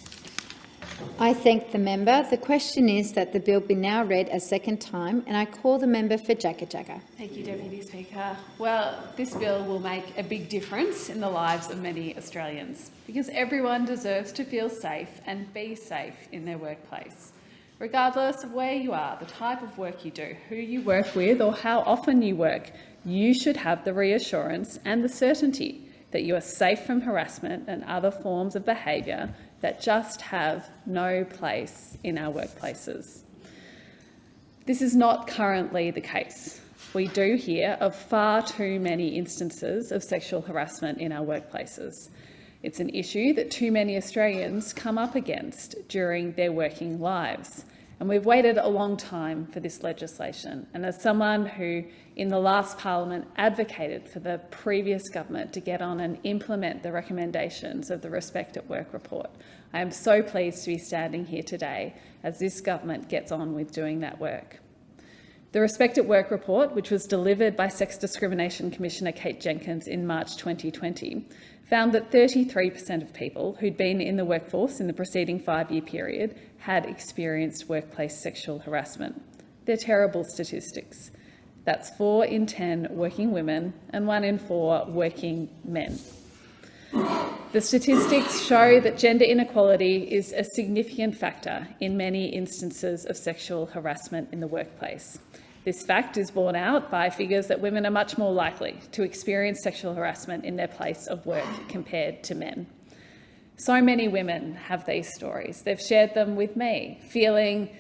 I thank the member. The question is that the bill be now read a second time, and I call the member for Jagga Jagga. Thank you, Deputy Speaker. Well, this bill will make a big difference in the lives of many Australians because everyone deserves to feel safe and be safe in their workplace. Regardless of where you are, the type of work you do, who you work with or how often you work, you should have the reassurance and the certainty that you are safe from harassment and other forms of behaviour that just have no place in our workplaces. This is not currently the case. We do hear of far too many instances of sexual harassment in our workplaces. It's an issue that too many Australians come up against during their working lives. And we've waited a long time for this legislation. And as someone who, in the last Parliament, advocated for the previous government to get on and implement the recommendations of the Respect at Work report, I am so pleased to be standing here today as this government gets on with doing that work. The Respect at Work report, which was delivered by Sex Discrimination Commissioner Kate Jenkins in March 2020, found that 33% of people who'd been in the workforce in the preceding 5-year period had experienced workplace sexual harassment. They're terrible statistics. That's 4 in 10 working women and 1 in 4 working men. The statistics show that gender inequality is a significant factor in many instances of sexual harassment in the workplace. This fact is borne out by figures that women are much more likely to experience sexual harassment in their place of work compared to men. So many women have these stories. They've shared them with me, feeling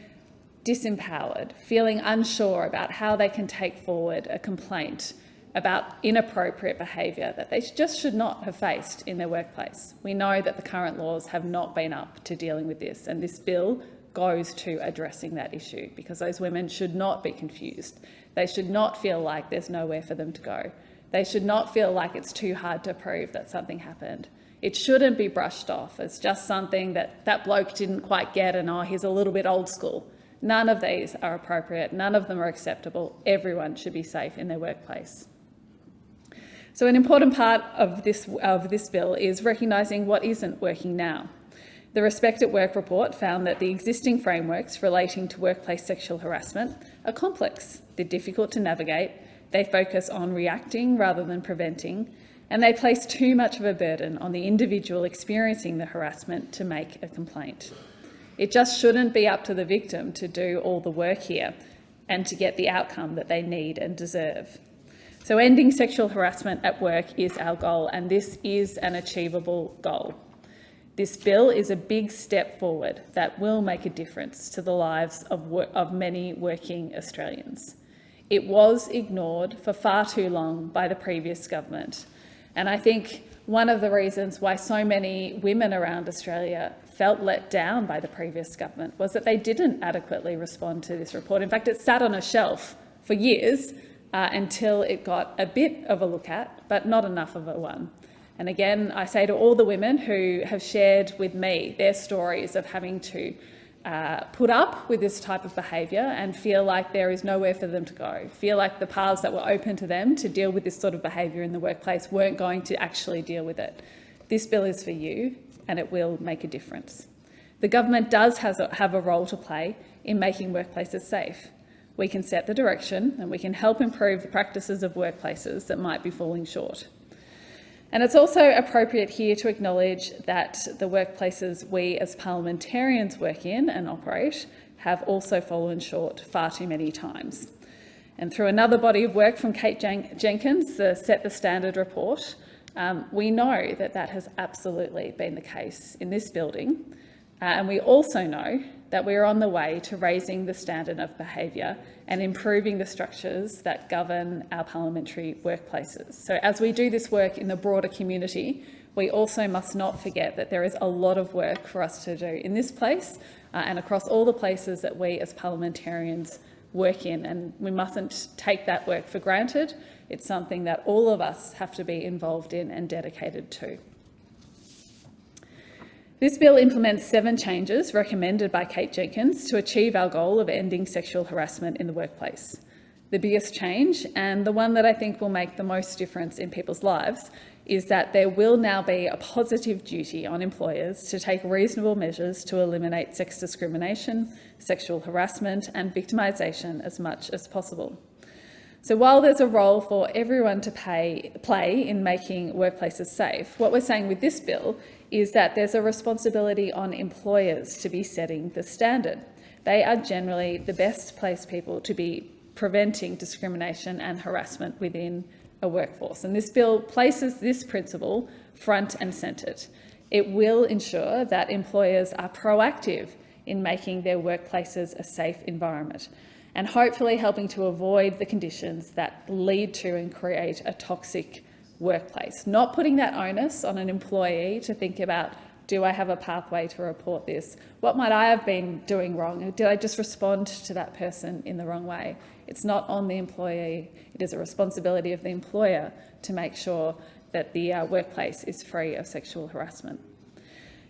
disempowered, feeling unsure about how they can take forward a complaint about inappropriate behaviour that they just should not have faced in their workplace. We know that the current laws have not been up to dealing with this, and this bill goes to addressing that issue because those women should not be confused. They should not feel like there's nowhere for them to go. They should not feel like it's too hard to prove that something happened. It shouldn't be brushed off as just something that bloke didn't quite get and, oh, he's a little bit old school. None of these are appropriate. None of them are acceptable. Everyone should be safe in their workplace. So an important part of this bill is recognising what isn't working now. The Respect at Work report found that the existing frameworks relating to workplace sexual harassment are complex, they're difficult to navigate, they focus on reacting rather than preventing, and they place too much of a burden on the individual experiencing the harassment to make a complaint. It just shouldn't be up to the victim to do all the work here and to get the outcome that they need and deserve. So ending sexual harassment at work is our goal, and this is an achievable goal. This bill is a big step forward that will make a difference to the lives of many working Australians. It was ignored for far too long by the previous government, and I think one of the reasons why so many women around Australia felt let down by the previous government was that they didn't adequately respond to this report. In fact, it sat on a shelf for years until it got a bit of a look at, but not enough of a one. And again, I say to all the women who have shared with me their stories of having to put up with this type of behaviour and feel like there is nowhere for them to go, feel like the paths that were open to them to deal with this sort of behaviour in the workplace weren't going to actually deal with it. This bill is for you, and it will make a difference. The government does have a role to play in making workplaces safe. We can set the direction and we can help improve the practices of workplaces that might be falling short. And it's also appropriate here to acknowledge that the workplaces we as parliamentarians work in and operate have also fallen short far too many times. And through another body of work from Kate Jenkins, the Set the Standard report, we know that that has absolutely been the case in this building. And we also know that we are on the way to raising the standard of behaviour and improving the structures that govern our parliamentary workplaces. So as we do this work in the broader community, we also must not forget that there is a lot of work for us to do in this place and across all the places that we as parliamentarians work in, and we mustn't take that work for granted. It's something that all of us have to be involved in and dedicated to. This bill implements 7 changes recommended by Kate Jenkins to achieve our goal of ending sexual harassment in the workplace. The biggest change, and the one that I think will make the most difference in people's lives, is that there will now be a positive duty on employers to take reasonable measures to eliminate sex discrimination, sexual harassment and victimisation as much as possible. So while there's a role for everyone to play in making workplaces safe, what we're saying with this bill is that there's a responsibility on employers to be setting the standard. They are generally the best placed people to be preventing discrimination and harassment within a workforce. And this bill places this principle front and centred. It will ensure that employers are proactive in making their workplaces a safe environment and hopefully helping to avoid the conditions that lead to and create a toxic workplace. Not putting that onus on an employee to think about, do I have a pathway to report this? What might I have been doing wrong? Did I just respond to that person in the wrong way? It's not on the employee. It is a responsibility of the employer to make sure that the workplace is free of sexual harassment.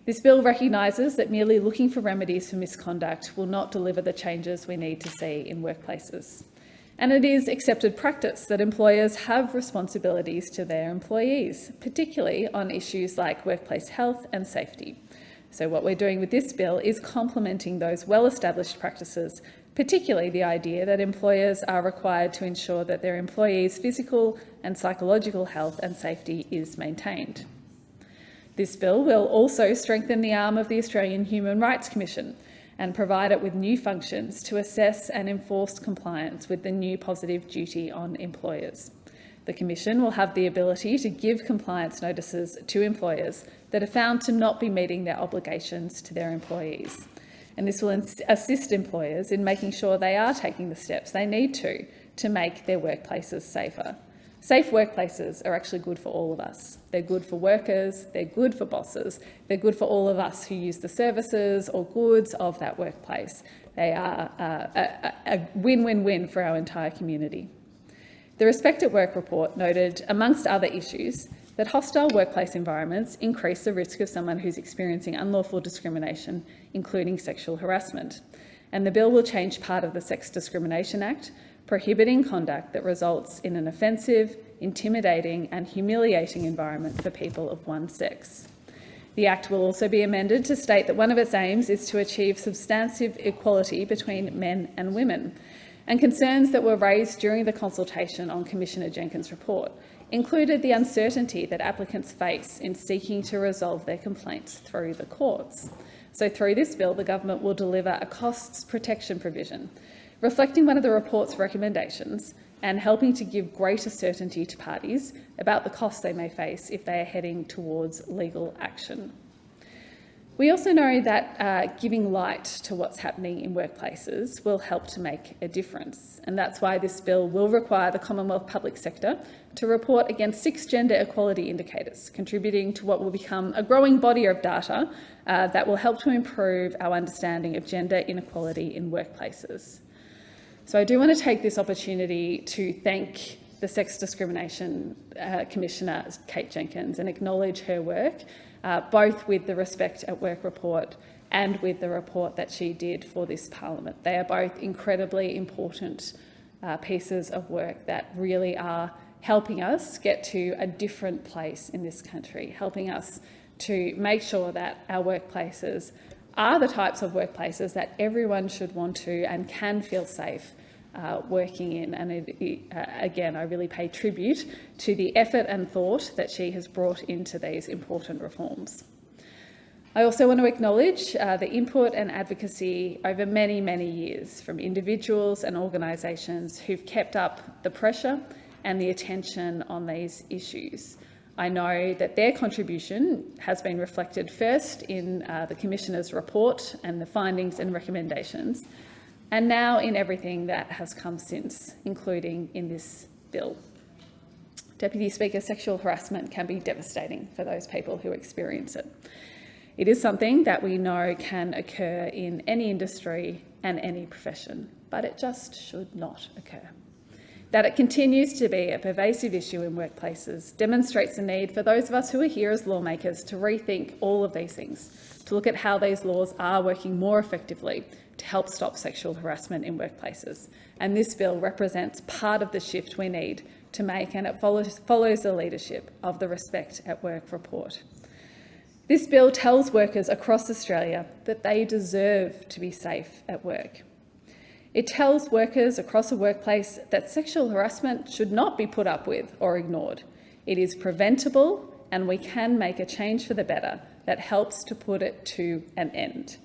This bill recognises that merely looking for remedies for misconduct will not deliver the changes we need to see in workplaces. And it is accepted practice that employers have responsibilities to their employees, particularly on issues like workplace health and safety. So what we're doing with this bill is complementing those well-established practices, particularly the idea that employers are required to ensure that their employees' physical and psychological health and safety is maintained. This bill will also strengthen the arm of the Australian Human Rights Commission and provide it with new functions to assess and enforce compliance with the new positive duty on employers. The Commission will have the ability to give compliance notices to employers that are found to not be meeting their obligations to their employees. And this will assist employers in making sure they are taking the steps they need to make their workplaces safer. Safe workplaces are actually good for all of us. They're good for workers, they're good for bosses, they're good for all of us who use the services or goods of that workplace. They are a win-win-win for our entire community. The Respect at Work report noted, amongst other issues, that hostile workplace environments increase the risk of someone who's experiencing unlawful discrimination, including sexual harassment. And the bill will change part of the Sex Discrimination Act, prohibiting conduct that results in an offensive, intimidating and humiliating environment for people of one sex. The Act will also be amended to state that one of its aims is to achieve substantive equality between men and women, and concerns that were raised during the consultation on Commissioner Jenkins' report included the uncertainty that applicants face in seeking to resolve their complaints through the courts. So through this bill, the government will deliver a costs protection provision, reflecting one of the report's recommendations and helping to give greater certainty to parties about the costs they may face if they are heading towards legal action. We also know that giving light to what's happening in workplaces will help to make a difference, and that's why this bill will require the Commonwealth Public Sector to report against 6 gender equality indicators, contributing to what will become a growing body of data that will help to improve our understanding of gender inequality in workplaces. So I do want to take this opportunity to thank the Sex Discrimination Commissioner, Kate Jenkins, and acknowledge her work, both with the Respect at Work report and with the report that she did for this Parliament. They are both incredibly important pieces of work that really are helping us get to a different place in this country, helping us to make sure that our workplaces are the types of workplaces that everyone should want to and can feel safe working in. And again, I really pay tribute to the effort and thought that she has brought into these important reforms. I also want to acknowledge the input and advocacy over many, many years from individuals and organisations who've kept up the pressure and the attention on these issues. I know that their contribution has been reflected first in the Commissioner's report and the findings and recommendations, and now in everything that has come since, including in this bill. Deputy Speaker, sexual harassment can be devastating for those people who experience it. It is something that we know can occur in any industry and any profession, but it just should not occur. That it continues to be a pervasive issue in workplaces demonstrates the need for those of us who are here as lawmakers to rethink all of these things, to look at how these laws are working more effectively to help stop sexual harassment in workplaces. And this bill represents part of the shift we need to make, and it follows the leadership of the Respect at Work report. This bill tells workers across Australia that they deserve to be safe at work. It tells workers across a workplace that sexual harassment should not be put up with or ignored. It is preventable, and we can make a change for the better that helps to put it to an end.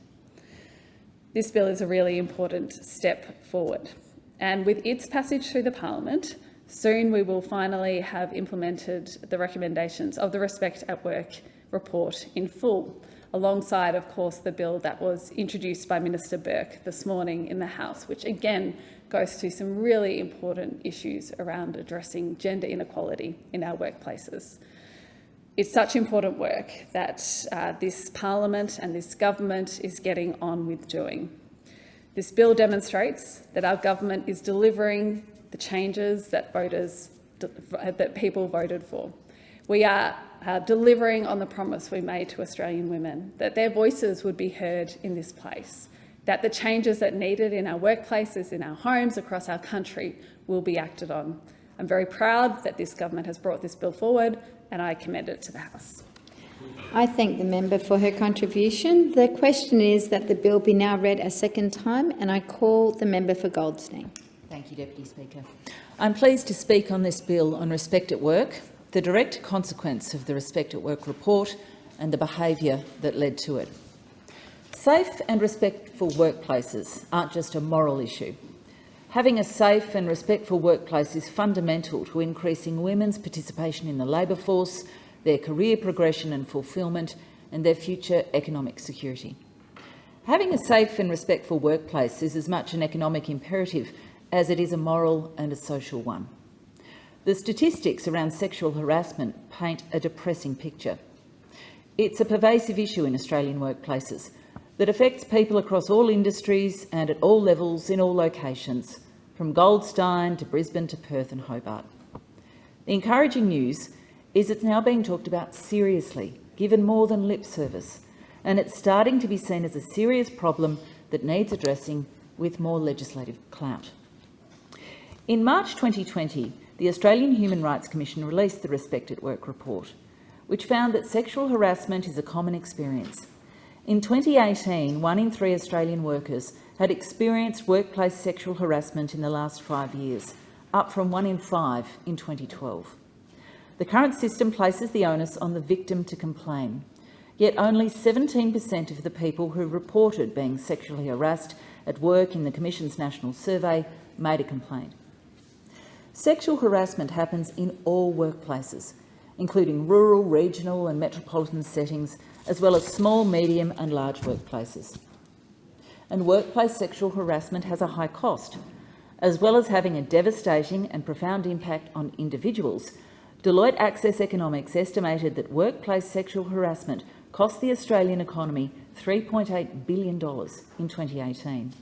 This bill is a really important step forward, and with its passage through the Parliament, soon we will finally have implemented the recommendations of the Respect at Work report in full, alongside, of course, the bill that was introduced by Minister Burke this morning in the House, which again goes to some really important issues around addressing gender inequality in our workplaces. It's such important work that this Parliament and this government is getting on with doing. This bill demonstrates that our government is delivering the changes that people voted for. We are delivering on the promise we made to Australian women, that their voices would be heard in this place, that the changes that are needed in our workplaces, in our homes, across our country will be acted on. I'm very proud that this government has brought this bill forward, and I commend it to the House. I thank the member for her contribution. The question is that the bill be now read a second time, and I call the member for Goldstein. Thank you, Deputy Speaker. I'm pleased to speak on this bill on Respect at Work, the direct consequence of the Respect at Work report and the behaviour that led to it. Safe and respectful workplaces aren't just a moral issue. Having a safe and respectful workplace is fundamental to increasing women's participation in the labour force, their career progression and fulfilment, and their future economic security. Having a safe and respectful workplace is as much an economic imperative as it is a moral and a social one. The statistics around sexual harassment paint a depressing picture. It's a pervasive issue in Australian workplaces that affects people across all industries and at all levels in all locations, from Goldstein to Brisbane to Perth and Hobart. The encouraging news is it's now being talked about seriously, given more than lip service, and it's starting to be seen as a serious problem that needs addressing with more legislative clout. In March 2020, the Australian Human Rights Commission released the Respect at Work report, which found that sexual harassment is a common experience. In 2018, 1 in 3 Australian workers had experienced workplace sexual harassment in the last 5 years, up from 1 in 5 in 2012. The current system places the onus on the victim to complain, yet only 17% of the people who reported being sexually harassed at work in the Commission's national survey made a complaint. Sexual harassment happens in all workplaces, including rural, regional and metropolitan settings, as well as small, medium and large workplaces. And workplace sexual harassment has a high cost. As well as having a devastating and profound impact on individuals, Deloitte Access Economics estimated that workplace sexual harassment cost the Australian economy $3.8 billion in 2018.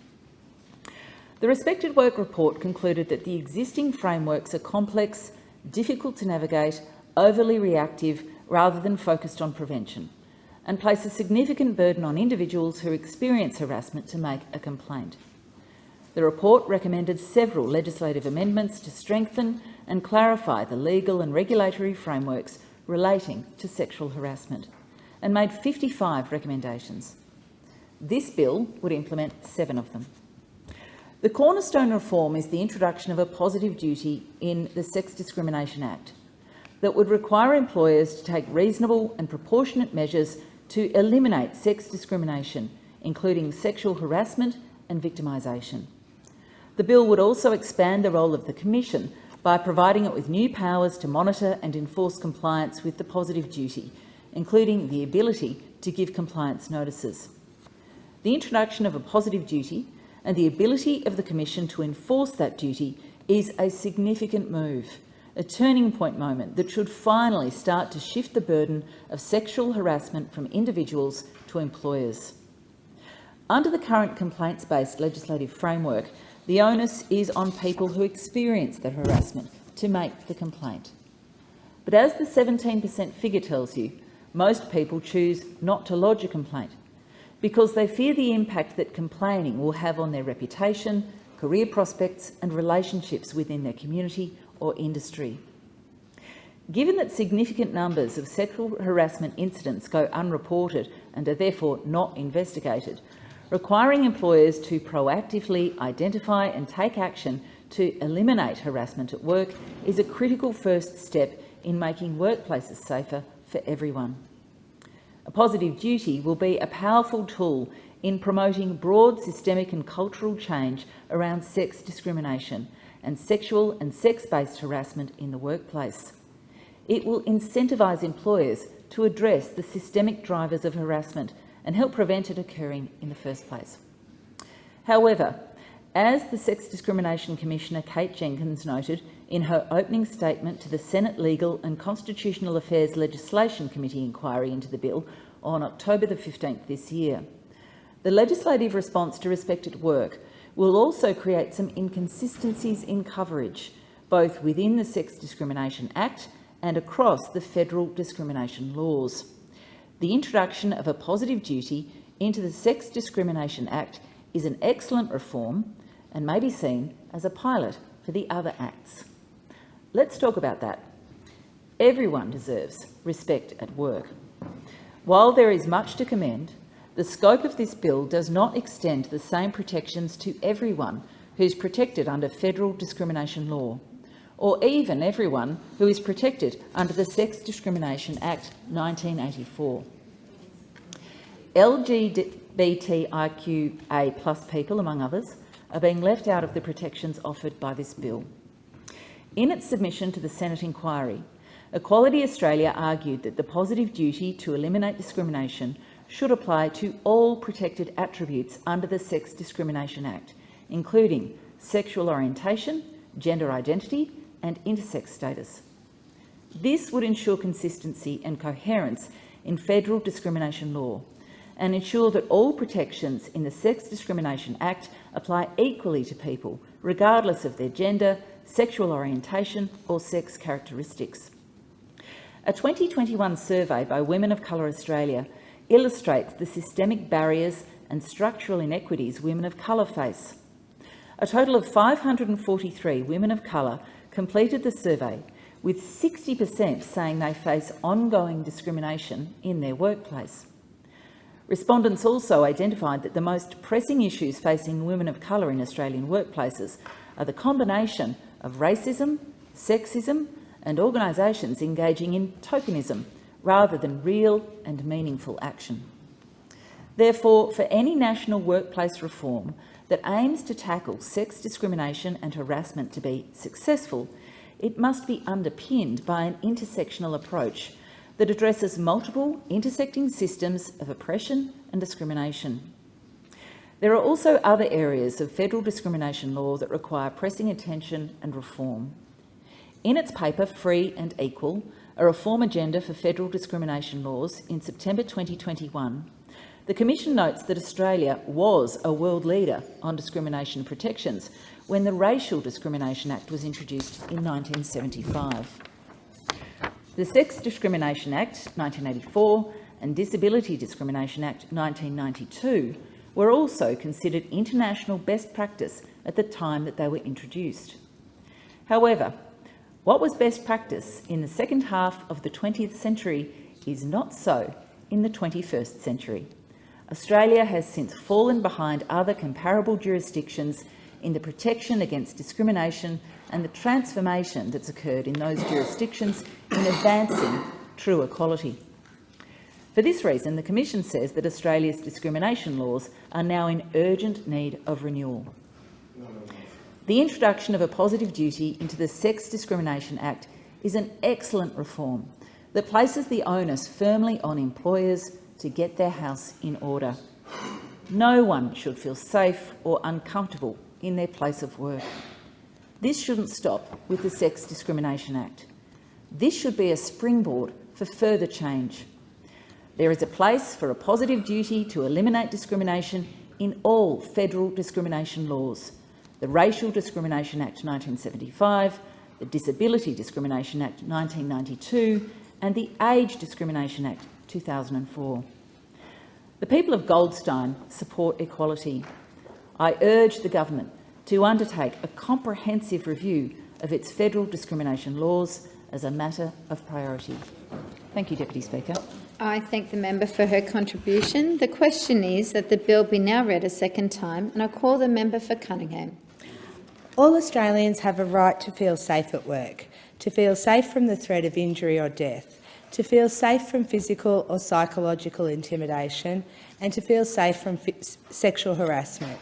The Respect at Work report concluded that the existing frameworks are complex, difficult to navigate, overly reactive rather than focused on prevention, and place a significant burden on individuals who experience harassment to make a complaint. The report recommended several legislative amendments to strengthen and clarify the legal and regulatory frameworks relating to sexual harassment, and made 55 recommendations. This bill would implement 7 of them. The cornerstone reform is the introduction of a positive duty in the Sex Discrimination Act that would require employers to take reasonable and proportionate measures to eliminate sex discrimination, including sexual harassment and victimisation. The bill would also expand the role of the Commission by providing it with new powers to monitor and enforce compliance with the positive duty, including the ability to give compliance notices. The introduction of a positive duty and the ability of the Commission to enforce that duty is a significant move, a turning point moment that should finally start to shift the burden of sexual harassment from individuals to employers. Under the current complaints-based legislative framework, the onus is on people who experience the harassment to make the complaint. But as the 17% figure tells you, most people choose not to lodge a complaint because they fear the impact that complaining will have on their reputation, career prospects and relationships within their community or industry. Given that significant numbers of sexual harassment incidents go unreported and are therefore not investigated, requiring employers to proactively identify and take action to eliminate harassment at work is a critical first step in making workplaces safer for everyone. A positive duty will be a powerful tool in promoting broad systemic and cultural change around sex discrimination and sexual and sex-based harassment in the workplace. It will incentivise employers to address the systemic drivers of harassment and help prevent it occurring in the first place. However, as the Sex Discrimination Commissioner Kate Jenkins noted in her opening statement to the Senate Legal and Constitutional Affairs Legislation Committee inquiry into the bill on October the 15th this year, the legislative response to Respect at Work will also create some inconsistencies in coverage, both within the Sex Discrimination Act and across the federal discrimination laws. The introduction of a positive duty into the Sex Discrimination Act is an excellent reform and may be seen as a pilot for the other acts. Let's talk about that. Everyone deserves respect at work. While there is much to commend, the scope of this bill does not extend the same protections to everyone who is protected under federal discrimination law, or even everyone who is protected under the Sex Discrimination Act 1984. LGBTIQA+ people, among others, are being left out of the protections offered by this bill. In its submission to the Senate inquiry, Equality Australia argued that the positive duty to eliminate discrimination should apply to all protected attributes under the Sex Discrimination Act, including sexual orientation, gender identity and intersex status. This would ensure consistency and coherence in federal discrimination law and ensure that all protections in the Sex Discrimination Act apply equally to people, regardless of their gender, sexual orientation or sex characteristics. A 2021 survey by Women of Colour Australia illustrates the systemic barriers and structural inequities women of colour face. A total of 543 women of colour completed the survey, with 60% saying they face ongoing discrimination in their workplace. Respondents also identified that the most pressing issues facing women of colour in Australian workplaces are the combination of racism, sexism and organisations engaging in tokenism rather than real and meaningful action. Therefore, for any national workplace reform that aims to tackle sex discrimination and harassment to be successful, it must be underpinned by an intersectional approach that addresses multiple intersecting systems of oppression and discrimination. There are also other areas of federal discrimination law that require pressing attention and reform. In its paper, Free and Equal, a reform agenda for federal discrimination laws in September 2021, the Commission notes that Australia was a world leader on discrimination protections when the Racial Discrimination Act was introduced in 1975. The Sex Discrimination Act 1984 and Disability Discrimination Act 1992 were also considered international best practice at the time that they were introduced. However, what was best practice in the second half of the 20th century is not so in the 21st century. Australia has since fallen behind other comparable jurisdictions in the protection against discrimination and the transformation that's occurred in those jurisdictions in advancing true equality. For this reason, the Commission says that Australia's discrimination laws are now in urgent need of renewal. The introduction of a positive duty into the Sex Discrimination Act is an excellent reform that places the onus firmly on employers to get their house in order. No one should feel safe or uncomfortable in their place of work. This shouldn't stop with the Sex Discrimination Act. This should be a springboard for further change. There is a place for a positive duty to eliminate discrimination in all federal discrimination laws: the Racial Discrimination Act 1975, the Disability Discrimination Act 1992 and the Age Discrimination Act 2004. The people of Goldstein support equality. I urge the government to undertake a comprehensive review of its federal discrimination laws as a matter of priority. Thank you, Deputy Speaker. I thank the member for her contribution. The question is that the bill be now read a second time, and I call the member for Cunningham. All Australians have a right to feel safe at work, to feel safe from the threat of injury or death, to feel safe from physical or psychological intimidation, and to feel safe from sexual harassment.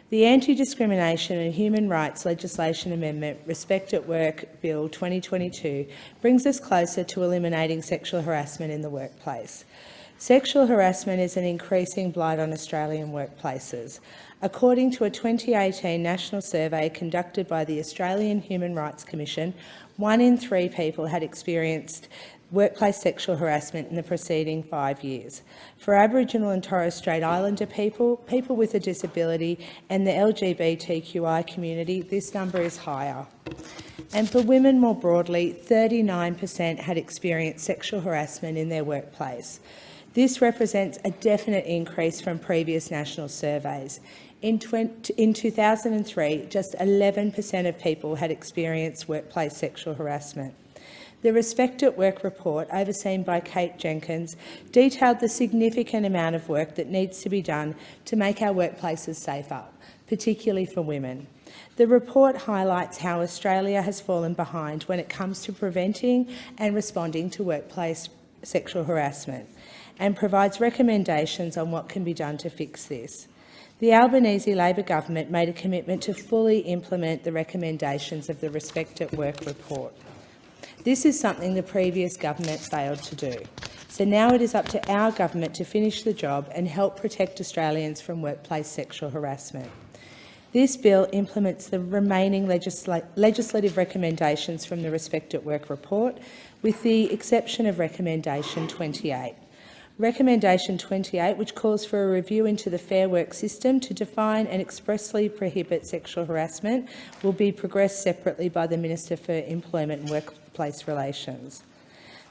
The Anti-Discrimination and Human Rights Legislation Amendment Respect at Work Bill 2022 brings us closer to eliminating sexual harassment in the workplace. Sexual harassment is an increasing blight on Australian workplaces. According to a 2018 national survey conducted by the Australian Human Rights Commission, 1 in 3 people had experienced workplace sexual harassment in the preceding 5 years. For Aboriginal and Torres Strait Islander people, people with a disability and the LGBTQI community, this number is higher. And for women more broadly, 39% had experienced sexual harassment in their workplace. This represents a definite increase from previous national surveys. In 2003, just 11% of people had experienced workplace sexual harassment. The Respect at Work report, overseen by Kate Jenkins, detailed the significant amount of work that needs to be done to make our workplaces safer, particularly for women. The report highlights how Australia has fallen behind when it comes to preventing and responding to workplace sexual harassment, and provides recommendations on what can be done to fix this. The Albanese Labor government made a commitment to fully implement the recommendations of the Respect at Work report. This is something the previous government failed to do. So now it is up to our government to finish the job and help protect Australians from workplace sexual harassment. This bill implements the remaining legislative recommendations from the Respect at Work report, with the exception of Recommendation 28. Recommendation 28, which calls for a review into the Fair Work system to define and expressly prohibit sexual harassment, will be progressed separately by the Minister for Employment and Workplace Relations.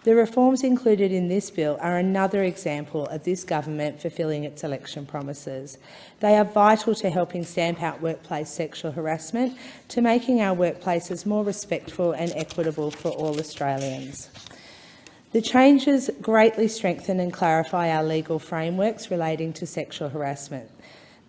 The reforms included in this bill are another example of this government fulfilling its election promises. They are vital to helping stamp out workplace sexual harassment, to making our workplaces more respectful and equitable for all Australians. The changes greatly strengthen and clarify our legal frameworks relating to sexual harassment.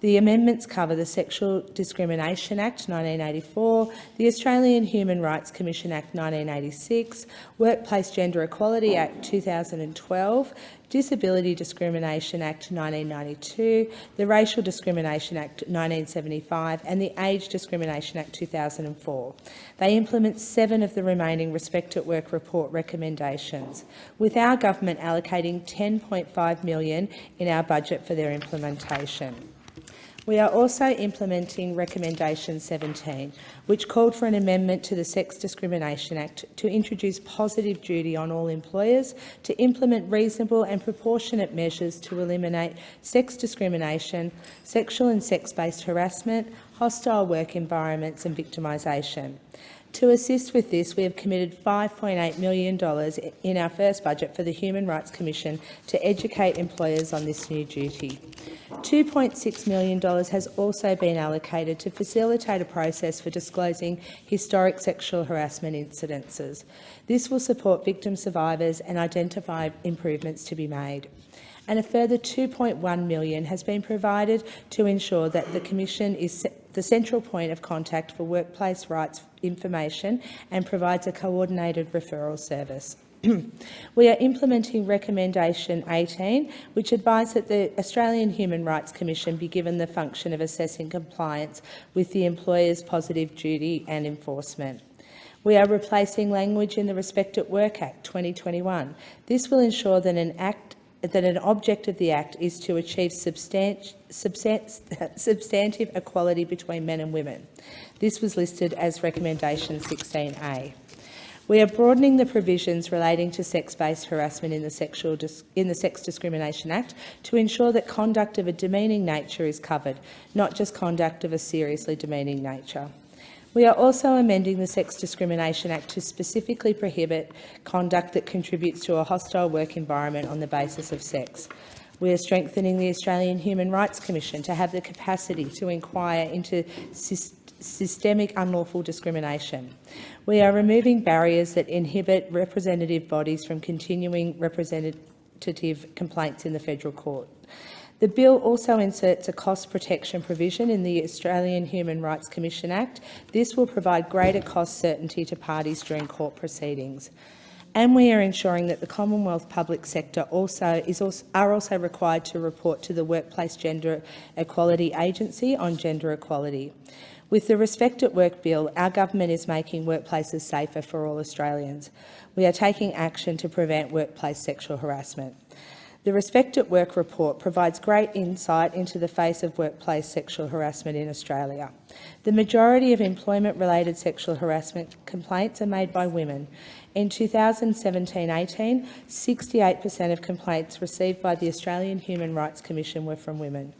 The amendments cover the Sexual Discrimination Act 1984, the Australian Human Rights Commission Act 1986, Workplace Gender Equality Act 2012, Disability Discrimination Act 1992, the Racial Discrimination Act 1975 and the Age Discrimination Act 2004. They implement 7 of the remaining Respect at Work report recommendations, with our government allocating $10.5 million in our budget for their implementation. We are also implementing Recommendation 17, which called for an amendment to the Sex Discrimination Act to introduce positive duty on all employers to implement reasonable and proportionate measures to eliminate sex discrimination, sexual and sex-based harassment, hostile work environments and victimisation. To assist with this, we have committed $5.8 million in our first budget for the Human Rights Commission to educate employers on this new duty. $2.6 million has also been allocated to facilitate a process for disclosing historic sexual harassment incidences. This will support victim survivors and identify improvements to be made. And a further $2.1 million has been provided to ensure that the Commission is the central point of contact for workplace rights information and provides a coordinated referral service. We are implementing Recommendation 18, which advised that the Australian Human Rights Commission be given the function of assessing compliance with the employer's positive duty and enforcement. We are replacing language in the Respect at Work Act 2021. This will ensure that an object of the Act is to achieve substantive equality between men and women. This was listed as Recommendation 16A. We are broadening the provisions relating to sex-based harassment in the Sex Discrimination Act to ensure that conduct of a demeaning nature is covered, not just conduct of a seriously demeaning nature. We are also amending the Sex Discrimination Act to specifically prohibit conduct that contributes to a hostile work environment on the basis of sex. We are strengthening the Australian Human Rights Commission to have the capacity to inquire into systemic unlawful discrimination. We are removing barriers that inhibit representative bodies from continuing representative complaints in the Federal Court. The bill also inserts a cost protection provision in the Australian Human Rights Commission Act. This will provide greater cost certainty to parties during court proceedings. And we are ensuring that the Commonwealth public sector are also required to report to the Workplace Gender Equality Agency on gender equality. With the Respect at Work bill, our government is making workplaces safer for all Australians. We are taking action to prevent workplace sexual harassment. The Respect at Work report provides great insight into the face of workplace sexual harassment in Australia. The majority of employment-related sexual harassment complaints are made by women. In 2017-18, 68% of complaints received by the Australian Human Rights Commission were from women.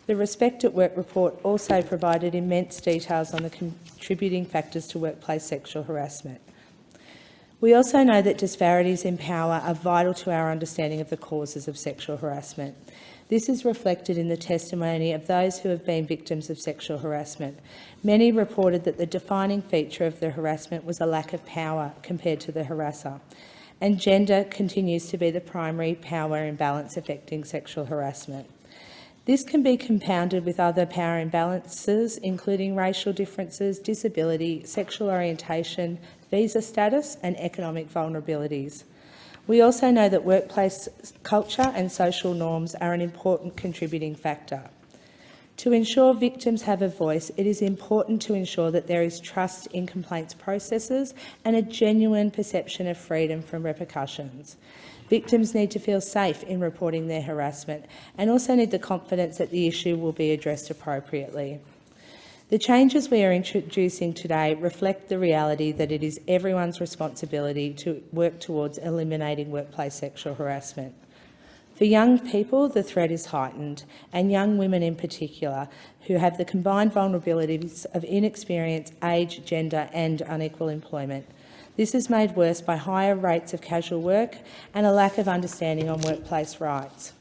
The Respect at Work report also provided immense details on the contributing factors to workplace sexual harassment. We also know that disparities in power are vital to our understanding of the causes of sexual harassment. This is reflected in the testimony of those who have been victims of sexual harassment. Many reported that the defining feature of the harassment was a lack of power compared to the harasser, and gender continues to be the primary power imbalance affecting sexual harassment. This can be compounded with other power imbalances, including racial differences, disability, sexual orientation, visa status and economic vulnerabilities. We also know that workplace culture and social norms are an important contributing factor. To ensure victims have a voice, it is important to ensure that there is trust in complaints processes and a genuine perception of freedom from repercussions. Victims need to feel safe in reporting their harassment and also need the confidence that the issue will be addressed appropriately. The changes we are introducing today reflect the reality that it is everyone's responsibility to work towards eliminating workplace sexual harassment. For young people, the threat is heightened, and young women in particular, who have the combined vulnerabilities of inexperience, age, gender and unequal employment. This is made worse by higher rates of casual work and a lack of understanding on workplace rights.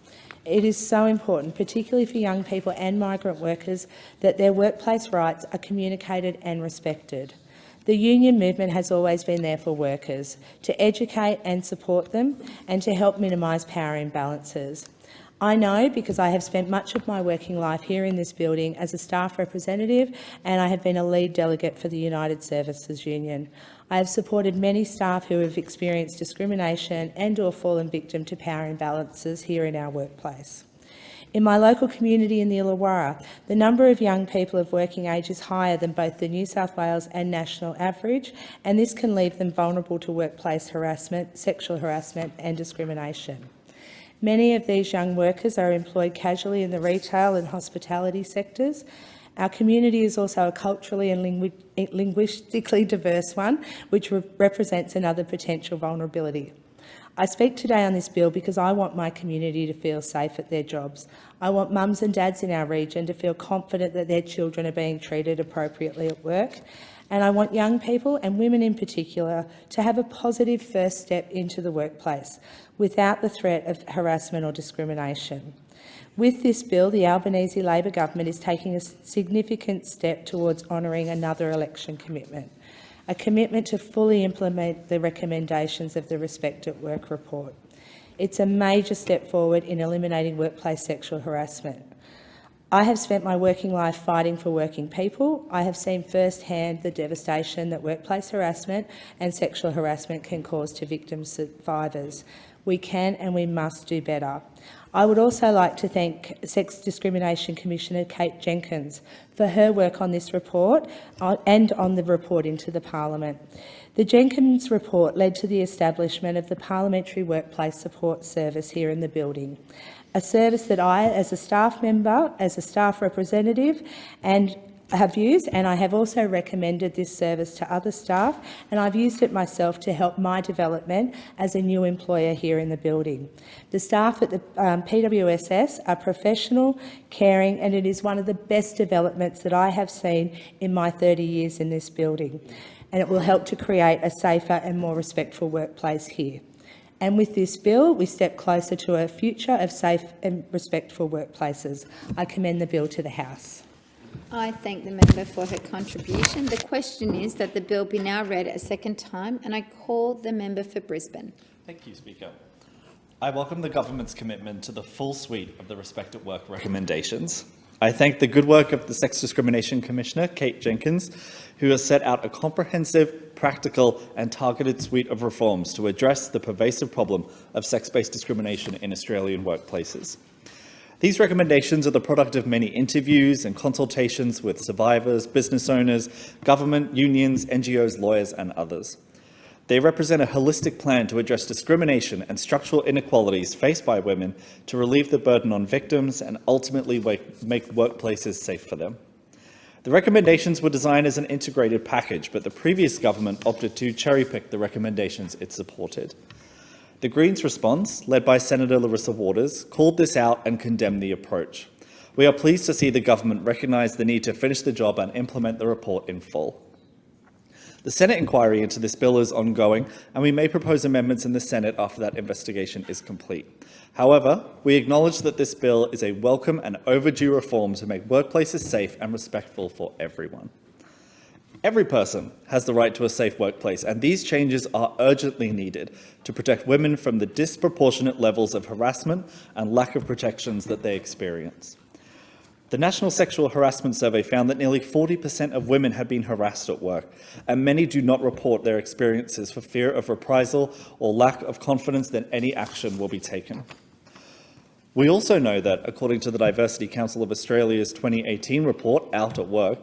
It is so important, particularly for young people and migrant workers, that their workplace rights are communicated and respected. The union movement has always been there for workers, to educate and support them and to help minimise power imbalances. I know because I have spent much of my working life here in this building as a staff representative, and I have been a lead delegate for the United Services Union. I have supported many staff who have experienced discrimination and/or fallen victim to power imbalances here in our workplace. In my local community in the Illawarra, the number of young people of working age is higher than both the New South Wales and national average, and this can leave them vulnerable to workplace harassment, sexual harassment and discrimination. Many of these young workers are employed casually in the retail and hospitality sectors. Our community is also a culturally and linguistically diverse one, which represents another potential vulnerability. I speak today on this bill because I want my community to feel safe at their jobs. I want mums and dads in our region to feel confident that their children are being treated appropriately at work. And I want young people, and women in particular, to have a positive first step into the workplace without the threat of harassment or discrimination. With this bill, the Albanese Labor government is taking a significant step towards honouring another election commitment, a commitment to fully implement the recommendations of the Respect at Work report. It's a major step forward in eliminating workplace sexual harassment. I have spent my working life fighting for working people. I have seen firsthand the devastation that workplace harassment and sexual harassment can cause to victim survivors. We can and we must do better. I would also like to thank Sex Discrimination Commissioner Kate Jenkins for her work on this report and on the report into the Parliament. The Jenkins report led to the establishment of the Parliamentary Workplace Support Service here in the building, a service that I, as a staff member, as a staff representative, and have used, and I have also recommended this service to other staff, and I've used it myself to help my development as a new employer here in the building. The staff at the PWSS are professional, caring, and it is one of the best developments that I have seen in my 30 years in this building, and it will help to create a safer and more respectful workplace here. And with this bill, we step closer to a future of safe and respectful workplaces. I commend the bill to the House. I thank the member for her contribution. The question is that the bill be now read a second time, and I call the member for Brisbane. Thank you, Speaker. I welcome the government's commitment to the full suite of the Respect at Work recommendations. I thank the good work of the Sex Discrimination Commissioner, Kate Jenkins, who has set out a comprehensive, practical and targeted suite of reforms to address the pervasive problem of sex-based discrimination in Australian workplaces. These recommendations are the product of many interviews and consultations with survivors, business owners, government, unions, NGOs, lawyers and others. They represent a holistic plan to address discrimination and structural inequalities faced by women, to relieve the burden on victims and ultimately make workplaces safe for them. The recommendations were designed as an integrated package, but the previous government opted to cherry-pick the recommendations it supported. The Greens' response, led by Senator Larissa Waters, called this out and condemned the approach. We are pleased to see the government recognise the need to finish the job and implement the report in full. The Senate inquiry into this bill is ongoing, and we may propose amendments in the Senate after that investigation is complete. However, we acknowledge that this bill is a welcome and overdue reform to make workplaces safe and respectful for everyone. Every person has the right to a safe workplace, and these changes are urgently needed to protect women from the disproportionate levels of harassment and lack of protections that they experience. The National Sexual Harassment Survey found that nearly 40% of women have been harassed at work, and many do not report their experiences for fear of reprisal or lack of confidence that any action will be taken. We also know that, according to the Diversity Council of Australia's 2018 report, Out at Work,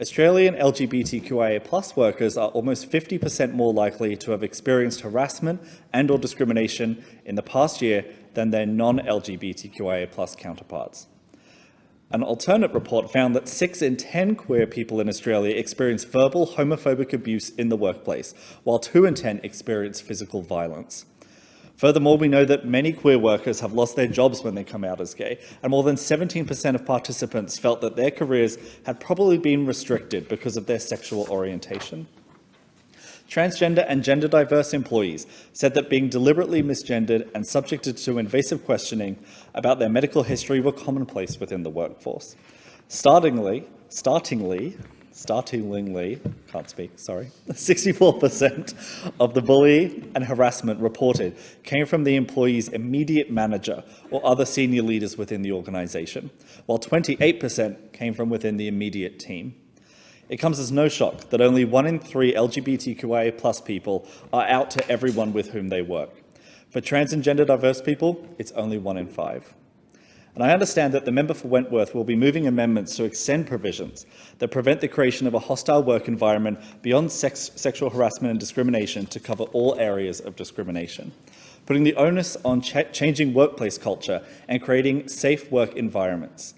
Australian LGBTQIA+ workers are almost 50% more likely to have experienced harassment and/or discrimination in the past year than their non-LGBTQIA+ counterparts. An alternate report found that 6 in 10 queer people in Australia experience verbal homophobic abuse in the workplace, while 2 in 10 experience physical violence. Furthermore, we know that many queer workers have lost their jobs when they come out as gay, and more than 17% of participants felt that their careers had probably been restricted because of their sexual orientation. Transgender and gender-diverse employees said that being deliberately misgendered and subjected to invasive questioning about their medical history were commonplace within the workforce. Startlingly, 64% of the bullying and harassment reported came from the employee's immediate manager or other senior leaders within the organisation, while 28% came from within the immediate team. It comes as no shock that only 1 in 3 LGBTQIA+ people are out to everyone with whom they work. For trans and gender diverse people, it's only 1 in 5. And I understand that the member for Wentworth will be moving amendments to extend provisions that prevent the creation of a hostile work environment beyond sexual harassment and discrimination to cover all areas of discrimination, putting the onus on changing workplace culture and creating safe work environments.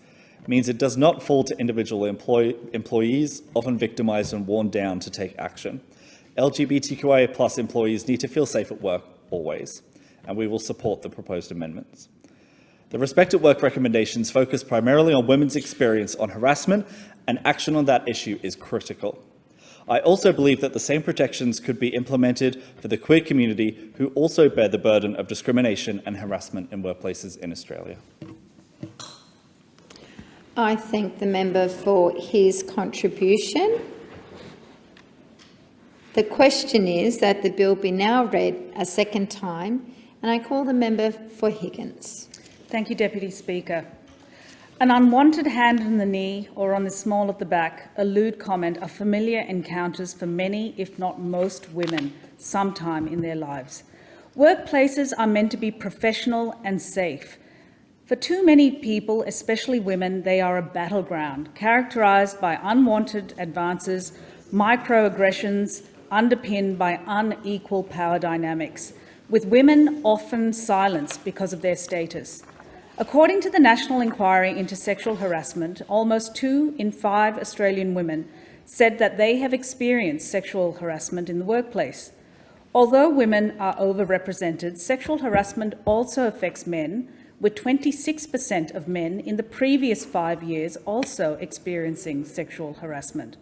Means it does not fall to individual employees, often victimised and worn down, to take action. LGBTQIA+ employees need to feel safe at work always, and we will support the proposed amendments. The Respect at Work recommendations focus primarily on women's experience on harassment, and action on that issue is critical. I also believe that the same protections could be implemented for the queer community, who also bear the burden of discrimination and harassment in workplaces in Australia. I thank the member for his contribution. The question is that the bill be now read a second time, and I call the member for Higgins. Thank you, Deputy Speaker. An unwanted hand on the knee or on the small of the back, a lewd comment are familiar encounters for many, if not most, women sometime in their lives. Workplaces are meant to be professional and safe. For too many people, especially women, they are a battleground characterised by unwanted advances, microaggressions, underpinned by unequal power dynamics, with women often silenced because of their status. According to the National Inquiry into Sexual Harassment, almost 2 in 5 Australian women said that they have experienced sexual harassment in the workplace. Although women are overrepresented, sexual harassment also affects men, with 26% of men in the previous 5 years also experiencing sexual harassment.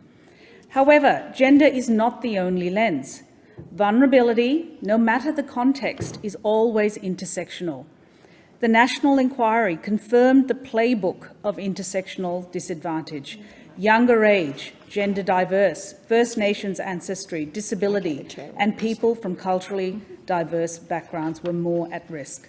However, gender is not the only lens. Vulnerability, no matter the context, is always intersectional. The National Inquiry confirmed the playbook of intersectional disadvantage: younger age, gender diverse, First Nations ancestry, disability, and people from culturally diverse backgrounds were more at risk.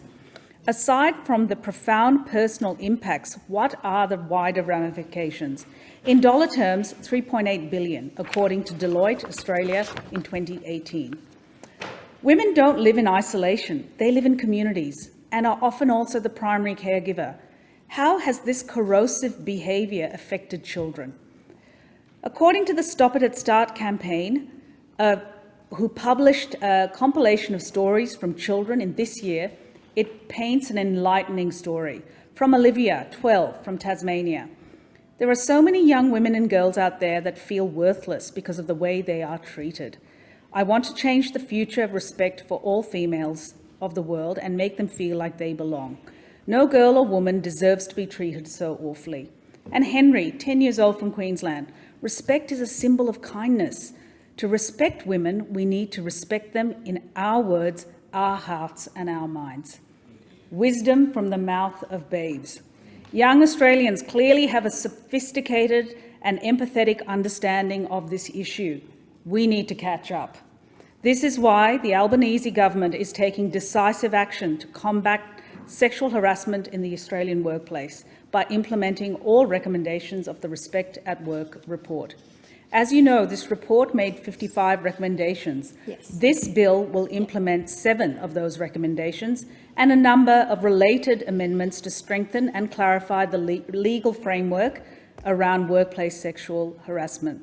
Aside from the profound personal impacts, what are the wider ramifications? In dollar terms, $3.8 billion, according to Deloitte Australia in 2018. Women don't live in isolation, they live in communities and are often also the primary caregiver. How has this corrosive behaviour affected children? According to the Stop It at Start campaign, who published a compilation of stories from children in this year, it paints an enlightening story. From Olivia, 12, from Tasmania. There are so many young women and girls out there that feel worthless because of the way they are treated. I want to change the future of respect for all females of the world and make them feel like they belong. No girl or woman deserves to be treated so awfully. And Henry, 10 years old from Queensland, respect is a symbol of kindness. To respect women, we need to respect them in our words, our hearts and our minds. Wisdom from the mouth of babes. Young Australians clearly have a sophisticated and empathetic understanding of this issue. We need to catch up. This is why the Albanese government is taking decisive action to combat sexual harassment in the Australian workplace by implementing all recommendations of the Respect at Work report. As you know, this report made 55 recommendations. Yes. This bill will implement 7 of those recommendations and a number of related amendments to strengthen and clarify the legal framework around workplace sexual harassment.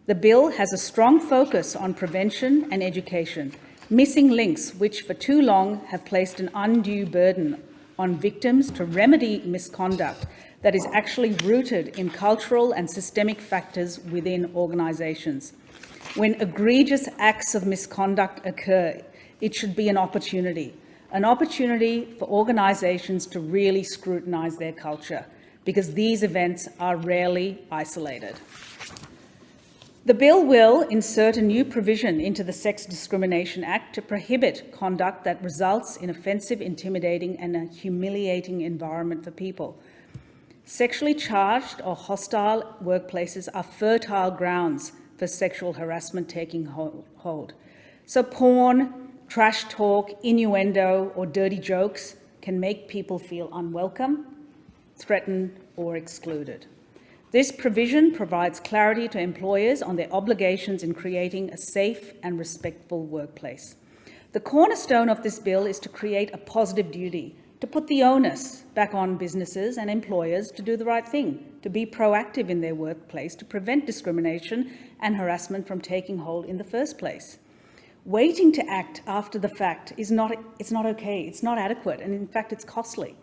The bill has a strong focus on prevention and education, missing links which for too long have placed an undue burden on victims to remedy misconduct that is actually rooted in cultural and systemic factors within organisations. When egregious acts of misconduct occur, it should be an opportunity for organisations to really scrutinise their culture, because these events are rarely isolated. The bill will insert a new provision into the Sex Discrimination Act to prohibit conduct that results in offensive, intimidating and a humiliating environment for people. Sexually charged or hostile workplaces are fertile grounds for sexual harassment taking hold. So porn, trash talk, innuendo or dirty jokes can make people feel unwelcome, threatened or excluded. This provision provides clarity to employers on their obligations in creating a safe and respectful workplace. The cornerstone of this bill is to create a positive duty, to put the onus back on businesses and employers to do the right thing, to be proactive in their workplace, to prevent discrimination and harassment from taking hold in the first place. Waiting to act after the fact is not okay, it's not adequate, and in fact it's costly.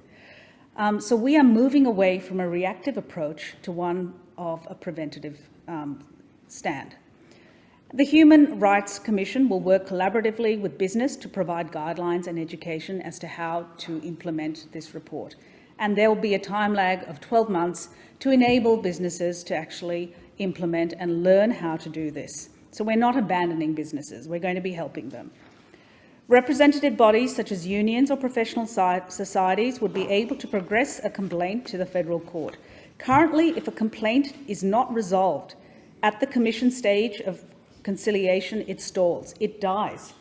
So we are moving away from a reactive approach to one of a preventative stand. The Human Rights Commission will work collaboratively with business to provide guidelines and education as to how to implement this report. And there will be a time lag of 12 months to enable businesses to actually implement and learn how to do this. So we're not abandoning businesses, we're going to be helping them. Representative bodies such as unions or professional societies would be able to progress a complaint to the federal court. Currently, if a complaint is not resolved at the commission stage of conciliation, it stalls, it dies.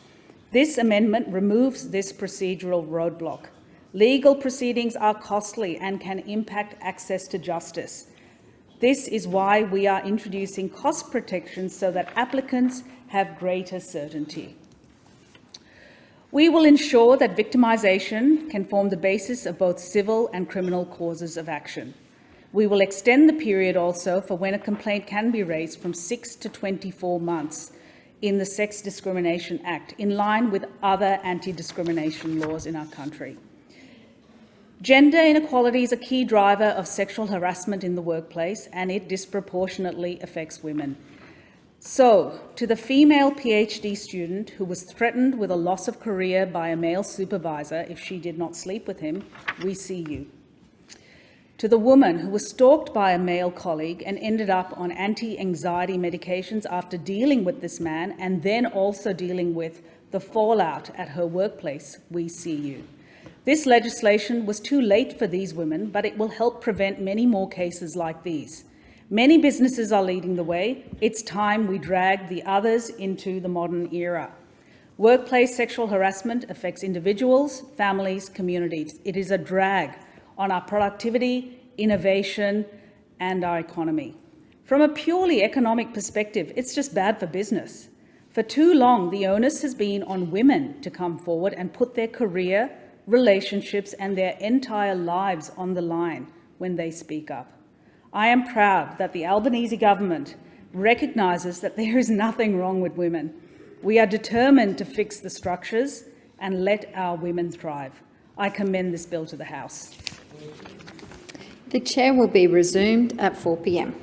This amendment removes this procedural roadblock. Legal proceedings are costly and can impact access to justice. This is why we are introducing cost protections so that applicants have greater certainty. We will ensure that victimisation can form the basis of both civil and criminal causes of action. We will extend the period also for when a complaint can be raised from 6 to 24 months in the Sex Discrimination Act, in line with other anti-discrimination laws in our country. Gender inequality is a key driver of sexual harassment in the workplace, and it disproportionately affects women. So, to the female PhD student who was threatened with a loss of career by a male supervisor if she did not sleep with him, we see you. To the woman who was stalked by a male colleague and ended up on anti-anxiety medications after dealing with this man and then also dealing with the fallout at her workplace, we see you. This legislation was too late for these women, but it will help prevent many more cases like these. Many businesses are leading the way. It's time we drag the others into the modern era. Workplace sexual harassment affects individuals, families, communities. It is a drag on our productivity, innovation, and our economy. From a purely economic perspective, it's just bad for business. For too long, the onus has been on women to come forward and put their career, relationships, and their entire lives on the line when they speak up. I am proud that the Albanese government recognises that there is nothing wrong with women. We are determined to fix the structures and let our women thrive. I commend this bill to the House. The chair will be resumed at 4 p.m.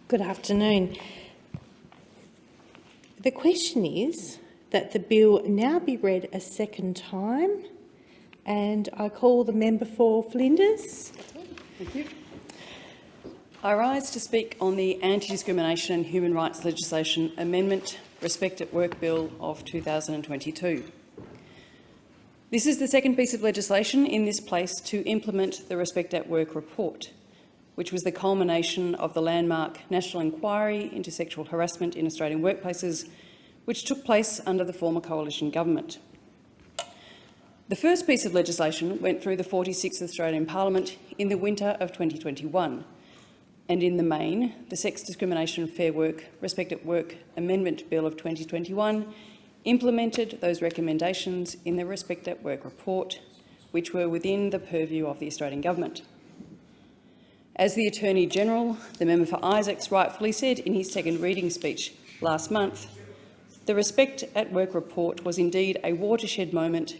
Good afternoon. The question is that the bill now be read a second time, and I call the member for Flinders. Thank you. I rise to speak on the Anti-Discrimination and Human Rights Legislation Amendment Respect at Work Bill of 2022. This is the second piece of legislation in this place to implement the Respect at Work report, which was the culmination of the landmark National Inquiry into Sexual Harassment in Australian Workplaces, which took place under the former coalition government. The first piece of legislation went through the 46th Australian Parliament in the winter of 2021, and in the main, the Sex Discrimination Fair Work Respect at Work Amendment Bill of 2021 implemented those recommendations in the Respect at Work report, which were within the purview of the Australian government. As the Attorney-General, the member for Isaacs, rightfully said in his second reading speech last month, the Respect at Work report was indeed a watershed moment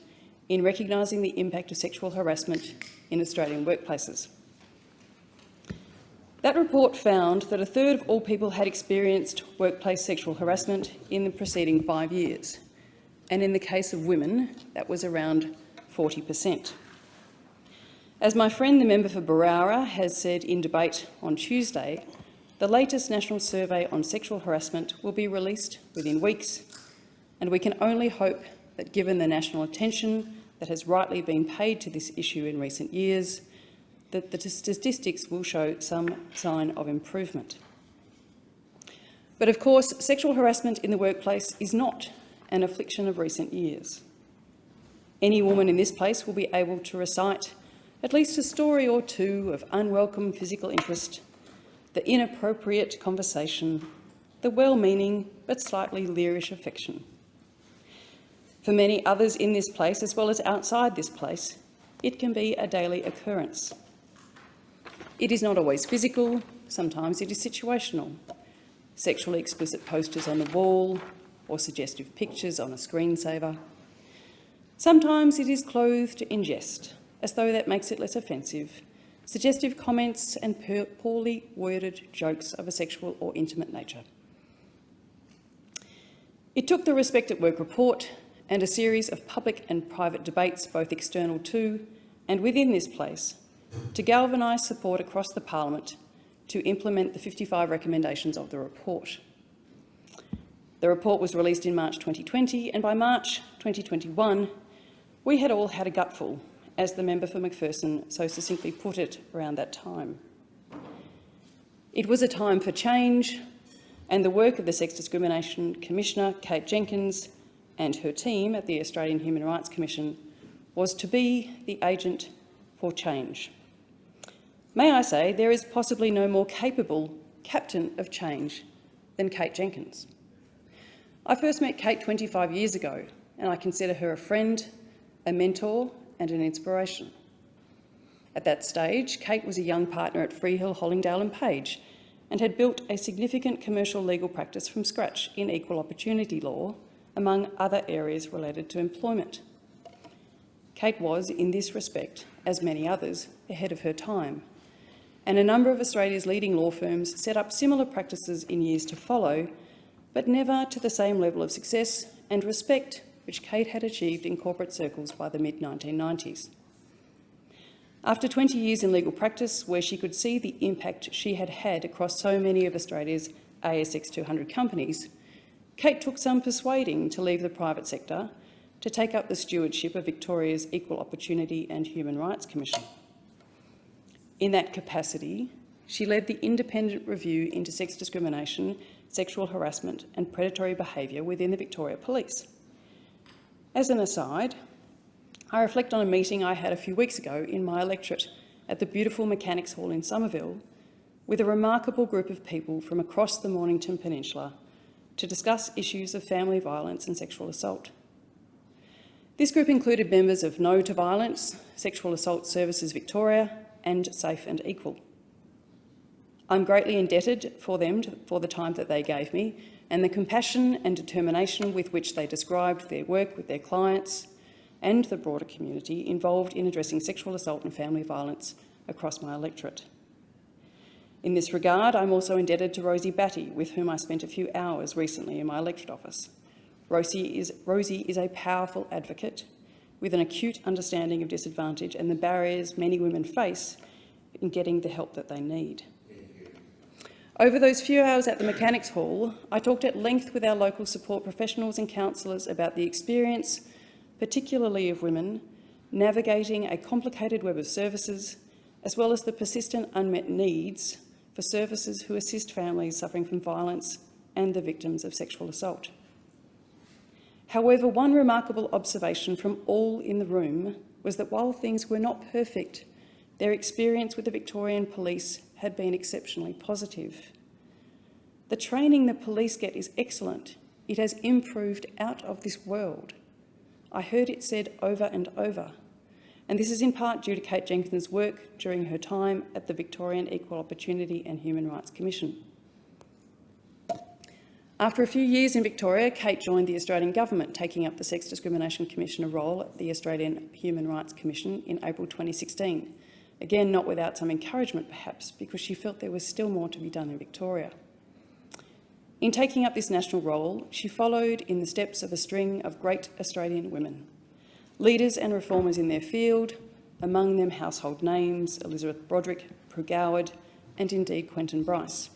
in recognising the impact of sexual harassment in Australian workplaces. That report found that a third of all people had experienced workplace sexual harassment in the preceding 5 years, and in the case of women, that was around 40%. As my friend the member for Berowra has said in debate on Tuesday, the latest national survey on sexual harassment will be released within weeks, and we can only hope that, given the national attention that has rightly been paid to this issue in recent years, that the statistics will show some sign of improvement. But of course, sexual harassment in the workplace is not an affliction of recent years. Any woman in this place will be able to recite at least a story or two of unwelcome physical interest, the inappropriate conversation, the well-meaning but slightly leerish affection. For many others in this place, as well as outside this place, it can be a daily occurrence. It is not always physical, sometimes it is situational. Sexually explicit posters on the wall or suggestive pictures on a screensaver. Sometimes it is clothed in jest, as though that makes it less offensive, suggestive comments and poorly worded jokes of a sexual or intimate nature. It took the Respect at Work report and a series of public and private debates, both external to and within this place, to galvanise support across the Parliament to implement the 55 recommendations of the report. The report was released in March 2020, and by March 2021, we had all had a gutful, as the member for McPherson so succinctly put it around that time. It was a time for change, and the work of the Sex Discrimination Commissioner, Kate Jenkins, and her team at the Australian Human Rights Commission was to be the agent for change. May I say, there is possibly no more capable captain of change than Kate Jenkins. I first met Kate 25 years ago, and I consider her a friend, a mentor, and an inspiration. At that stage, Kate was a young partner at Freehill, Hollingdale and Page, and had built a significant commercial legal practice from scratch in equal opportunity law, among other areas related to employment. Kate was, in this respect, as many others, ahead of her time, and a number of Australia's leading law firms set up similar practices in years to follow, but never to the same level of success and respect which Kate had achieved in corporate circles by the mid-1990s. After 20 years in legal practice, where she could see the impact she had had across so many of Australia's ASX 200 companies, Kate took some persuading to leave the private sector to take up the stewardship of Victoria's Equal Opportunity and Human Rights Commission. In that capacity, she led the independent review into sex discrimination, sexual harassment and predatory behaviour within the Victoria Police. As an aside, I reflect on a meeting I had a few weeks ago in my electorate at the beautiful Mechanics Hall in Somerville with a remarkable group of people from across the Mornington Peninsula to discuss issues of family violence and sexual assault. This group included members of No to Violence, Sexual Assault Services Victoria and Safe and Equal. I'm greatly indebted for them for the time that they gave me and the compassion and determination with which they described their work with their clients and the broader community involved in addressing sexual assault and family violence across my electorate. In this regard, I'm also indebted to Rosie Batty, with whom I spent a few hours recently in my electorate office. Rosie is a powerful advocate with an acute understanding of disadvantage and the barriers many women face in getting the help that they need. Over those few hours at the Mechanics Hall, I talked at length with our local support professionals and counsellors about the experience, particularly of women, navigating a complicated web of services, as well as the persistent unmet needs for services who assist families suffering from violence and the victims of sexual assault. However, one remarkable observation from all in the room was that while things were not perfect, their experience with the Victorian Police had been exceptionally positive. The training the police get is excellent. It has improved out of this world. I heard it said over and over, and this is in part due to Kate Jenkins' work during her time at the Victorian Equal Opportunity and Human Rights Commission. After a few years in Victoria, Kate joined the Australian Government, taking up the Sex Discrimination Commissioner role at the Australian Human Rights Commission in April 2016. Again, not without some encouragement perhaps, because she felt there was still more to be done in Victoria. In taking up this national role, she followed in the steps of a string of great Australian women, leaders and reformers in their field, among them household names Elizabeth Broderick, Prue Goward, and indeed Quentin Bryce.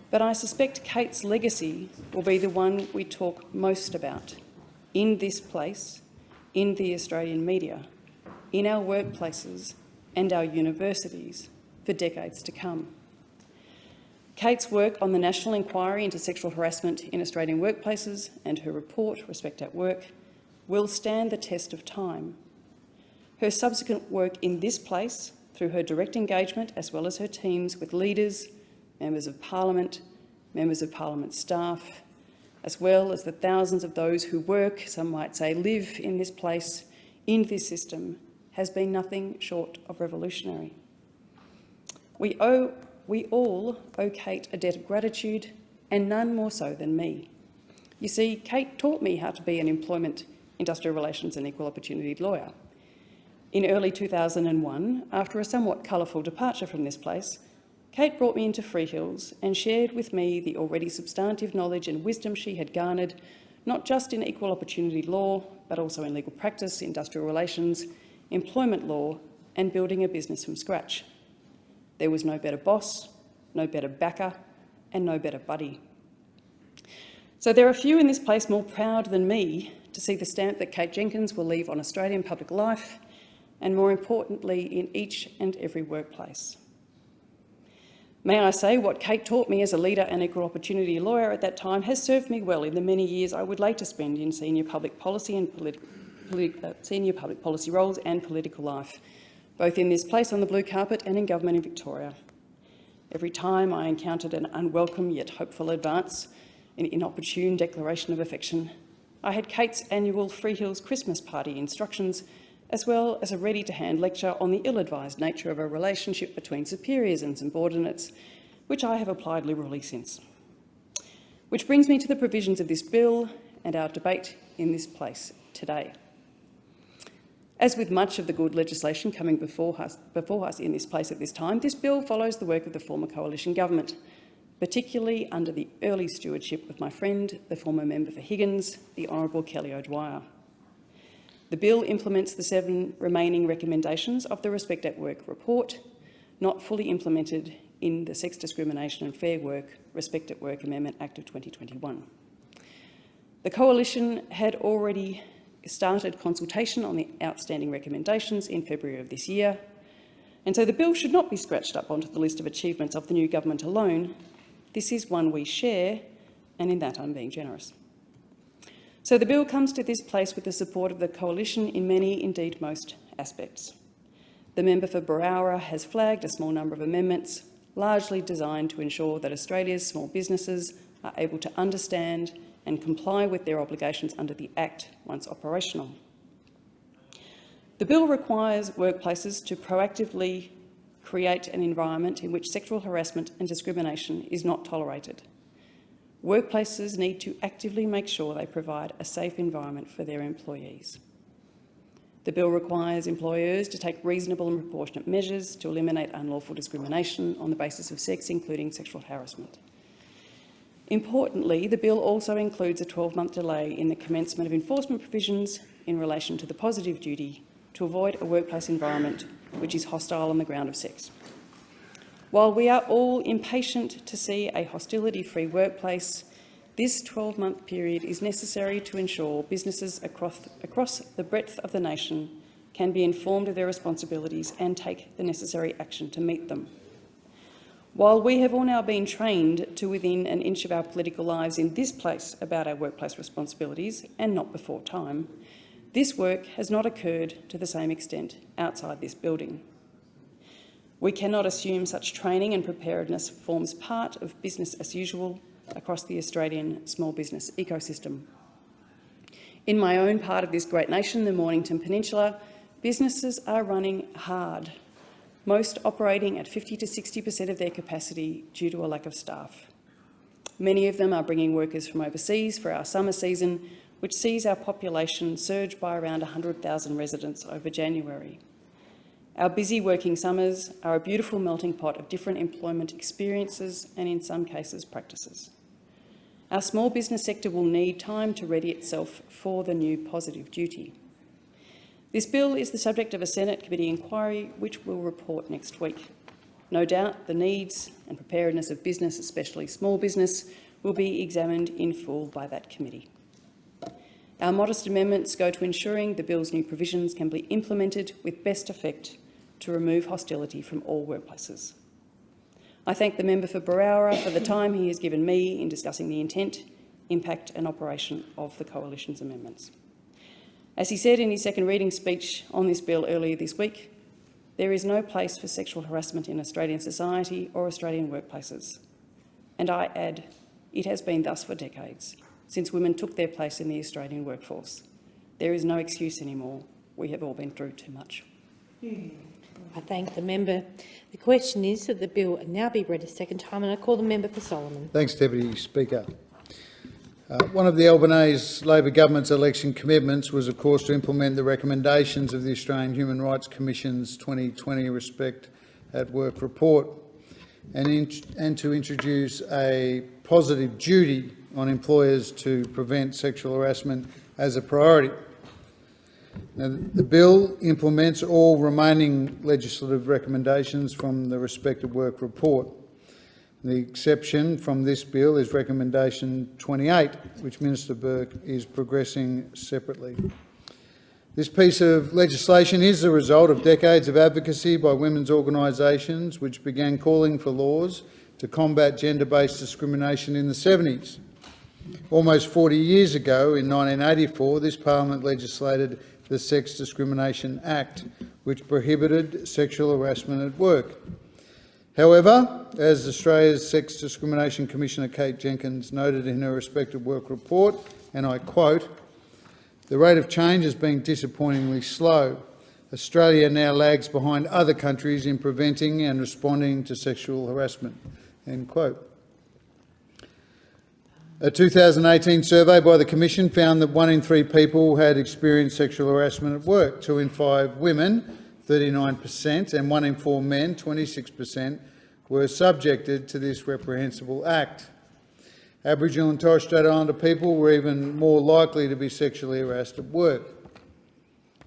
But I suspect Kate's legacy will be the one we talk most about in this place, in the Australian media, in our workplaces and our universities for decades to come. Kate's work on the National Inquiry into Sexual Harassment in Australian Workplaces and her report, Respect at Work, will stand the test of time. Her subsequent work in this place, through her direct engagement as well as her teams with leaders, members of Parliament staff, as well as the thousands of those who work, some might say live in this place, in this system, has been nothing short of revolutionary. We all owe Kate a debt of gratitude, and none more so than me. You see, Kate taught me how to be an employment, industrial relations and equal opportunity lawyer. In early 2001, after a somewhat colourful departure from this place, Kate brought me into Freehills and shared with me the already substantive knowledge and wisdom she had garnered, not just in equal opportunity law, but also in legal practice, industrial relations, employment law, and building a business from scratch. There was no better boss, no better backer, and no better buddy. So there are few in this place more proud than me to see the stamp that Kate Jenkins will leave on Australian public life, and more importantly, in each and every workplace. May I say, what Kate taught me as a leader and equal opportunity lawyer at that time has served me well in the many years I would later spend in senior public policy roles and political life, both in this place on the blue carpet and in government in Victoria. Every time I encountered an unwelcome yet hopeful advance, an inopportune declaration of affection, I had Kate's annual Freehills Christmas party instructions, as well as a ready-to-hand lecture on the ill-advised nature of a relationship between superiors and subordinates, which I have applied liberally since. Which brings me to the provisions of this bill and our debate in this place today. As with much of the good legislation coming before us in this place at this time, this bill follows the work of the former coalition government, particularly under the early stewardship of my friend, the former member for Higgins, the Honourable Kelly O'Dwyer. The bill implements the 7 remaining recommendations of the Respect at Work report, not fully implemented in the Sex Discrimination and Fair Work Respect at Work Amendment Act of 2021. The Coalition had already started consultation on the outstanding recommendations in February of this year, and so the bill should not be scratched up onto the list of achievements of the new government alone. This is one we share, and in that I'm being generous. So the bill comes to this place with the support of the Coalition in many, indeed most, aspects. The member for Berowra has flagged a small number of amendments, largely designed to ensure that Australia's small businesses are able to understand and comply with their obligations under the Act once operational. The bill requires workplaces to proactively create an environment in which sexual harassment and discrimination is not tolerated. Workplaces need to actively make sure they provide a safe environment for their employees. The bill requires employers to take reasonable and proportionate measures to eliminate unlawful discrimination on the basis of sex, including sexual harassment. Importantly, the bill also includes a 12-month delay in the commencement of enforcement provisions in relation to the positive duty to avoid a workplace environment which is hostile on the ground of sex. While we are all impatient to see a hostility-free workplace, this 12-month period is necessary to ensure businesses across the breadth of the nation can be informed of their responsibilities and take the necessary action to meet them. While we have all now been trained to within an inch of our political lives in this place about our workplace responsibilities, and not before time, this work has not occurred to the same extent outside this building. We cannot assume such training and preparedness forms part of business as usual across the Australian small business ecosystem. In my own part of this great nation, the Mornington Peninsula, businesses are running hard, most operating at 50 to 60% of their capacity due to a lack of staff. Many of them are bringing workers from overseas for our summer season, which sees our population surge by around 100,000 residents over January. Our busy working summers are a beautiful melting pot of different employment experiences and, in some cases, practices. Our small business sector will need time to ready itself for the new positive duty. This bill is the subject of a Senate committee inquiry which will report next week. No doubt the needs and preparedness of business, especially small business, will be examined in full by that committee. Our modest amendments go to ensuring the bill's new provisions can be implemented with best effect to remove hostility from all workplaces. I thank the member for Berowra for the time he has given me in discussing the intent, impact and operation of the Coalition's amendments. As he said in his second reading speech on this bill earlier this week, there is no place for sexual harassment in Australian society or Australian workplaces. And I add, it has been thus for decades, since women took their place in the Australian workforce. There is no excuse anymore. We have all been through too much. I thank the member. The question is that the bill now be read a second time, and I call the member for Solomon. Thanks, Deputy Speaker. One of the Albanese Labor government's election commitments was, of course, to implement the recommendations of the Australian Human Rights Commission's 2020 Respect at Work report and to introduce a positive duty on employers to prevent sexual harassment as a priority. Now, the bill implements all remaining legislative recommendations from the Respect at Work report. The exception from this bill is recommendation 28, which Minister Burke is progressing separately. This piece of legislation is the result of decades of advocacy by women's organisations which began calling for laws to combat gender-based discrimination in the 70s. Almost 40 years ago, in 1984, this parliament legislated the Sex Discrimination Act, which prohibited sexual harassment at work. However, as Australia's Sex Discrimination Commissioner Kate Jenkins noted in her Respect at Work report, and I quote, "The rate of change has been disappointingly slow. Australia now lags behind other countries in preventing and responding to sexual harassment." End quote. A 2018 survey by the Commission found that 1 in 3 people had experienced sexual harassment at work, 2 in 5 women, 39%, and 1 in 4 men, 26%, were subjected to this reprehensible act. Aboriginal and Torres Strait Islander people were even more likely to be sexually harassed at work.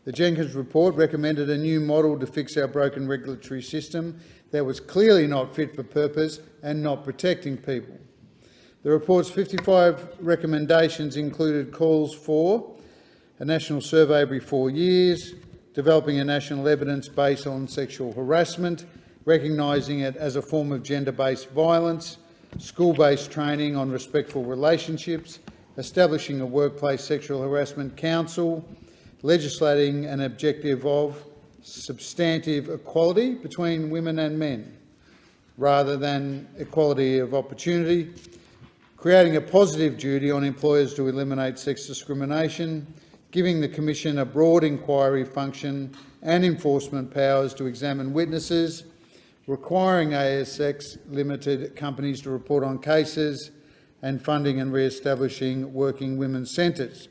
The Jenkins report recommended a new model to fix our broken regulatory system that was clearly not fit for purpose and not protecting people. The report's 55 recommendations included calls for a national survey every 4 years, developing a national evidence base on sexual harassment, recognising it as a form of gender-based violence, school-based training on respectful relationships, establishing a workplace sexual harassment council, legislating an objective of substantive equality between women and men, rather than equality of opportunity, creating a positive duty on employers to eliminate sex discrimination, giving the Commission a broad inquiry function and enforcement powers to examine witnesses, requiring ASX Limited companies to report on cases, and funding and re-establishing working women's centres.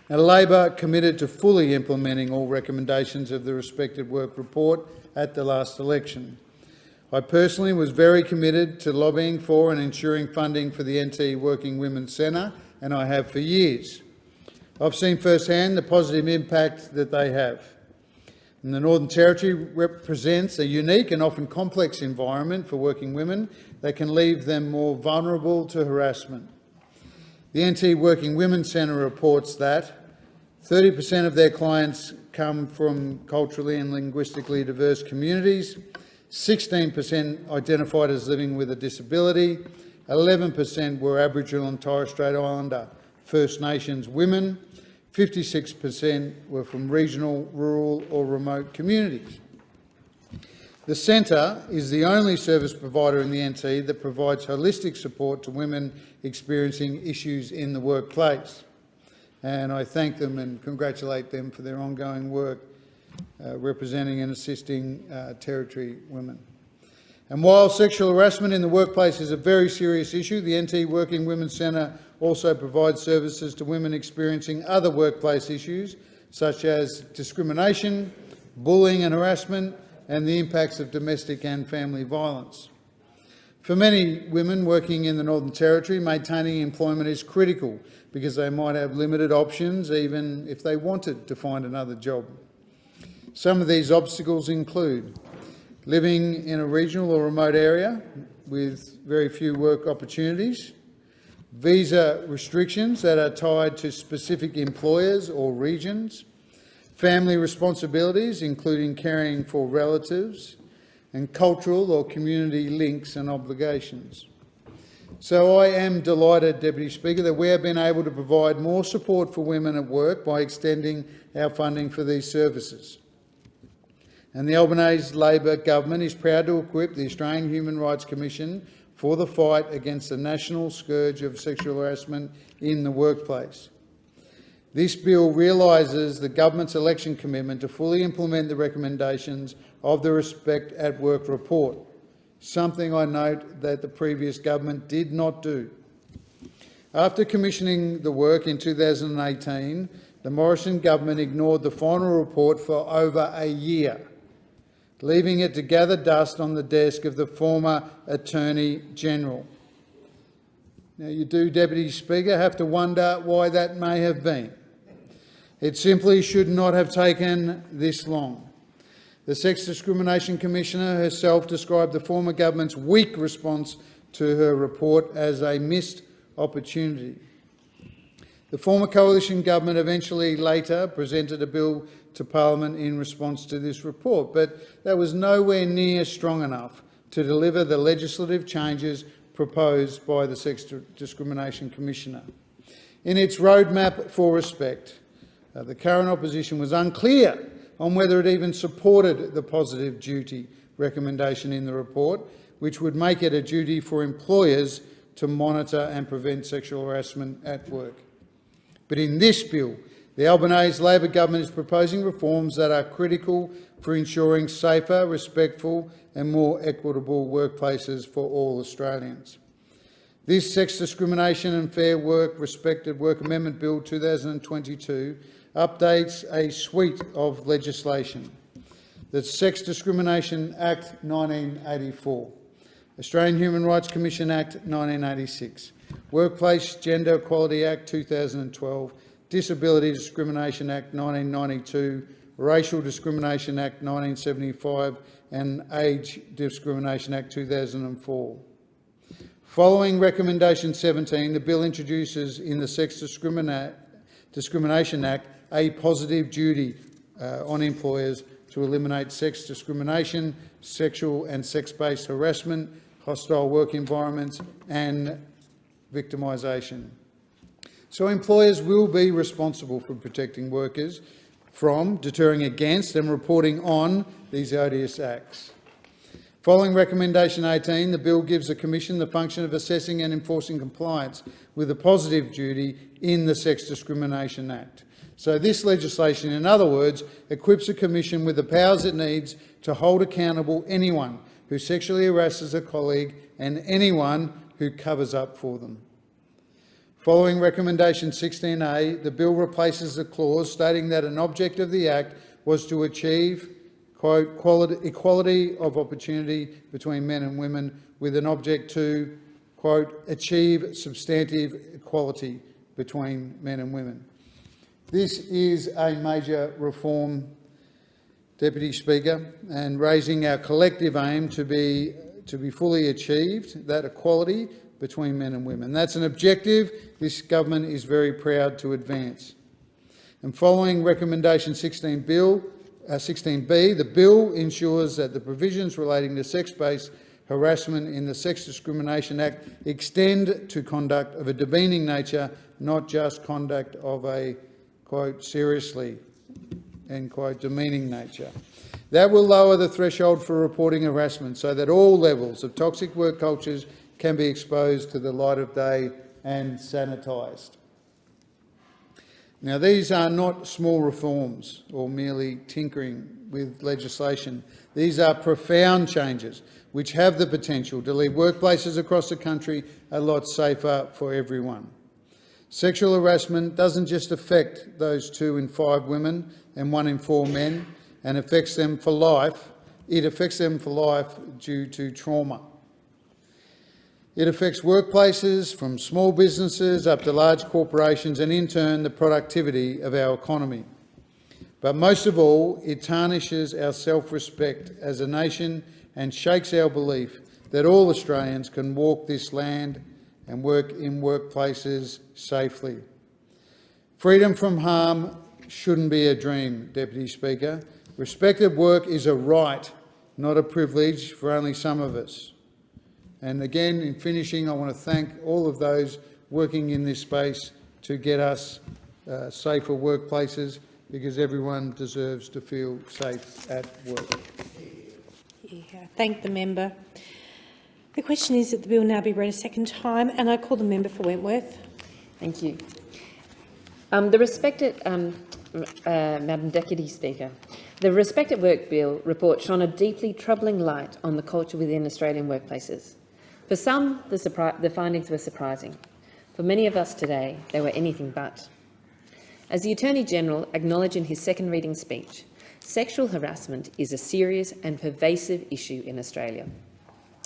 Now, Labor committed to fully implementing all recommendations of the Respect at Work report at the last election. I personally was very committed to lobbying for and ensuring funding for the NT Working Women's Centre, and I have for years. I've seen firsthand the positive impact that they have. And the Northern Territory represents a unique and often complex environment for working women that can leave them more vulnerable to harassment. The NT Working Women's Centre reports that 30% of their clients come from culturally and linguistically diverse communities, 16% identified as living with a disability, 11% were Aboriginal and Torres Strait Islander First Nations women, 56% were from regional, rural or remote communities. The centre is the only service provider in the NT that provides holistic support to women experiencing issues in the workplace. And I thank them and congratulate them for their ongoing work representing and assisting Territory women. And while sexual harassment in the workplace is a very serious issue, the NT Working Women's Centre also provides services to women experiencing other workplace issues such as discrimination, bullying and harassment, and the impacts of domestic and family violence. For many women working in the Northern Territory, maintaining employment is critical because they might have limited options even if they wanted to find another job. Some of these obstacles include living in a regional or remote area with very few work opportunities, visa restrictions that are tied to specific employers or regions, family responsibilities including caring for relatives, and cultural or community links and obligations. So I am delighted, Deputy Speaker, that we have been able to provide more support for women at work by extending our funding for these services. And the Albanese Labor government is proud to equip the Australian Human Rights Commission for the fight against the national scourge of sexual harassment in the workplace. This bill realises the government's election commitment to fully implement the recommendations of the Respect at Work report, something I note that the previous government did not do. After commissioning the work in 2018, the Morrison government ignored the final report for over a year, leaving it to gather dust on the desk of the former Attorney-General. Now, you do, Deputy Speaker, have to wonder why that may have been. It simply should not have taken this long. The Sex Discrimination Commissioner herself described the former government's weak response to her report as a missed opportunity. The former coalition government eventually later presented a bill to Parliament in response to this report, but that was nowhere near strong enough to deliver the legislative changes proposed by the Sex Discrimination Commissioner. In its roadmap for respect, the current opposition was unclear on whether it even supported the positive duty recommendation in the report, which would make it a duty for employers to monitor and prevent sexual harassment at work. But in this bill, the Albanese Labor government is proposing reforms that are critical for ensuring safer, respectful and more equitable workplaces for all Australians. This Sex Discrimination and Fair Work Respected Work Amendment Bill 2022 updates a suite of legislation: the Sex Discrimination Act 1984, Australian Human Rights Commission Act 1986, Workplace Gender Equality Act 2012, Disability Discrimination Act 1992, Racial Discrimination Act 1975 and Age Discrimination Act 2004. Following Recommendation 17, the bill introduces in the Sex Discrimination Act a positive duty on employers to eliminate sex discrimination, sexual and sex-based harassment, hostile work environments and victimisation. So employers will be responsible for protecting workers from, deterring against and reporting on these odious acts. Following Recommendation 18, the bill gives the Commission the function of assessing and enforcing compliance with a positive duty in the Sex Discrimination Act. So this legislation, in other words, equips the Commission with the powers it needs to hold accountable anyone who sexually harasses a colleague and anyone who covers up for them. Following Recommendation 16A, the bill replaces the clause stating that an object of the Act was to achieve, quote, equality of opportunity between men and women with an object to, quote, achieve substantive equality between men and women. This is a major reform, Deputy Speaker, and raising our collective aim to be fully achieved, that equality between men and women. That's an objective this government is very proud to advance. And following Recommendation 16B, the bill ensures that the provisions relating to sex-based harassment in the Sex Discrimination Act extend to conduct of a demeaning nature, not just conduct of a, quote, seriously, end quote, demeaning nature. That will lower the threshold for reporting harassment so that all levels of toxic work cultures can be exposed to the light of day and sanitised. Now, these are not small reforms or merely tinkering with legislation. These are profound changes which have the potential to leave workplaces across the country a lot safer for everyone. Sexual harassment doesn't just affect those 2 in 5 women and 1 in 4 men, and affects them for life. It affects them for life due to trauma. It affects workplaces from small businesses up to large corporations and, in turn, the productivity of our economy. But most of all, it tarnishes our self-respect as a nation and shakes our belief that all Australians can walk this land and work in workplaces safely. Freedom from harm shouldn't be a dream, Deputy Speaker. Respect at work is a right, not a privilege for only some of us. And again, in finishing, I want to thank all of those working in this space to get us safer workplaces, because everyone deserves to feel safe at work. Yeah, thank the member. The question is that the bill now be read a second time, and I call the member for Wentworth. Thank you. The respected Madam Deputy Speaker, the Respect at Work Bill report shone a deeply troubling light on the culture within Australian workplaces. For some, the findings were surprising. For many of us today, they were anything but. As the Attorney-General acknowledged in his second reading speech, sexual harassment is a serious and pervasive issue in Australia.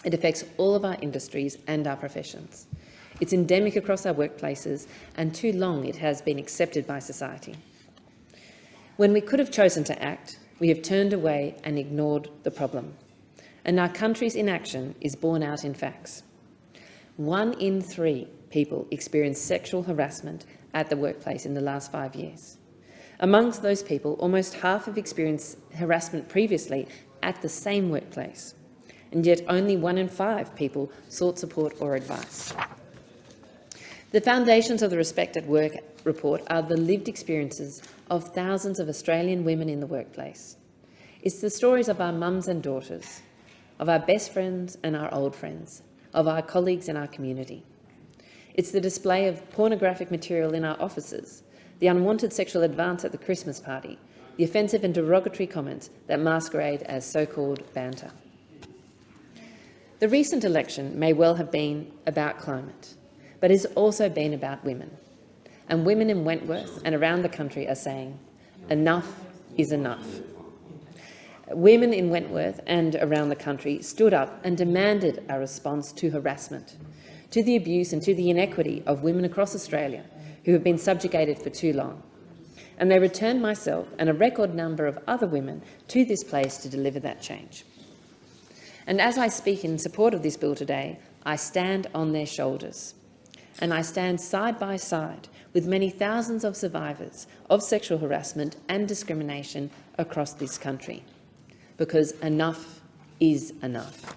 It affects all of our industries and our professions. It's endemic across our workplaces, and too long it has been accepted by society. When we could have chosen to act, we have turned away and ignored the problem. And our country's inaction is borne out in facts. 1 in 3 people experience sexual harassment at the workplace in the last 5 years. Amongst those people, almost half have experienced harassment previously at the same workplace. And yet only 1 in 5 people sought support or advice. The foundations of the Respect at Work report are the lived experiences of thousands of Australian women in the workplace. It's the stories of our mums and daughters, of our best friends and our old friends, of our colleagues in our community. It's the display of pornographic material in our offices, the unwanted sexual advance at the Christmas party, the offensive and derogatory comments that masquerade as so-called banter. The recent election may well have been about climate, but it's also been about women. And women in Wentworth and around the country are saying, enough is enough. Women in Wentworth and around the country stood up and demanded a response to harassment, to the abuse and to the inequity of women across Australia who have been subjugated for too long. And they returned myself and a record number of other women to this place to deliver that change. And as I speak in support of this bill today, I stand on their shoulders. And I stand side by side with many thousands of survivors of sexual harassment and discrimination across this country. Because enough is enough.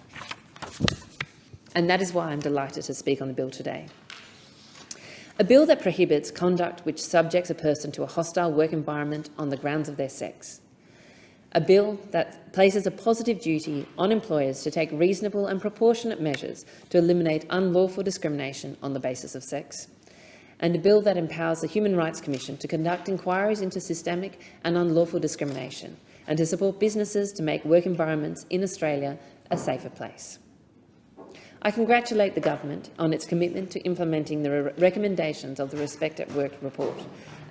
And that is why I'm delighted to speak on the bill today. A bill that prohibits conduct which subjects a person to a hostile work environment on the grounds of their sex. A bill that places a positive duty on employers to take reasonable and proportionate measures to eliminate unlawful discrimination on the basis of sex. And a bill that empowers the Human Rights Commission to conduct inquiries into systemic and unlawful discrimination and to support businesses to make work environments in Australia a safer place. I congratulate the government on its commitment to implementing the recommendations of the Respect at Work report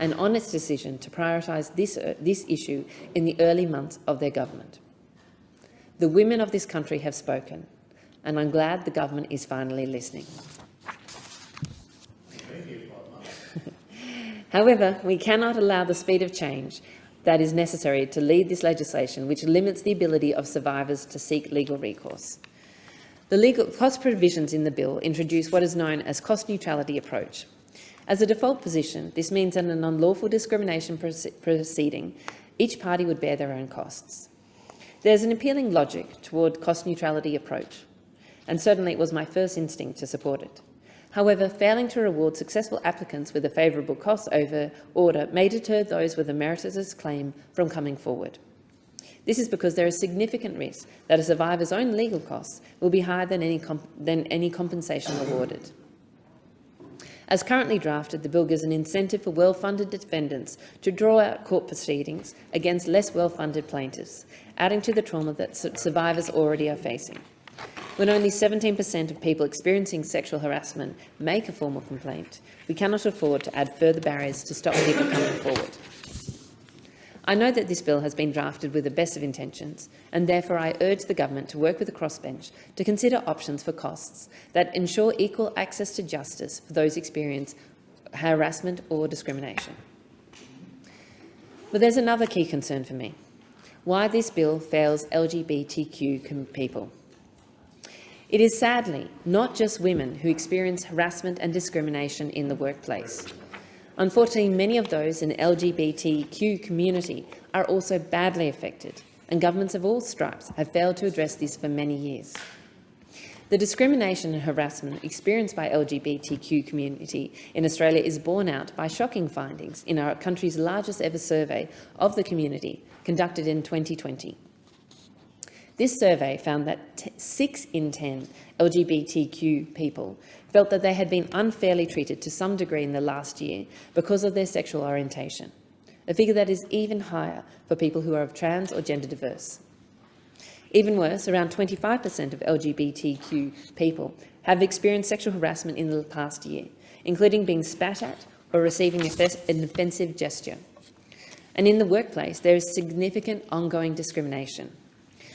and on its decision to prioritise this issue in the early months of their government. The women of this country have spoken, and I'm glad the government is finally listening. However, we cannot allow the speed of change that is necessary to lead this legislation, which limits the ability of survivors to seek legal recourse. The legal cost provisions in the bill introduce what is known as cost neutrality approach. As a default position, this means that in an unlawful discrimination proceeding, each party would bear their own costs. There's an appealing logic toward cost neutrality approach, and certainly it was my first instinct to support it. However, failing to reward successful applicants with a favourable cost over order may deter those with a meritorious claim from coming forward. This is because there is significant risk that a survivor's own legal costs will be higher than any compensation awarded. As currently drafted, the bill gives an incentive for well-funded defendants to draw out court proceedings against less well-funded plaintiffs, adding to the trauma that survivors already are facing. When only 17% of people experiencing sexual harassment make a formal complaint, we cannot afford to add further barriers to stop people coming forward. I know that this bill has been drafted with the best of intentions, and therefore I urge the government to work with the crossbench to consider options for costs that ensure equal access to justice for those experiencing harassment or discrimination. But there's another key concern for me: why this bill fails LGBTQ people. It is sadly not just women who experience harassment and discrimination in the workplace. Unfortunately, many of those in the LGBTQ community are also badly affected, and governments of all stripes have failed to address this for many years. The discrimination and harassment experienced by LGBTQ community in Australia is borne out by shocking findings in our country's largest ever survey of the community, conducted in 2020. This survey found that 6 in 10 LGBTQ people felt that they had been unfairly treated to some degree in the last year because of their sexual orientation, a figure that is even higher for people who are trans or gender diverse. Even worse, around 25% of LGBTQ people have experienced sexual harassment in the past year, including being spat at or receiving an offensive gesture. And in the workplace, there is significant ongoing discrimination.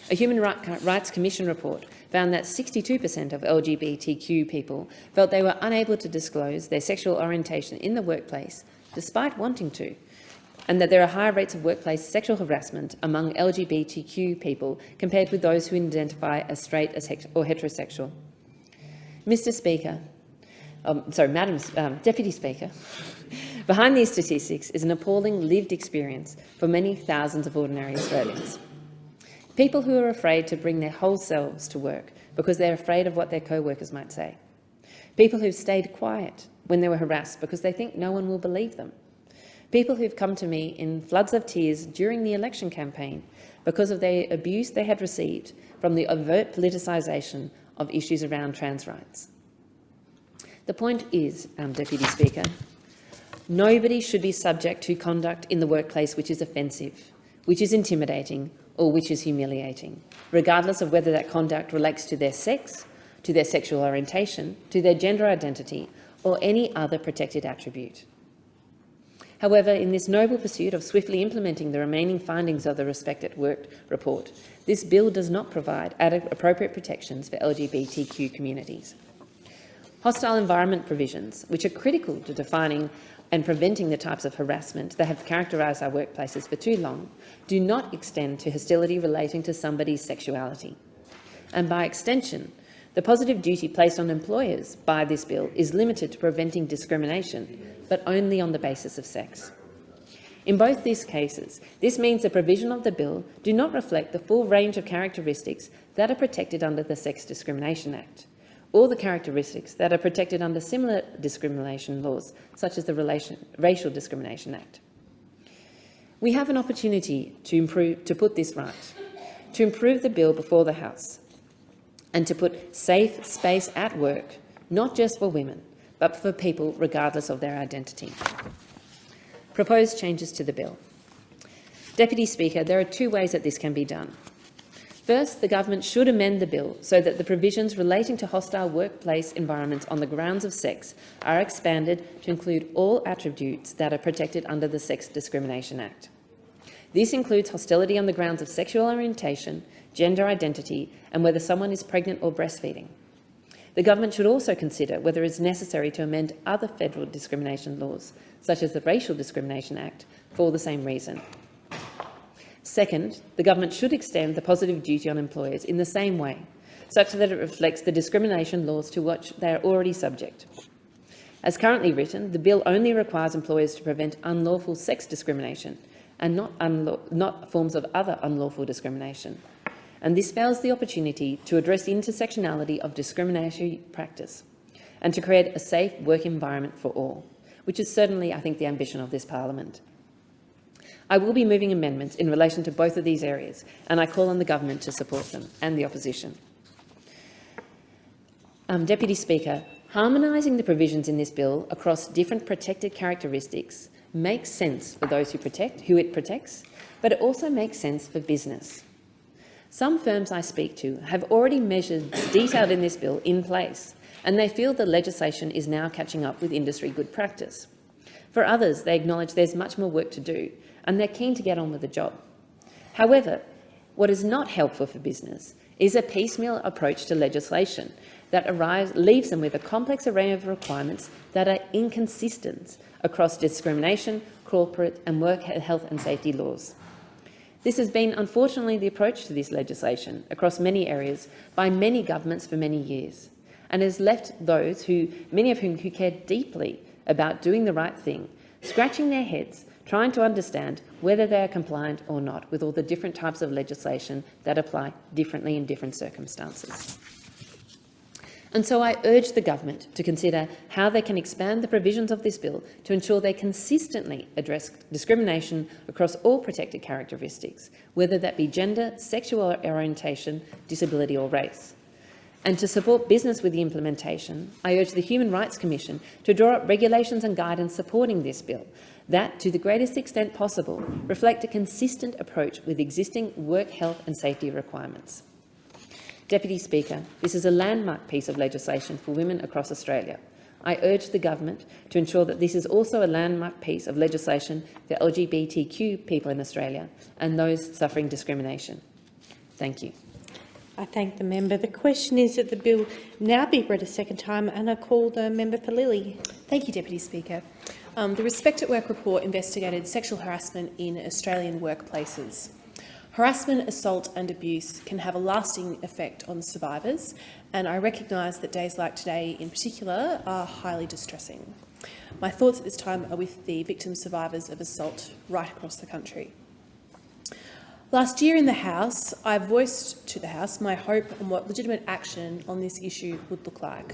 A Human Rights Commission report found that 62% of LGBTQ people felt they were unable to disclose their sexual orientation in the workplace despite wanting to, and that there are higher rates of workplace sexual harassment among LGBTQ people compared with those who identify as straight or heterosexual. Deputy Speaker, behind these statistics is an appalling lived experience for many thousands of ordinary Australians. People who are afraid to bring their whole selves to work because they're afraid of what their co-workers might say. People who've stayed quiet when they were harassed because they think no one will believe them. People who've come to me in floods of tears during the election campaign because of the abuse they had received from the overt politicisation of issues around trans rights. The point is, Deputy Speaker, nobody should be subject to conduct in the workplace which is offensive, which is intimidating, or which is humiliating, regardless of whether that conduct relates to their sex, to their sexual orientation, to their gender identity, or any other protected attribute. However, in this noble pursuit of swiftly implementing the remaining findings of the Respect at Work report, this bill does not provide appropriate protections for LGBTQ communities. Hostile environment provisions, which are critical to defining and preventing the types of harassment that have characterised our workplaces for too long, do not extend to hostility relating to somebody's sexuality. And by extension, the positive duty placed on employers by this bill is limited to preventing discrimination, but only on the basis of sex. In both these cases, this means the provision of the bill do not reflect the full range of characteristics that are protected under the Sex Discrimination Act, or the characteristics that are protected under similar discrimination laws, such as the Racial Discrimination Act. We have an opportunity to put this right, to improve the bill before the House, and to put safe space at work, not just for women, but for people regardless of their identity. Proposed changes to the bill. Deputy Speaker, there are two ways that this can be done. First, the government should amend the bill so that the provisions relating to hostile workplace environments on the grounds of sex are expanded to include all attributes that are protected under the Sex Discrimination Act. This includes hostility on the grounds of sexual orientation, gender identity, and whether someone is pregnant or breastfeeding. The government should also consider whether it is necessary to amend other federal discrimination laws, such as the Racial Discrimination Act, for the same reason. Second, the government should extend the positive duty on employers in the same way, such that it reflects the discrimination laws to which they are already subject. As currently written, the bill only requires employers to prevent unlawful sex discrimination and not forms of other unlawful discrimination. And this fails the opportunity to address the intersectionality of discriminatory practice and to create a safe work environment for all, which is certainly, I think, the ambition of this parliament. I will be moving amendments in relation to both of these areas, and I call on the government to support them and the opposition. Deputy Speaker, harmonising the provisions in this bill across different protected characteristics makes sense for those who it protects, but it also makes sense for business. Some firms I speak to have already measures detailed in this bill in place, and they feel the legislation is now catching up with industry good practice. For others, they acknowledge there's much more work to do, and they're keen to get on with the job. However, what is not helpful for business is a piecemeal approach to legislation that leaves them with a complex array of requirements that are inconsistent across discrimination, corporate and work health and safety laws. This has been, unfortunately, the approach to this legislation across many areas by many governments for many years, and has left those many of whom care deeply about doing the right thing, scratching their heads, trying to understand whether they are compliant or not with all the different types of legislation that apply differently in different circumstances. And so I urge the government to consider how they can expand the provisions of this bill to ensure they consistently address discrimination across all protected characteristics, whether that be gender, sexual orientation, disability or race. And to support business with the implementation, I urge the Human Rights Commission to draw up regulations and guidance supporting this bill that, to the greatest extent possible, reflect a consistent approach with existing work health and safety requirements. Deputy Speaker, this is a landmark piece of legislation for women across Australia. I urge the government to ensure that this is also a landmark piece of legislation for LGBTQ people in Australia and those suffering discrimination. Thank you. I thank the member. The question is that the bill now be read a second time, and I call the member for Lilly. Thank you, Deputy Speaker. The Respect at Work report investigated sexual harassment in Australian workplaces. Harassment, assault and abuse can have a lasting effect on survivors, and I recognise that days like today in particular are highly distressing. My thoughts at this time are with the victim survivors of assault right across the country. Last year in the House, I voiced to the House my hope on what legitimate action on this issue would look like.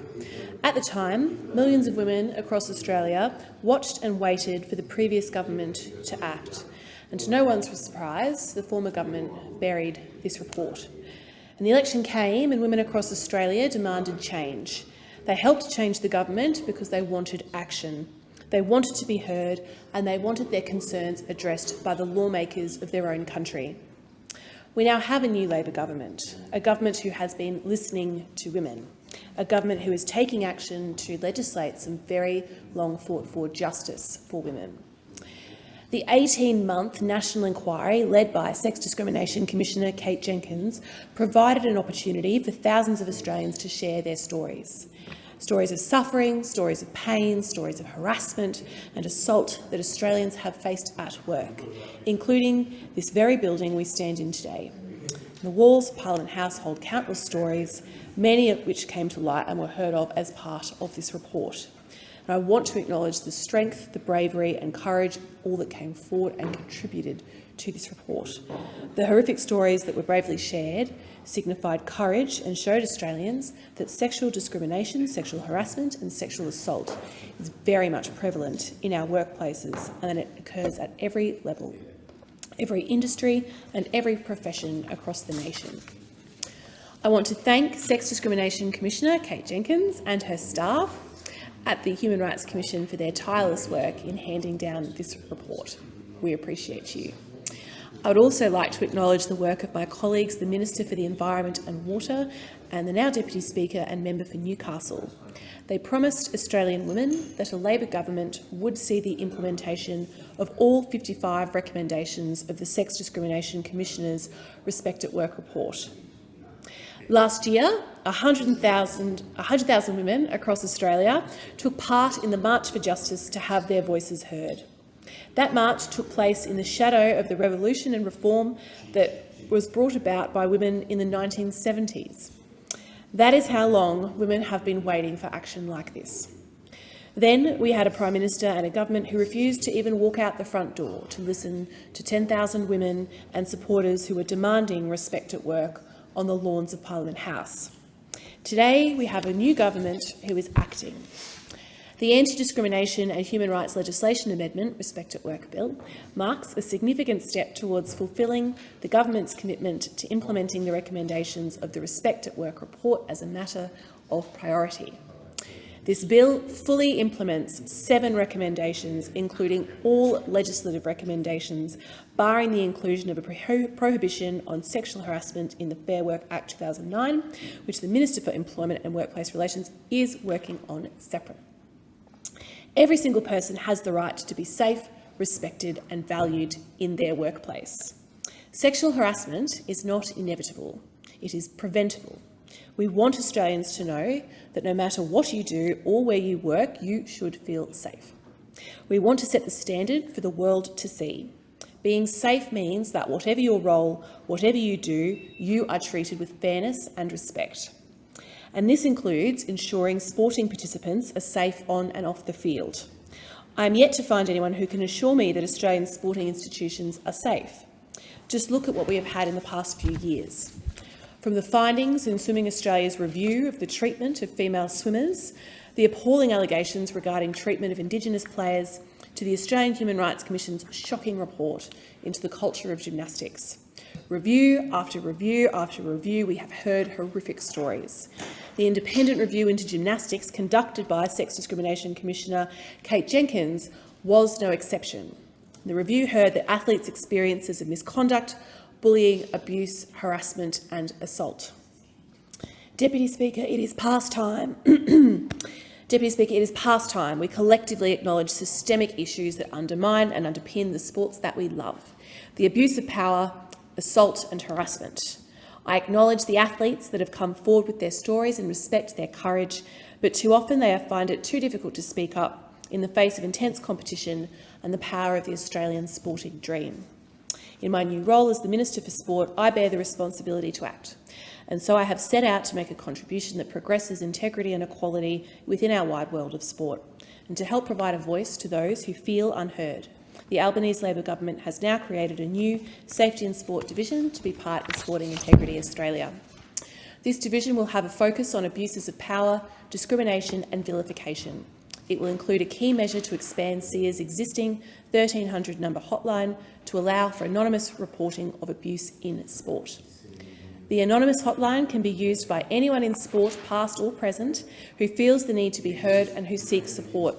At the time, millions of women across Australia watched and waited for the previous government to act. And to no one's surprise, the former government buried this report. And the election came and women across Australia demanded change. They helped change the government because they wanted action. They wanted to be heard and they wanted their concerns addressed by the lawmakers of their own country. We now have a new Labor government, a government who has been listening to women, a government who is taking action to legislate some very long fought for justice for women. The 18-month national inquiry led by Sex Discrimination Commissioner Kate Jenkins provided an opportunity for thousands of Australians to share their stories. Stories of suffering, stories of pain, stories of harassment and assault that Australians have faced at work, including this very building we stand in today. The walls of Parliament House hold countless stories, many of which came to light and were heard of as part of this report. And I want to acknowledge the strength, the bravery and courage of all that came forward and contributed to this report. The horrific stories that were bravely shared signified courage and showed Australians that sexual discrimination, sexual harassment and sexual assault is very much prevalent in our workplaces and that it occurs at every level, every industry and every profession across the nation. I want to thank Sex Discrimination Commissioner Kate Jenkins and her staff at the Human Rights Commission for their tireless work in handing down this report. We appreciate you. I would also like to acknowledge the work of my colleagues, the Minister for the Environment and Water and the now Deputy Speaker and Member for Newcastle. They promised Australian women that a Labor government would see the implementation of all 55 recommendations of the Sex Discrimination Commissioner's Respect at Work report. Last year, 100,000 women across Australia took part in the March for Justice to have their voices heard. That march took place in the shadow of the revolution and reform that was brought about by women in the 1970s. That is how long women have been waiting for action like this. Then we had a Prime Minister and a government who refused to even walk out the front door to listen to 10,000 women and supporters who were demanding respect at work on the lawns of Parliament House. Today we have a new government who is acting. The Anti-Discrimination and Human Rights Legislation Amendment, Respect at Work Bill, marks a significant step towards fulfilling the government's commitment to implementing the recommendations of the Respect at Work report as a matter of priority. This bill fully implements 7 recommendations, including all legislative recommendations, barring the inclusion of a prohibition on sexual harassment in the Fair Work Act 2009, which the Minister for Employment and Workplace Relations is working on separate. Every single person has the right to be safe, respected and valued in their workplace. Sexual harassment is not inevitable, it is preventable. We want Australians to know that no matter what you do or where you work, you should feel safe. We want to set the standard for the world to see. Being safe means that whatever your role, whatever you do, you are treated with fairness and respect. And this includes ensuring sporting participants are safe on and off the field. I am yet to find anyone who can assure me that Australian sporting institutions are safe. Just look at what we have had in the past few years. From the findings in Swimming Australia's review of the treatment of female swimmers, the appalling allegations regarding treatment of Indigenous players, to the Australian Human Rights Commission's shocking report into the culture of gymnastics. Review after review after review, we have heard horrific stories. The independent review into gymnastics conducted by Sex Discrimination Commissioner Kate Jenkins was no exception. The review heard that athletes' experiences of misconduct, bullying, abuse, harassment and assault. Deputy Speaker, it is past time. Deputy Speaker, it is past time we collectively acknowledge systemic issues that undermine and underpin the sports that we love: the abuse of power, assault and harassment. I acknowledge the athletes that have come forward with their stories and respect their courage, but too often they find it too difficult to speak up in the face of intense competition and the power of the Australian sporting dream. In my new role as the Minister for Sport, I bear the responsibility to act, and so I have set out to make a contribution that progresses integrity and equality within our wide world of sport, and to help provide a voice to those who feel unheard. The Albanese Labor government has now created a new Safety and Sport division to be part of Sporting Integrity Australia. This division will have a focus on abuses of power, discrimination and vilification. It will include a key measure to expand SIA's existing 1300 number hotline to allow for anonymous reporting of abuse in sport. The anonymous hotline can be used by anyone in sport, past or present, who feels the need to be heard and who seeks support.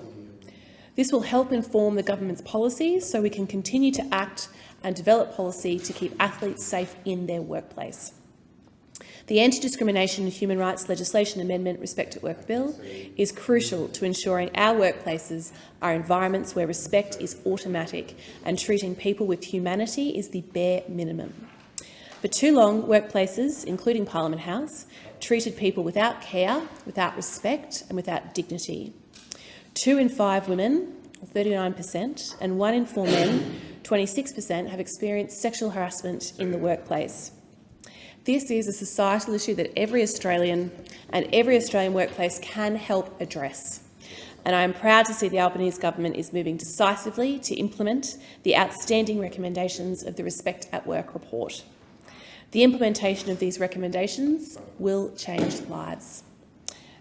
This will help inform the government's policies so we can continue to act and develop policy to keep athletes safe in their workplace. The Anti-Discrimination and Human Rights Legislation Amendment Respect at Work Bill is crucial to ensuring our workplaces are environments where respect is automatic and treating people with humanity is the bare minimum. For too long, workplaces, including Parliament House, treated people without care, without respect and without dignity. 2 in 5 women, 39%, and 1 in 4 men, 26%, have experienced sexual harassment in the workplace. This is a societal issue that every Australian and every Australian workplace can help address. And I am proud to see the Albanese government is moving decisively to implement the outstanding recommendations of the Respect at Work report. The implementation of these recommendations will change lives.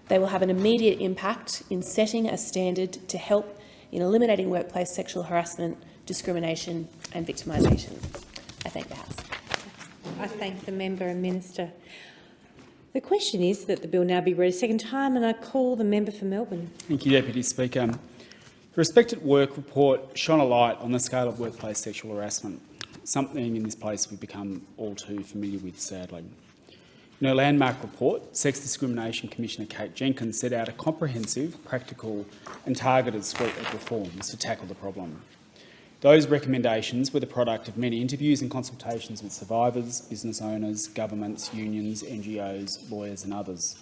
They will have an immediate impact in setting a standard to help in eliminating workplace sexual harassment, discrimination and victimisation. I thank the House. I thank the member and minister. The question is that the bill now be read a second time, and I call the member for Melbourne. Thank you, Deputy Speaker. The Respect at Work report shone a light on the scale of workplace sexual harassment, something in this place we've become all too familiar with, sadly. In her landmark report, Sex Discrimination Commissioner Kate Jenkins set out a comprehensive, practical and targeted suite of reforms to tackle the problem. Those recommendations were the product of many interviews and consultations with survivors, business owners, governments, unions, NGOs, lawyers and others.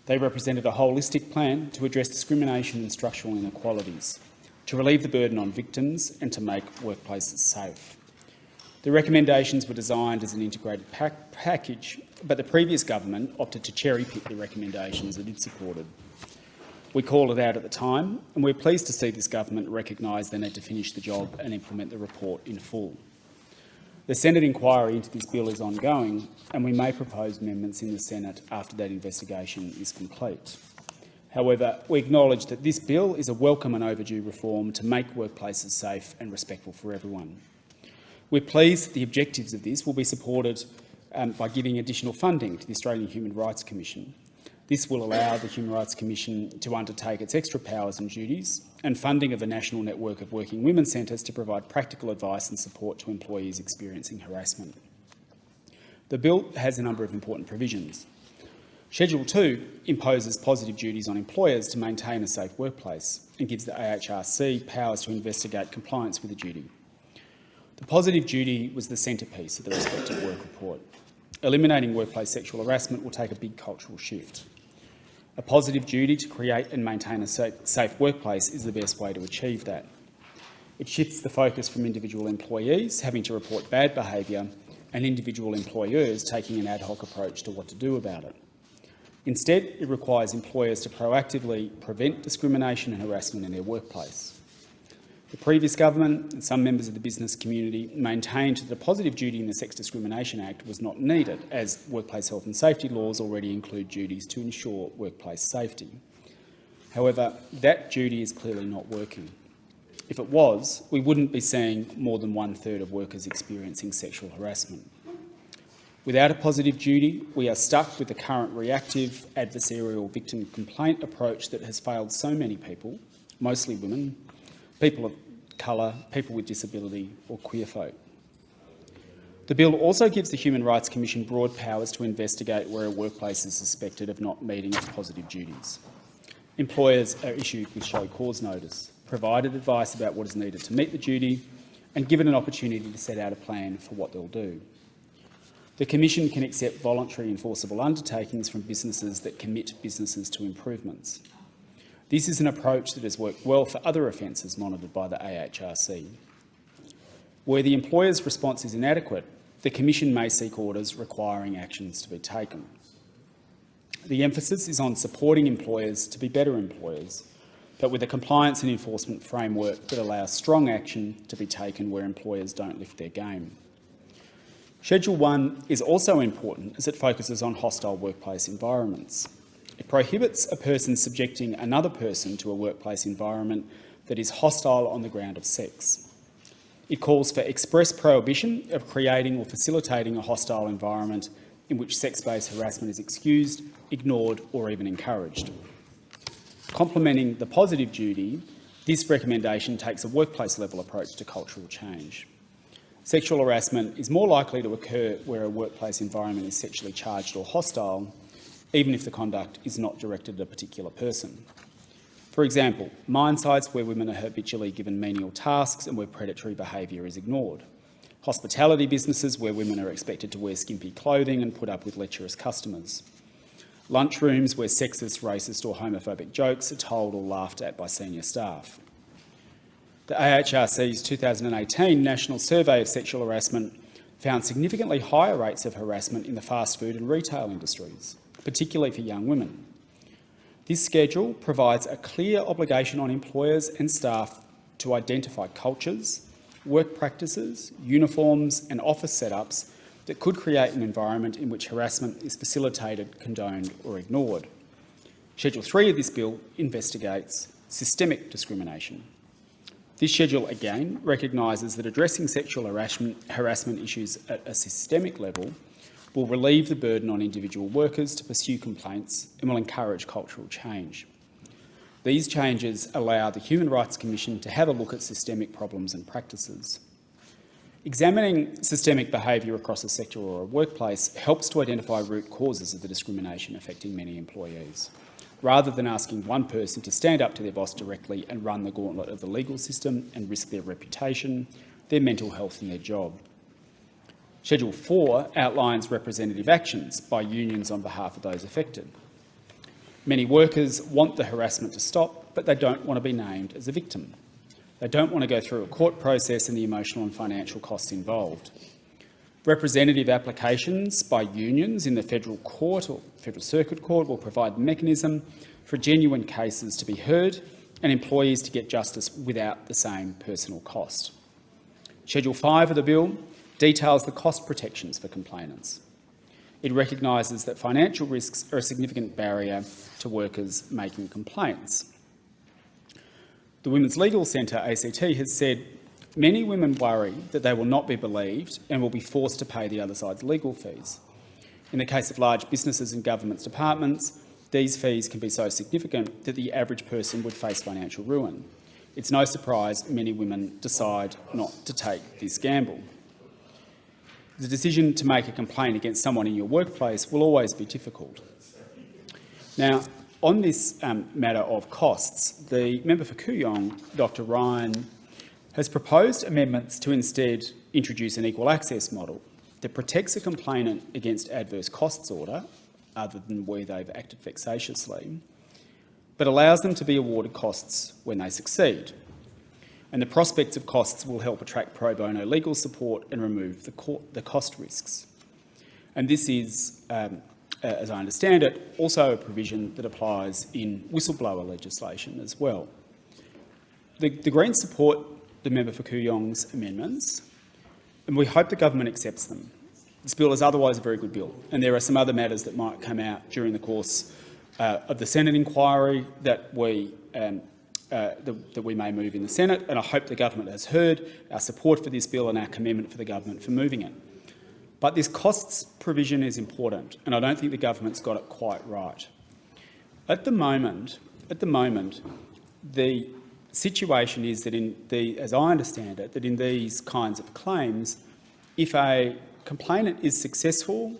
They represented a holistic plan to address discrimination and structural inequalities, to relieve the burden on victims and to make workplaces safe. The recommendations were designed as an integrated package, but the previous government opted to cherry-pick the recommendations that it supported. We called it out at the time, and we're pleased to see this government recognise they need to finish the job and implement the report in full. The Senate inquiry into this bill is ongoing, and we may propose amendments in the Senate after that investigation is complete. However, we acknowledge that this bill is a welcome and overdue reform to make workplaces safe and respectful for everyone. We're pleased that the objectives of this will be supported by giving additional funding to the Australian Human Rights Commission. This will allow the Human Rights Commission to undertake its extra powers and duties, and funding of a national network of working women's centres to provide practical advice and support to employees experiencing harassment. The bill has a number of important provisions. Schedule 2 imposes positive duties on employers to maintain a safe workplace and gives the AHRC powers to investigate compliance with the duty. The positive duty was the centrepiece of the Respect at Work report. Eliminating workplace sexual harassment will take a big cultural shift. A positive duty to create and maintain a safe workplace is the best way to achieve that. It shifts the focus from individual employees having to report bad behaviour and individual employers taking an ad hoc approach to what to do about it. Instead, it requires employers to proactively prevent discrimination and harassment in their workplace. The previous government and some members of the business community maintained that a positive duty in the Sex Discrimination Act was not needed, as workplace health and safety laws already include duties to ensure workplace safety. However, that duty is clearly not working. If it was, we wouldn't be seeing more than 1/3 of workers experiencing sexual harassment. Without a positive duty, we are stuck with the current reactive, adversarial victim complaint approach that has failed so many people, mostly women, people of colour, people with disability or queer folk. The bill also gives the Human Rights Commission broad powers to investigate where a workplace is suspected of not meeting its positive duties. employers are issued with show cause notice, provided advice about what is needed to meet the duty, and given an opportunity to set out a plan for what they'll do. The Commission can accept voluntary enforceable undertakings from businesses that commit businesses to improvements. This is an approach that has worked well for other offences monitored by the AHRC. Where the employer's response is inadequate, the Commission may seek orders requiring actions to be taken. The emphasis is on supporting employers to be better employers, but with a compliance and enforcement framework that allows strong action to be taken where employers don't lift their game. Schedule 1 is also important as it focuses on hostile workplace environments. It prohibits a person subjecting another person to a workplace environment that is hostile on the ground of sex. It calls for express prohibition of creating or facilitating a hostile environment in which sex-based harassment is excused, ignored or even encouraged. Complementing the positive duty, this recommendation takes a workplace-level approach to cultural change. Sexual harassment is more likely to occur where a workplace environment is sexually charged or hostile, even if the conduct is not directed at a particular person. For example, mine sites where women are habitually given menial tasks and where predatory behaviour is ignored. Hospitality businesses where women are expected to wear skimpy clothing and put up with lecherous customers. Lunchrooms where sexist, racist or homophobic jokes are told or laughed at by senior staff. The AHRC's 2018 National Survey of Sexual Harassment found significantly higher rates of harassment in the fast food and retail industries, particularly for young women. This schedule provides a clear obligation on employers and staff to identify cultures, work practices, uniforms and office setups that could create an environment in which harassment is facilitated, condoned or ignored. Schedule 3 of this bill investigates systemic discrimination. This schedule again recognises that addressing sexual harassment issues at a systemic level will relieve the burden on individual workers to pursue complaints and will encourage cultural change. These changes allow the Human Rights Commission to have a look at systemic problems and practices. Examining systemic behaviour across a sector or a workplace helps to identify root causes of the discrimination affecting many employees, rather than asking one person to stand up to their boss directly and run the gauntlet of the legal system and risk their reputation, their mental health and their job. Schedule 4 outlines representative actions by unions on behalf of those affected. Many workers want the harassment to stop, but they don't want to be named as a victim. They don't want to go through a court process and the emotional and financial costs involved. Representative applications by unions in the Federal Court or Federal Circuit Court will provide a mechanism for genuine cases to be heard and employees to get justice without the same personal cost. Schedule 5 of the bill details the cost protections for complainants. It recognises that financial risks are a significant barrier to workers making complaints. The Women's Legal Centre, ACT, has said many women worry that they will not be believed and will be forced to pay the other side's legal fees. In the case of large businesses and government departments, these fees can be so significant that the average person would face financial ruin. It's no surprise many women decide not to take this gamble. The decision to make a complaint against someone in your workplace will always be difficult. Now, on this matter of costs, the member for Kooyong, Dr Ryan, has proposed amendments to instead introduce an equal access model that protects a complainant against adverse costs order, other than where they've acted vexatiously, but allows them to be awarded costs when they succeed. And the prospects of costs will help attract pro bono legal support and remove the cost risks. And this is, as I understand it, also a provision that applies in whistleblower legislation as well. The Greens support the member for Kooyong's amendments, and we hope the government accepts them. This bill is otherwise a very good bill, and there are some other matters that might come out during the course of the Senate inquiry that we may move in the Senate, and I hope the government has heard our support for this bill and our commitment for the government for moving it. But this costs provision is important, and I don't think the government's got it quite right. At the moment, the situation is that, as I understand it, that in these kinds of claims, if a complainant is successful,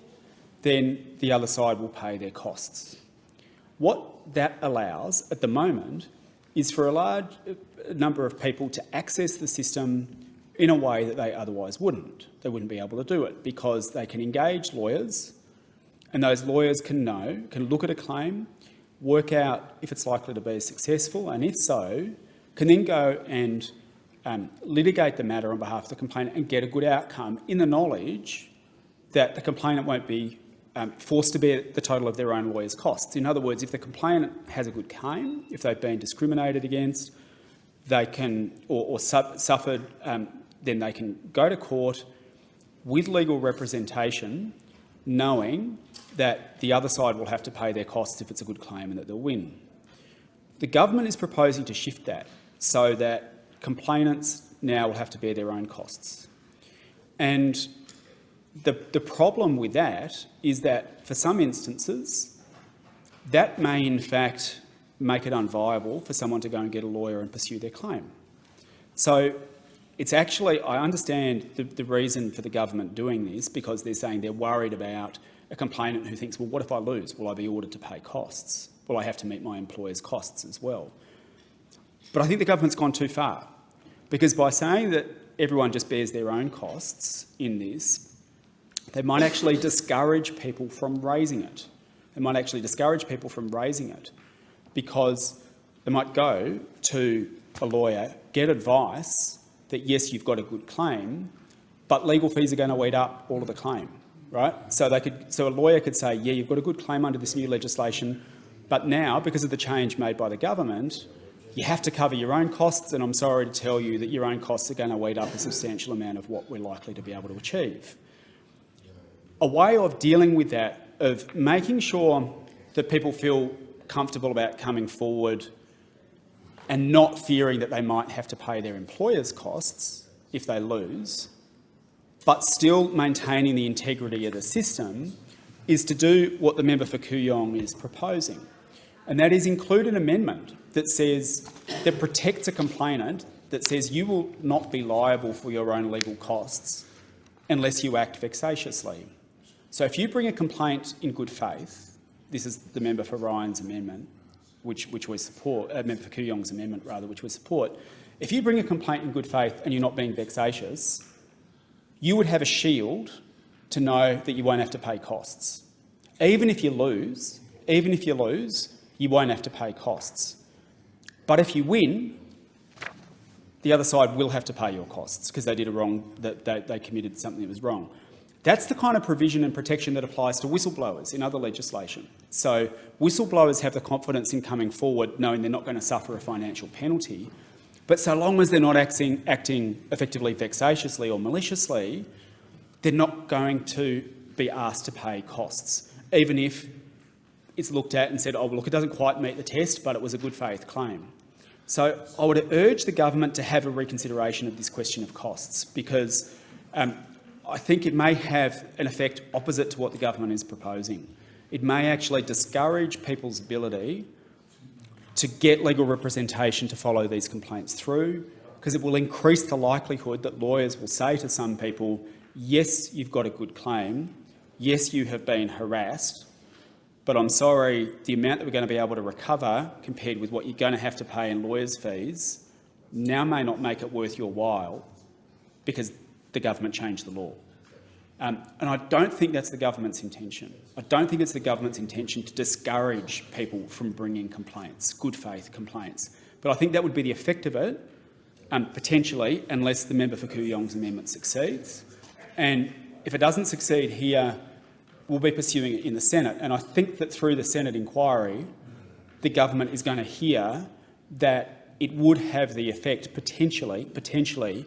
then the other side will pay their costs. What what that allows at the moment is for a large number of people to access the system in a way that they otherwise wouldn't. They wouldn't be able to do it because they can engage lawyers, and those lawyers can look at a claim, work out if it's likely to be successful, and if so, can then go and litigate the matter on behalf of the complainant and get a good outcome in the knowledge that the complainant won't be forced to bear the total of their own lawyer's costs. In other words, if the complainant has a good claim, if they've been discriminated against, they can, or suffered, then they can go to court with legal representation, knowing that the other side will have to pay their costs if it's a good claim and that they'll win. The government is proposing to shift that so that complainants now will have to bear their own costs. And the problem with that is that for some instances, that may in fact make it unviable for someone to go and get a lawyer and pursue their claim. So it's actually, I understand the reason for the government doing this, because they're saying they're worried about a complainant who thinks, well, what if I lose? Will I be ordered to pay costs? Will I have to meet my employer's costs as well? But I think the government's gone too far, because by saying that everyone just bears their own costs in this, they might actually discourage people from raising it. They might actually discourage people from raising it because they might go to a lawyer, get advice that, yes, you've got a good claim, but legal fees are going to eat up all of the claim, right? So a lawyer could say, yeah, you've got a good claim under this new legislation, but now, because of the change made by the government, you have to cover your own costs, and I'm sorry to tell you that your own costs are going to eat up a substantial amount of what we're likely to be able to achieve. A way of dealing with that, of making sure that people feel comfortable about coming forward and not fearing that they might have to pay their employer's costs if they lose, but still maintaining the integrity of the system, is to do what the member for Kooyong is proposing. And that is include an amendment that protects a complainant, that says you will not be liable for your own legal costs unless you act vexatiously. So if you bring a complaint in good faith, this is the member for Ryan's amendment, which we support, member for Kooyong's amendment rather, which we support. If you bring a complaint in good faith and you're not being vexatious, you would have a shield to know that you won't have to pay costs. Even if you lose, you won't have to pay costs. But if you win, the other side will have to pay your costs because they did a wrong, that they committed something that was wrong. That's the kind of provision and protection that applies to whistleblowers in other legislation. So whistleblowers have the confidence in coming forward knowing they're not going to suffer a financial penalty, but so long as they're not acting effectively vexatiously or maliciously, they're not going to be asked to pay costs, even if it's looked at and said, oh, well, look, it doesn't quite meet the test, but it was a good faith claim. So I would urge the government to have a reconsideration of this question of costs, because I think it may have an effect opposite to what the government is proposing. It may actually discourage people's ability to get legal representation to follow these complaints through, because it will increase the likelihood that lawyers will say to some people, yes, you've got a good claim, yes, you have been harassed, but I'm sorry, the amount that we're going to be able to recover compared with what you're going to have to pay in lawyers' fees now may not make it worth your while because the government changed the law. And I don't think that's the government's intention. I don't think it's the government's intention to discourage people from bringing complaints, good faith complaints. But I think that would be the effect of it, potentially, unless the member for Kooyong's amendment succeeds. And if it doesn't succeed here, we'll be pursuing it in the Senate. And I think that through the Senate inquiry, the government is going to hear that it would have the effect, potentially,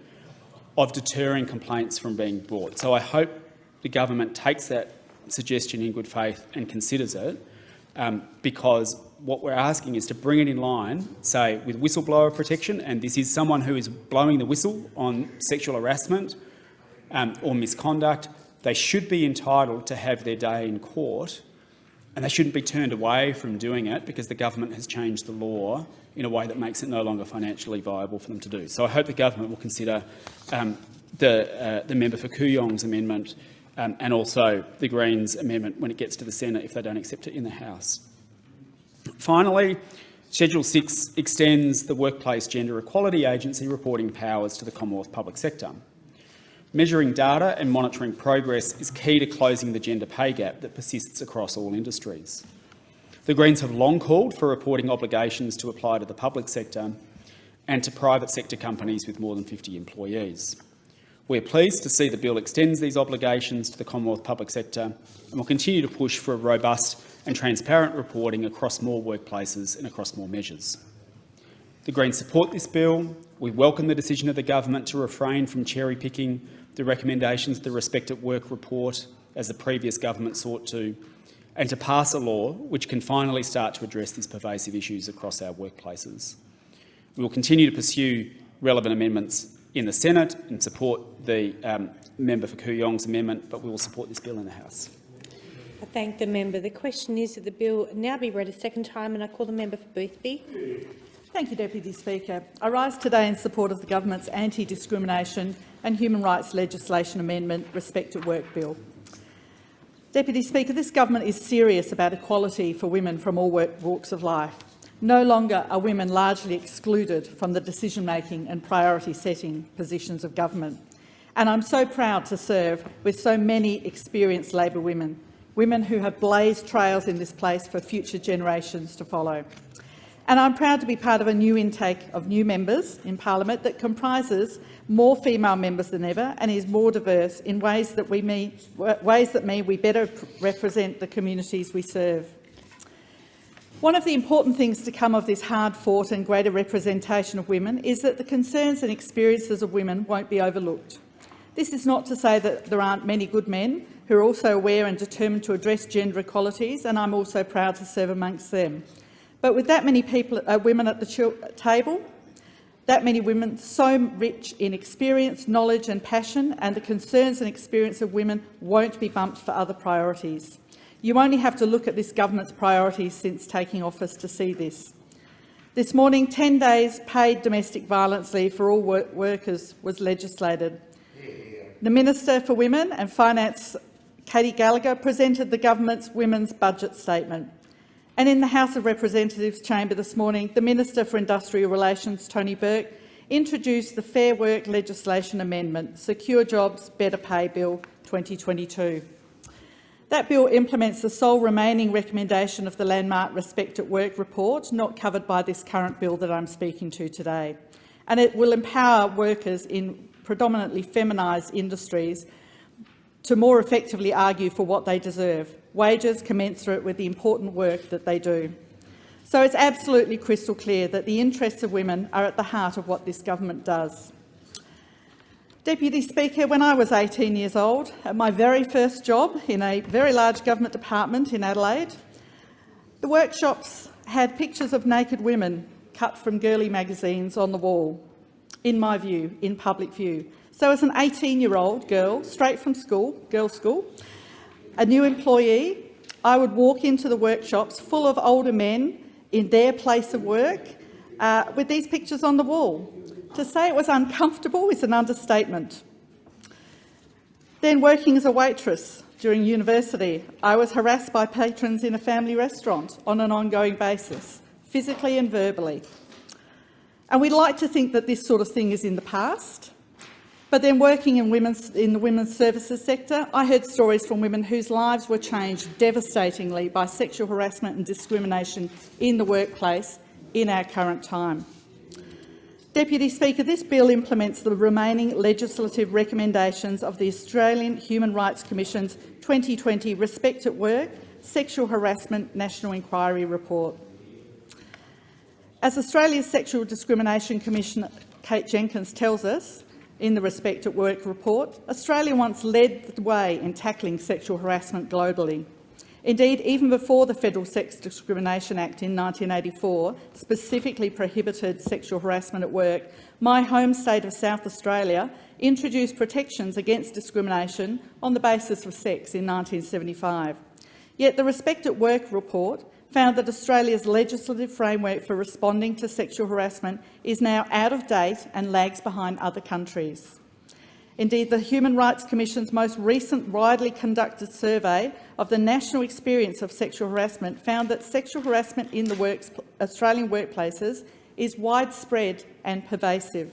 of deterring complaints from being brought. So I hope the government takes that suggestion in good faith and considers it, because what we're asking is to bring it in line, say, with whistleblower protection, and this is someone who is blowing the whistle on sexual harassment or misconduct. They should be entitled to have their day in court, and they shouldn't be turned away from doing it because the government has changed the law in a way that makes it no longer financially viable for them to do. So I hope the government will consider the member for Kooyong's amendment and also the Greens' amendment when it gets to the Senate if they don't accept it in the House. Finally, Schedule 6 extends the Workplace Gender Equality Agency reporting powers to the Commonwealth public sector. Measuring data and monitoring progress is key to closing the gender pay gap that persists across all industries. The Greens have long called for reporting obligations to apply to the public sector and to private sector companies with more than 50 employees. We're pleased to see the bill extends these obligations to the Commonwealth public sector and will continue to push for a robust and transparent reporting across more workplaces and across more measures. The Greens support this bill. We welcome the decision of the government to refrain from cherry-picking the recommendations of the Respect at Work report, as the previous government sought to, and to pass a law which can finally start to address these pervasive issues across our workplaces. We will continue to pursue relevant amendments in the Senate and support the member for Kooyong's amendment, but we will support this bill in the House. I thank the member. The question is that the bill now be read a second time, and I call the member for Boothby. Thank you, Deputy Speaker. I rise today in support of the government's anti-discrimination and human rights legislation amendment Respect at Work bill. Deputy Speaker, this government is serious about equality for women from all walks of life. No longer are women largely excluded from the decision-making and priority-setting positions of government. And I'm so proud to serve with so many experienced Labor women, women who have blazed trails in this place for future generations to follow. And I'm proud to be part of a new intake of new members in Parliament that comprises more female members than ever and is more diverse in ways that mean we better represent the communities we serve. One of the important things to come of this hard-fought and greater representation of women is that the concerns and experiences of women won't be overlooked. This is not to say that there aren't many good men who are also aware and determined to address gender equalities, and I'm also proud to serve amongst them. But with that many women at the table, that many women so rich in experience, knowledge and passion, and the concerns and experience of women won't be bumped for other priorities. You only have to look at this government's priorities since taking office to see this. This morning, 10 days paid domestic violence leave for all workers was legislated. The Minister for Women and Finance, Katie Gallagher, presented the government's women's budget statement. And in the House of Representatives chamber this morning, the Minister for Industrial Relations, Tony Burke, introduced the Fair Work legislation amendment, Secure Jobs, Better Pay Bill 2022. That bill implements the sole remaining recommendation of the landmark Respect at Work report, not covered by this current bill that I'm speaking to today. And it will empower workers in predominantly feminised industries to more effectively argue for what they deserve, wages commensurate with the important work that they do. So it's absolutely crystal clear that the interests of women are at the heart of what this government does. Deputy Speaker, when I was 18 years old, at my very first job in a very large government department in Adelaide, the workshops had pictures of naked women cut from girly magazines on the wall, in my view, in public view. So as an 18-year-old girl, straight from school, girls' school, a new employee, I would walk into the workshops full of older men in their place of work with these pictures on the wall. To say it was uncomfortable is an understatement. Then, working as a waitress during university, I was harassed by patrons in a family restaurant on an ongoing basis, physically and verbally. And we'd like to think that this sort of thing is in the past. But then, working in the women's services sector, I heard stories from women whose lives were changed devastatingly by sexual harassment and discrimination in the workplace in our current time. Deputy Speaker, this bill implements the remaining legislative recommendations of the Australian Human Rights Commission's 2020 Respect at Work Sexual Harassment National Inquiry report. As Australia's Sexual Discrimination Commissioner Kate Jenkins tells us in the Respect at Work report, Australia once led the way in tackling sexual harassment globally. Indeed, even before the Federal Sex Discrimination Act in 1984 specifically prohibited sexual harassment at work, my home state of South Australia introduced protections against discrimination on the basis of sex in 1975. Yet the Respect at Work report found that Australia's legislative framework for responding to sexual harassment is now out of date and lags behind other countries. Indeed, the Human Rights Commission's most recent widely conducted survey of the national experience of sexual harassment found that sexual harassment in the Australian workplaces is widespread and pervasive.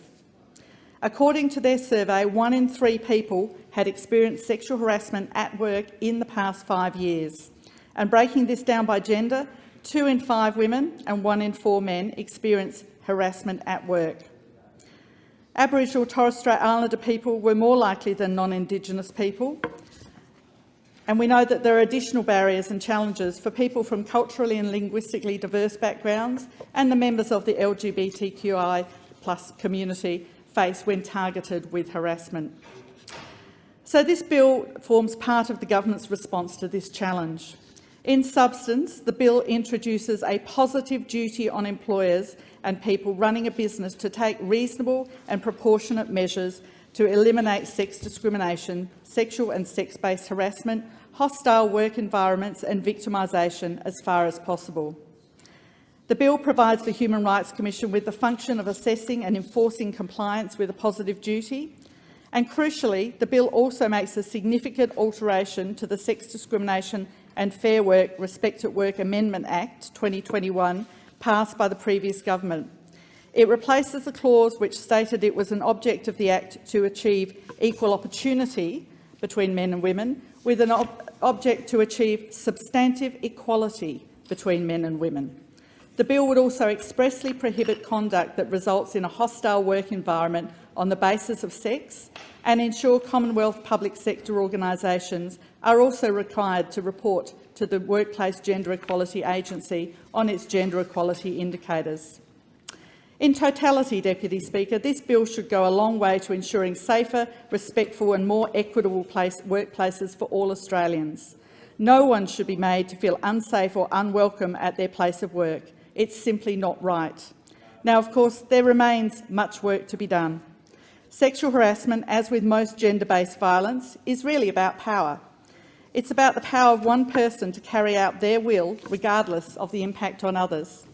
According to their survey, 1 in 3 people had experienced sexual harassment at work in the past 5 years. And breaking this down by gender, 2 in 5 women and 1 in 4 men experience harassment at work. Aboriginal Torres Strait Islander people were more likely than non-Indigenous people, and we know that there are additional barriers and challenges for people from culturally and linguistically diverse backgrounds and the members of the LGBTQI+ community face when targeted with harassment. So this bill forms part of the government's response to this challenge. In substance, the bill introduces a positive duty on employers and people running a business to take reasonable and proportionate measures to eliminate sex discrimination, sexual and sex-based harassment, hostile work environments and victimisation as far as possible. The bill provides the Human Rights Commission with the function of assessing and enforcing compliance with a positive duty, and crucially, the bill also makes a significant alteration to the Sex Discrimination and Fair Work Respect at Work Amendment Act 2021, passed by the previous government. It replaces a clause which stated it was an object of the Act to achieve equal opportunity between men and women, with an object to achieve substantive equality between men and women. The bill would also expressly prohibit conduct that results in a hostile work environment on the basis of sex, and ensure Commonwealth public sector organisations are also required to report to the Workplace Gender Equality Agency on its gender equality indicators. In totality, Deputy Speaker, this bill should go a long way to ensuring safer, respectful and more equitable workplaces for all Australians. No one should be made to feel unsafe or unwelcome at their place of work. It's simply not right. Now, of course, there remains much work to be done. Sexual harassment, as with most gender-based violence, is really about power. It's about the power of one person to carry out their will, regardless of the impact on others.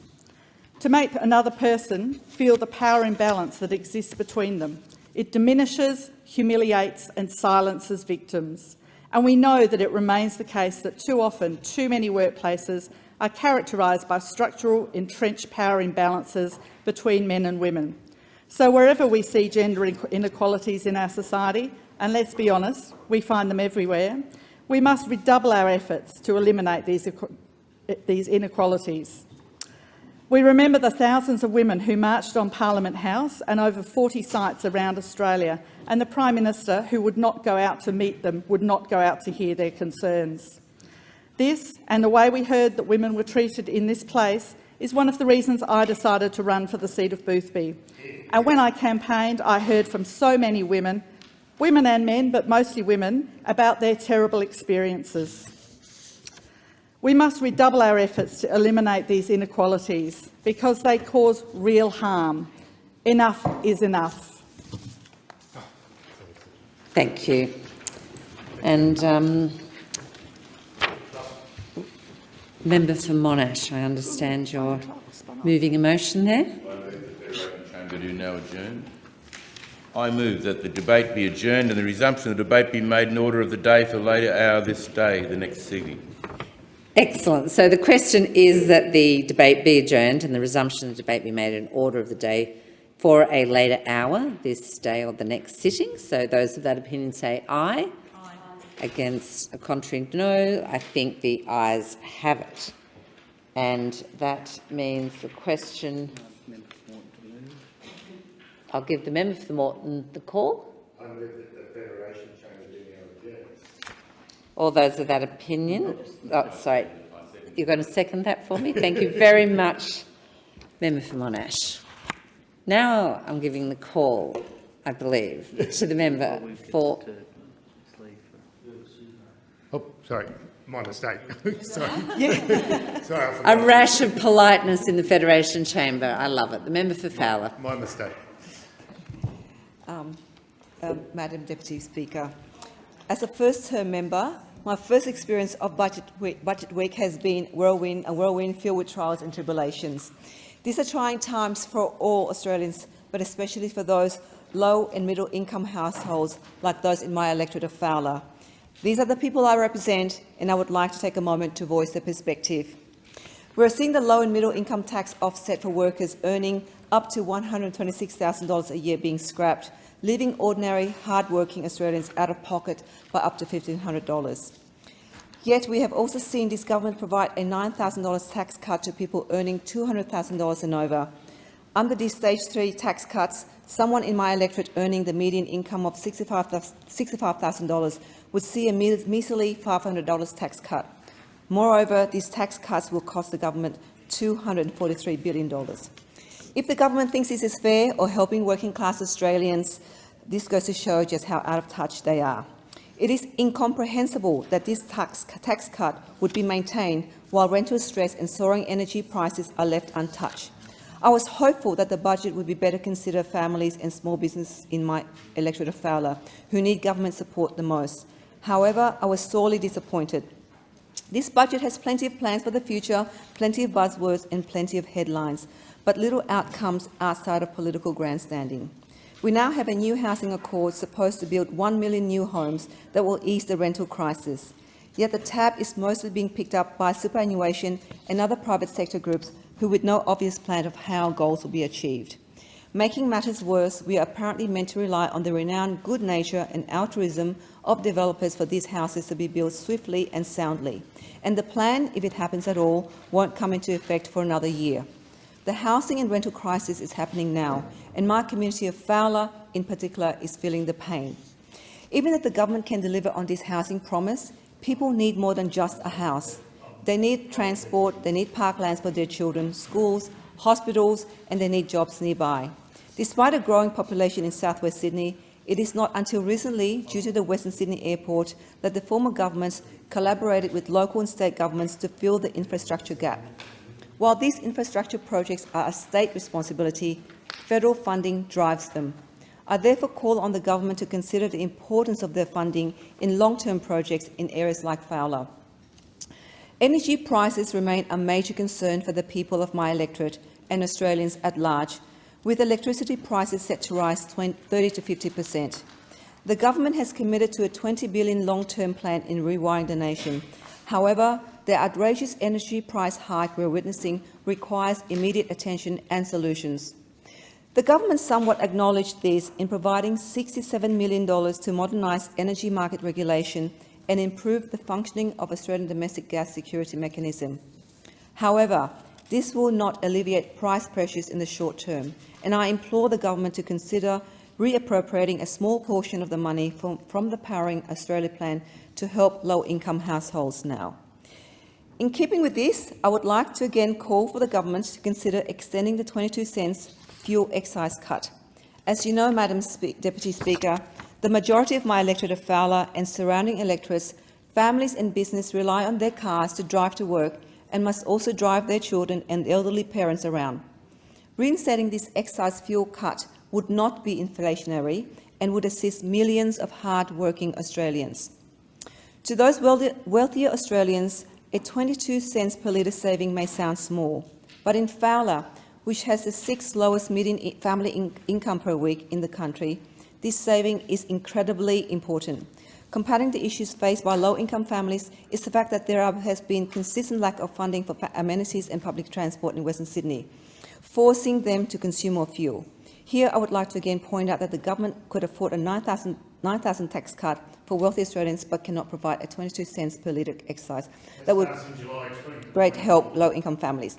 To make another person feel the power imbalance that exists between them. It diminishes, humiliates and silences victims. And we know that it remains the case that too often, too many workplaces are characterised by structural, entrenched power imbalances between men and women. So wherever we see gender inequalities in our society, and let's be honest, we find them everywhere, we must redouble our efforts to eliminate these inequalities. We remember the thousands of women who marched on Parliament House and over 40 sites around Australia, and the Prime Minister, who would not go out to meet them, would not go out to hear their concerns. This, and the way we heard that women were treated in this place, is one of the reasons I decided to run for the seat of Boothby. And when I campaigned, I heard from so many women and men, but mostly women, about their terrible experiences. We must redouble our efforts to eliminate these inequalities because they cause real harm. Enough is enough. Thank you. And Member for Monash, I understand you're moving a motion there. I move that the Federation Chamber do now adjourn. I move that the debate be adjourned and the resumption of the debate be made in order of the day for a later hour this day, the next sitting. Excellent. So the question is that the debate be adjourned and the resumption of the debate be made in order of the day for a later hour this day or the next sitting. So those of that opinion say aye. Aye. Against a contrary no. I think the ayes have it. And that means the question... I'll give the member for Moreton the call. I move that the Federation Chamber do now adjourn. All those of that opinion? Oh, sorry. You're going to second that for me? Thank you very much, Member for Monash. Now I'm giving the call, I believe, to the member for... Oh, sorry. My mistake. Sorry. Yeah. Sorry, I forgot. A rash of politeness in the Federation Chamber. I love it. The member for Fowler. My mistake. Madam Deputy Speaker, as a first-term member, my first experience of budget week has been a whirlwind filled with trials and tribulations. These are trying times for all Australians, but especially for those low and middle income households like those in my electorate of Fowler. These are the people I represent, and I would like to take a moment to voice their perspective. We're seeing the low and middle income tax offset for workers earning up to $126,000 a year being scrapped, leaving ordinary, hard-working Australians out of pocket by up to $1,500. Yet we have also seen this government provide a $9,000 tax cut to people earning $200,000 and over. Under these Stage 3 tax cuts, someone in my electorate earning the median income of $65,000 would see a measly $500 tax cut. Moreover, these tax cuts will cost the government $243 billion. If the government thinks this is fair or helping working-class Australians, this goes to show just how out of touch they are. It is incomprehensible that this tax cut would be maintained while rental stress and soaring energy prices are left untouched. I was hopeful that the budget would be better consider families and small business in my electorate of Fowler who need government support the most. However, I was sorely disappointed. This budget has plenty of plans for the future, plenty of buzzwords and plenty of headlines, but little outcomes outside of political grandstanding. We now have a new housing accord supposed to build 1 million new homes that will ease the rental crisis. Yet the tab is mostly being picked up by superannuation and other private sector groups who with no obvious plan of how goals will be achieved. Making matters worse, we are apparently meant to rely on the renowned good nature and altruism of developers for these houses to be built swiftly and soundly. And the plan, if it happens at all, won't come into effect for another year. The housing and rental crisis is happening now, and my community of Fowler in particular is feeling the pain. Even if the government can deliver on this housing promise, people need more than just a house. They need transport, they need parklands for their children, schools, hospitals, and they need jobs nearby. Despite a growing population in southwest Sydney, it is not until recently, due to the Western Sydney Airport, that the former governments collaborated with local and state governments to fill the infrastructure gap. While these infrastructure projects are a state responsibility, federal funding drives them. I therefore call on the government to consider the importance of their funding in long-term projects in areas like Fowler. Energy prices remain a major concern for the people of my electorate and Australians at large, with electricity prices set to rise 30 to 50%. The government has committed to a $20 billion long-term plan in rewiring the nation. However, the outrageous energy price hike we're witnessing requires immediate attention and solutions. The government somewhat acknowledged this in providing $67 million to modernise energy market regulation and improve the functioning of Australian domestic gas security mechanism. However, this will not alleviate price pressures in the short term, and I implore the government to consider reappropriating a small portion of the money from the Powering Australia plan to help low-income households now. In keeping with this, I would like to again call for the government to consider extending the 22 cents fuel excise cut. As you know, Madam Deputy Speaker, the majority of my electorate of Fowler and surrounding electorates, families and business rely on their cars to drive to work and must also drive their children and elderly parents around. Reinstating this excise fuel cut would not be inflationary and would assist millions of hard-working Australians. To those wealthier Australians, a 22 cents per litre saving may sound small, but in Fowler, which has the 6th lowest median family income per week in the country, this saving is incredibly important. Combating the issues faced by low-income families is the fact that there has been consistent lack of funding for amenities and public transport in Western Sydney, forcing them to consume more fuel. Here, I would like to again point out that the government could afford a $9,000 tax cut for wealthy Australians but cannot provide a 22 cents per litre excise. That would greatly help low-income families.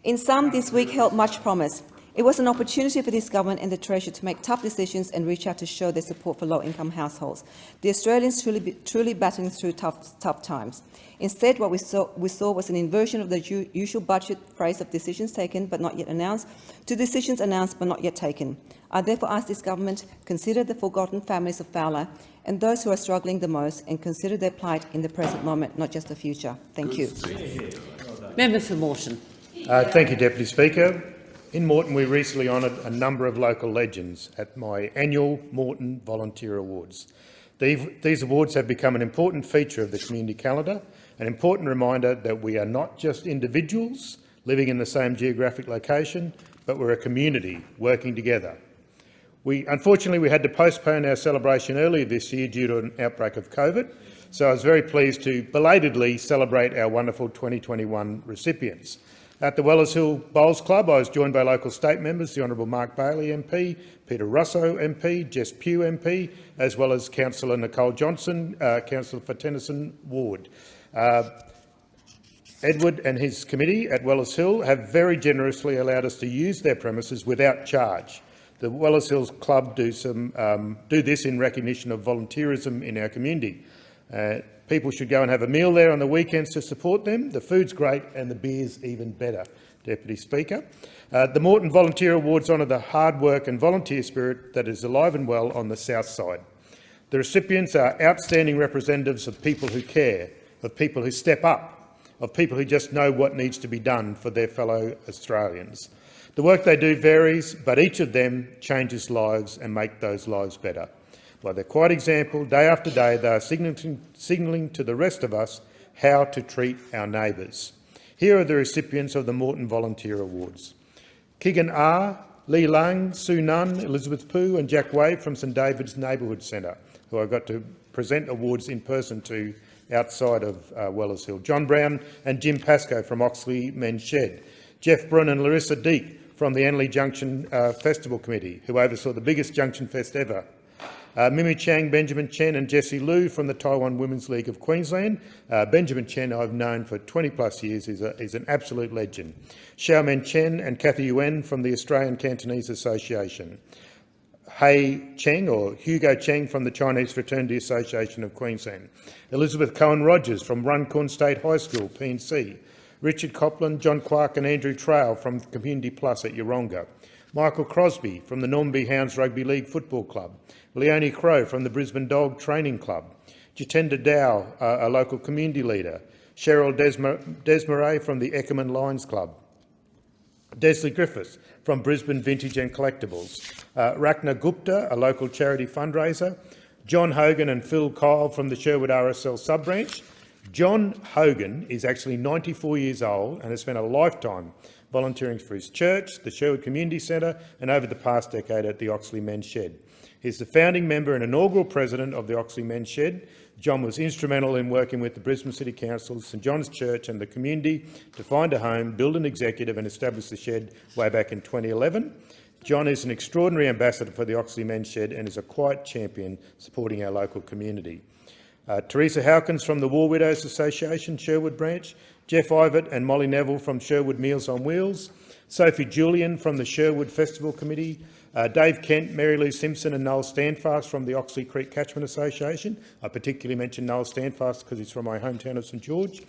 In sum, this week held much promise. It was an opportunity for this government and the Treasurer to make tough decisions and reach out to show their support for low-income households. The Australians truly battling through tough times. Instead, what we saw was an inversion of the usual budget phrase of decisions taken but not yet announced to decisions announced but not yet taken. I therefore ask this government to consider the forgotten families of Fowler and those who are struggling the most and consider their plight in the present moment, not just the future. Thank you. Member for Moreton. Thank you, Deputy Speaker. In Moreton, we recently honoured a number of local legends at my annual Moreton Volunteer Awards. These awards have become an important feature of the community calendar, an important reminder that we are not just individuals living in the same geographic location, but we're a community working together. Unfortunately, we had to postpone our celebration earlier this year due to an outbreak of COVID, so I was very pleased to belatedly celebrate our wonderful 2021 recipients. At the Wellers Hill Bowls Club, I was joined by local state members, the Honourable Mark Bailey MP, Peter Russo MP, Jess Pugh MP, as well as Councillor Nicole Johnson, Councillor for Tennyson Ward. Edward and his committee at Wellers Hill have very generously allowed us to use their premises without charge. The Wellers Hills Club do this in recognition of volunteerism in our community. People should go and have a meal there on the weekends to support them. The food's great and the beer's even better, Deputy Speaker. The Moreton Volunteer Awards honour the hard work and volunteer spirit that is alive and well on the south side. The recipients are outstanding representatives of people who care, of people who step up, of people who just know what needs to be done for their fellow Australians. The work they do varies, but each of them changes lives and make those lives better. By their quiet example, day after day, they are signalling to the rest of us how to treat our neighbours. Here are the recipients of the Moreton Volunteer Awards. Keegan R, Lee Lang, Sue Nunn, Elizabeth Poo and Jack Wade from St David's Neighbourhood Centre, who I got to present awards in person to outside of Wellers Hill. John Brown and Jim Pascoe from Oxley Men's Shed. Jeff Brun and Larissa Deek from the Anley Junction Festival Committee, who oversaw the biggest Junction Fest ever. Mimi Chang, Benjamin Chen and Jessie Liu from the Taiwan Women's League of Queensland. Benjamin Chen I've known for 20+ years, is an absolute legend. Xiaomen Chen and Cathy Yuen from the Australian Cantonese Association. Hei Cheng or Hugo Cheng from the Chinese Fraternity Association of Queensland. Elizabeth Cohen-Rogers from Runcorn State High School, PNC. Richard Copland, John Clark and Andrew Trail from Community Plus at Yeronga. Michael Crosby from the Normanby Hounds Rugby League Football Club. Leonie Crow from the Brisbane Dog Training Club. Jitendra Dow, a local community leader. Cheryl Desmarais from the Eckerman Lions Club. Desley Griffiths from Brisbane Vintage and Collectibles. Rakna Gupta, a local charity fundraiser. John Hogan and Phil Kyle from the Sherwood RSL sub-branch. John Hogan is actually 94 years old and has spent a lifetime volunteering for his church, the Sherwood Community Centre and over the past decade at the Oxley Men's Shed. He's the founding member and inaugural president of the Oxley Men's Shed. John was instrumental in working with the Brisbane City Council, St John's Church and the community to find a home, build an executive and establish the shed way back in 2011. John is an extraordinary ambassador for the Oxley Men's Shed and is a quiet champion supporting our local community. Teresa Hawkins from the War Widows Association, Sherwood branch. Jeff Ivett and Molly Neville from Sherwood Meals on Wheels. Sophie Julian from the Sherwood Festival Committee. Dave Kent, Mary Lou Simpson and Noel Standfast from the Oxley Creek Catchment Association. I particularly mention Noel Standfast because he's from my hometown of St George.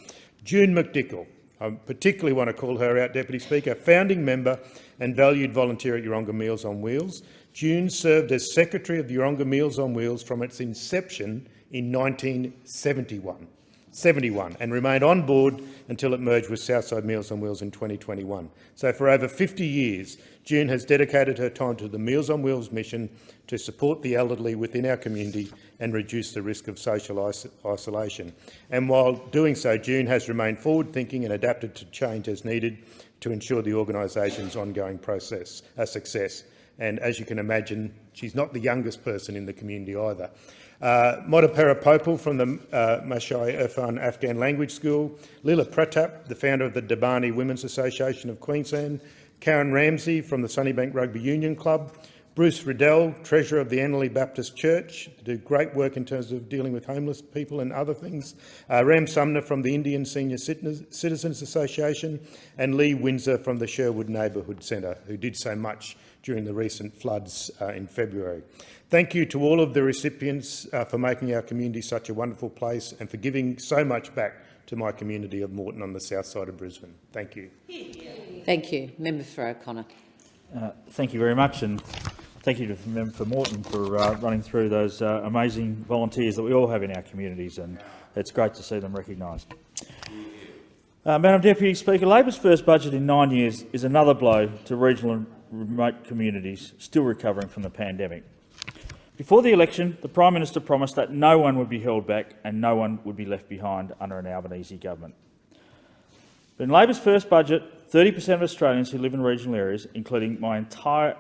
June McDickle, I particularly want to call her out, Deputy Speaker, founding member and valued volunteer at Yeronga Meals on Wheels. June served as Secretary of Yeronga Meals on Wheels from its inception in 1971. And remained on board until it merged with Southside Meals on Wheels in 2021. So for over 50 years, June has dedicated her time to the Meals on Wheels mission to support the elderly within our community and reduce the risk of social isolation. And while doing so, June has remained forward-thinking and adapted to change as needed to ensure the organisation's ongoing success. And as you can imagine, she's not the youngest person in the community either. Modapera Popal from the Mashai Irfan Afghan Language School, Lila Pratap, the founder of the Dabani Women's Association of Queensland, Karen Ramsey from the Sunnybank Rugby Union Club, Bruce Riddell, Treasurer of the Annerley Baptist Church, do great work in terms of dealing with homeless people and other things, Ram Sumner from the Indian Senior Citizens Association, and Lee Windsor from the Sherwood Neighbourhood Centre, who did so much during the recent floods in February. Thank you to all of the recipients for making our community such a wonderful place and for giving so much back to my community of Moreton on the south side of Brisbane. Thank you. Thank you. Member for O'Connor. Thank you very much, and thank you to the member for Moreton for running through those amazing volunteers that we all have in our communities, and it's great to see them recognised. Madam Deputy Speaker, Labor's first budget in 9 years is another blow to regional and remote communities still recovering from the pandemic. Before the election, the Prime Minister promised that no one would be held back and no one would be left behind under an Albanese government. But in Labor's first budget, 30% of Australians who live in regional areas, including my entire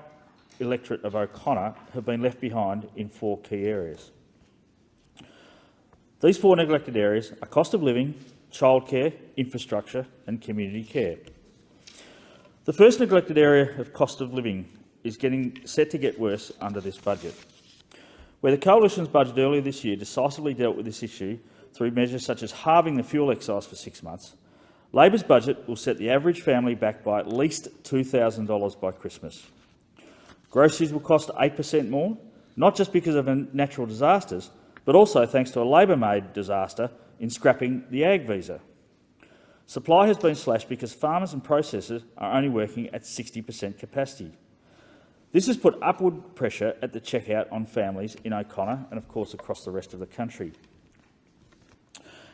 electorate of O'Connor have been left behind in 4 key areas. These 4 neglected areas are cost of living, childcare, infrastructure and community care. The first neglected area of cost of living is set to get worse under this budget. Where the Coalition's budget earlier this year decisively dealt with this issue through measures such as halving the fuel excise for 6 months, Labor's budget will set the average family back by at least $2,000 by Christmas. Groceries will cost 8% more, not just because of natural disasters, but also thanks to a Labor-made disaster in scrapping the ag visa. Supply has been slashed because farmers and processors are only working at 60% capacity. This has put upward pressure at the checkout on families in O'Connor and, of course, across the rest of the country.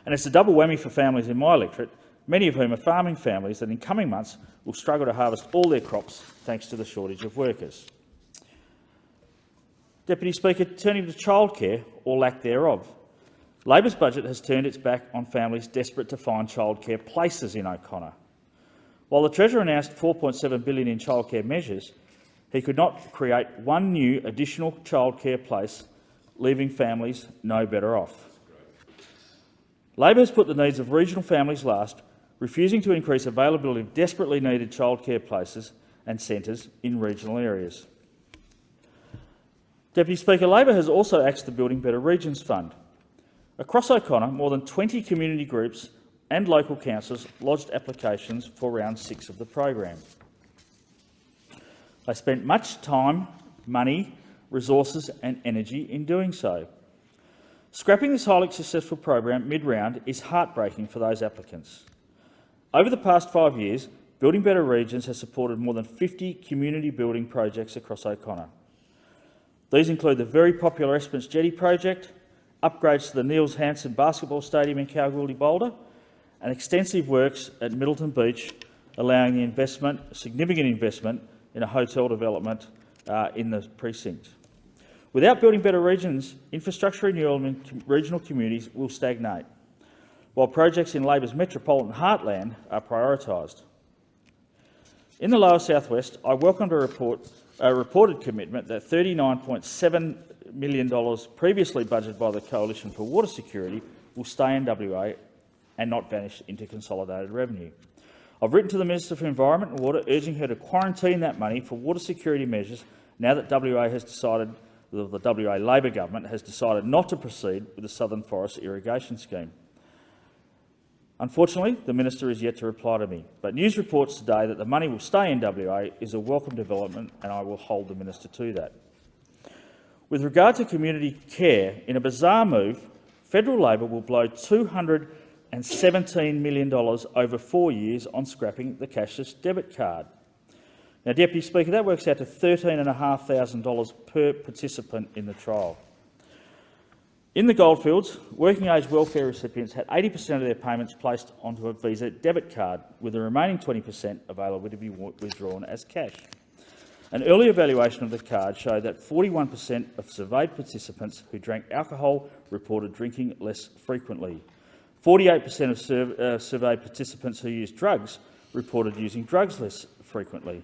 And it's a double whammy for families in my electorate, many of whom are farming families that in coming months will struggle to harvest all their crops thanks to the shortage of workers. Deputy Speaker, turning to childcare, or lack thereof. Labor's budget has turned its back on families desperate to find childcare places in O'Connor. While the Treasurer announced $4.7 billion in childcare measures, he could not create one new additional childcare place, leaving families no better off. Labor has put the needs of regional families last, refusing to increase availability of desperately needed childcare places and centres in regional areas. Deputy Speaker, Labor has also axed the Building Better Regions Fund. Across O'Connor, more than 20 community groups and local councils lodged applications for round 6 of the program. They spent much time, money, resources and energy in doing so. Scrapping this highly successful program mid-round is heartbreaking for those applicants. Over the past 5 years, Building Better Regions has supported more than 50 community building projects across O'Connor. These include the very popular Esperance Jetty project, upgrades to the Niels Hansen Basketball Stadium in Kalgoorlie-Boulder, and extensive works at Middleton Beach, allowing the significant investment in a hotel development in the precinct. Without Building Better Regions, infrastructure renewal in regional communities will stagnate, while projects in Labor's metropolitan heartland are prioritised. In the Lower South West, I welcomed a reported commitment that $39.7 million previously budgeted by the Coalition for Water Security will stay in WA and not vanish into consolidated revenue. I've written to the Minister for Environment and Water urging her to quarantine that money for water security measures now that the WA Labor government has decided not to proceed with the Southern Forest Irrigation Scheme. Unfortunately, the Minister is yet to reply to me, but news reports today that the money will stay in WA is a welcome development and I will hold the Minister to that. With regard to community care, in a bizarre move, federal Labor will blow $217 million over 4 years on scrapping the cashless debit card. Now, Deputy Speaker, that works out to $13,500 per participant in the trial. In the Goldfields, working-age welfare recipients had 80% of their payments placed onto a Visa debit card, with the remaining 20% available to be withdrawn as cash. An early evaluation of the card showed that 41% of surveyed participants who drank alcohol reported drinking less frequently. 48% of surveyed participants who used drugs reported using drugs less frequently.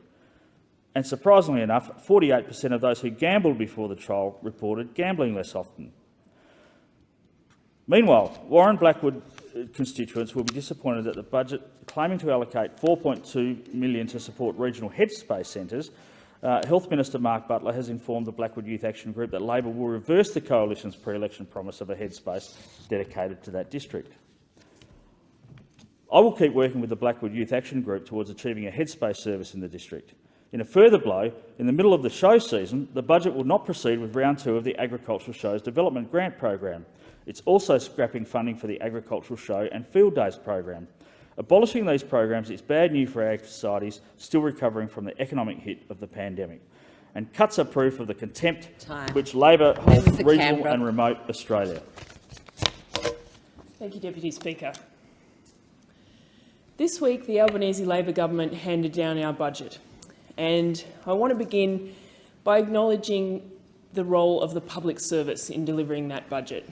And surprisingly enough, 48% of those who gambled before the trial reported gambling less often. Meanwhile, Warren Blackwood constituents will be disappointed that the budget claiming to allocate $4.2 million to support regional headspace centres, Health Minister Mark Butler has informed the Blackwood Youth Action Group that Labor will reverse the Coalition's pre-election promise of a headspace dedicated to that district. I will keep working with the Blackwood Youth Action Group towards achieving a headspace service in the district. In a further blow, in the middle of the show season, the budget will not proceed with round 2 of the Agricultural Show's Development Grant Program. It's also scrapping funding for the Agricultural Show and Field Days program. Abolishing these programs is bad news for ag societies still recovering from the economic hit of the pandemic. And cuts are proof of the contempt which Labor holds for regional and remote Australia. Thank you, Deputy Speaker. This week, the Albanese Labor government handed down our budget, and I want to begin by acknowledging the role of the public service in delivering that budget.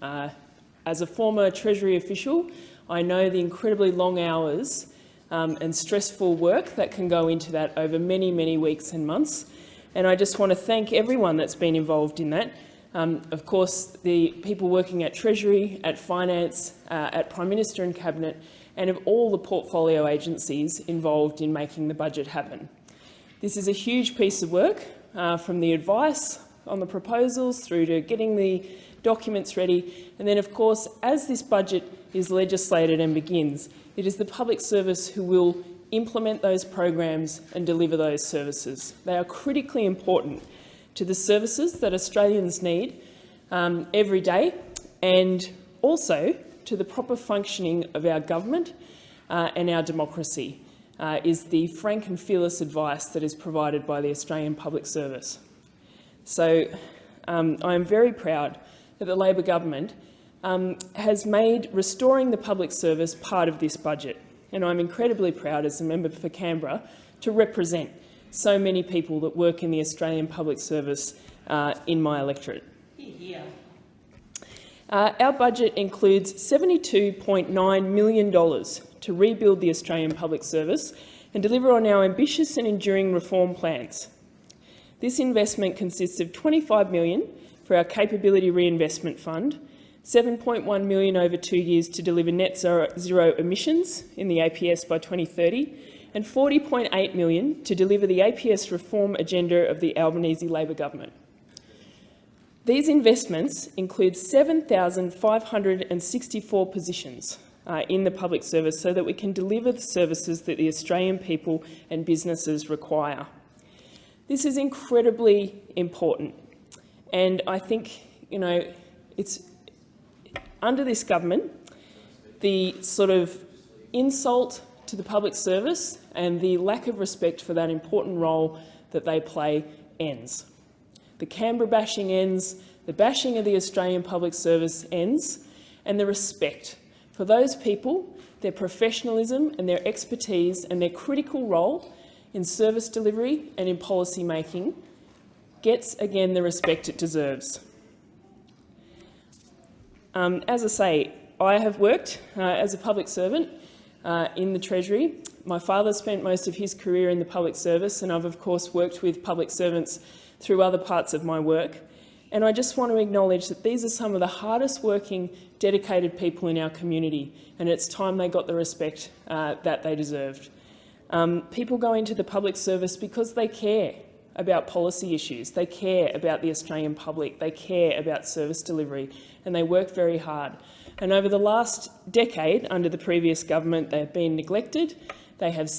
As a former Treasury official, I know the incredibly long hours and stressful work that can go into that over many, many weeks and months, And I just want to thank everyone that's been involved in that. Of course, the people working at Treasury, at Finance, at Prime Minister and Cabinet, and of all the portfolio agencies involved in making the budget happen. This is a huge piece of work, from the advice on the proposals through to getting the documents ready. And then, of course, as this budget is legislated and begins, it is the public service who will implement those programs and deliver those services. They are critically important to the services that Australians need every day, and also to the proper functioning of our government and our democracy, is the frank and fearless advice that is provided by the Australian Public Service. So I am very proud that the Labor government has made restoring the public service part of this budget. And I'm incredibly proud as a member for Canberra to represent so many people that work in the Australian Public Service in my electorate. Our budget includes $72.9 million to rebuild the Australian Public Service and deliver on our ambitious and enduring reform plans. This investment consists of $25 million for our Capability Reinvestment Fund, $7.1 million over 2 years to deliver net zero emissions in the APS by 2030, and $40.8 million to deliver the APS reform agenda of the Albanese Labor government. These investments include 7,564 positions in the public service so that we can deliver the services that the Australian people and businesses require. This is incredibly important, and I think, it's under this government, the sort of insult to the public service and the lack of respect for that important role that they play ends. The Canberra bashing ends, the bashing of the Australian Public Service ends, and the respect for those people, their professionalism and their expertise and their critical role in service delivery and in policy making gets, again, the respect it deserves. As I say, I have worked as a public servant in the Treasury. My father spent most of his career in the public service, and I've of course worked with public servants through other parts of my work. And I just want to acknowledge that these are some of the hardest working, dedicated people in our community, and it's time they got the respect that they deserved. People go into the public service because they care about policy issues, they care about the Australian public, they care about service delivery, and they work very hard. And over the last decade, under the previous government, they have been neglected, they have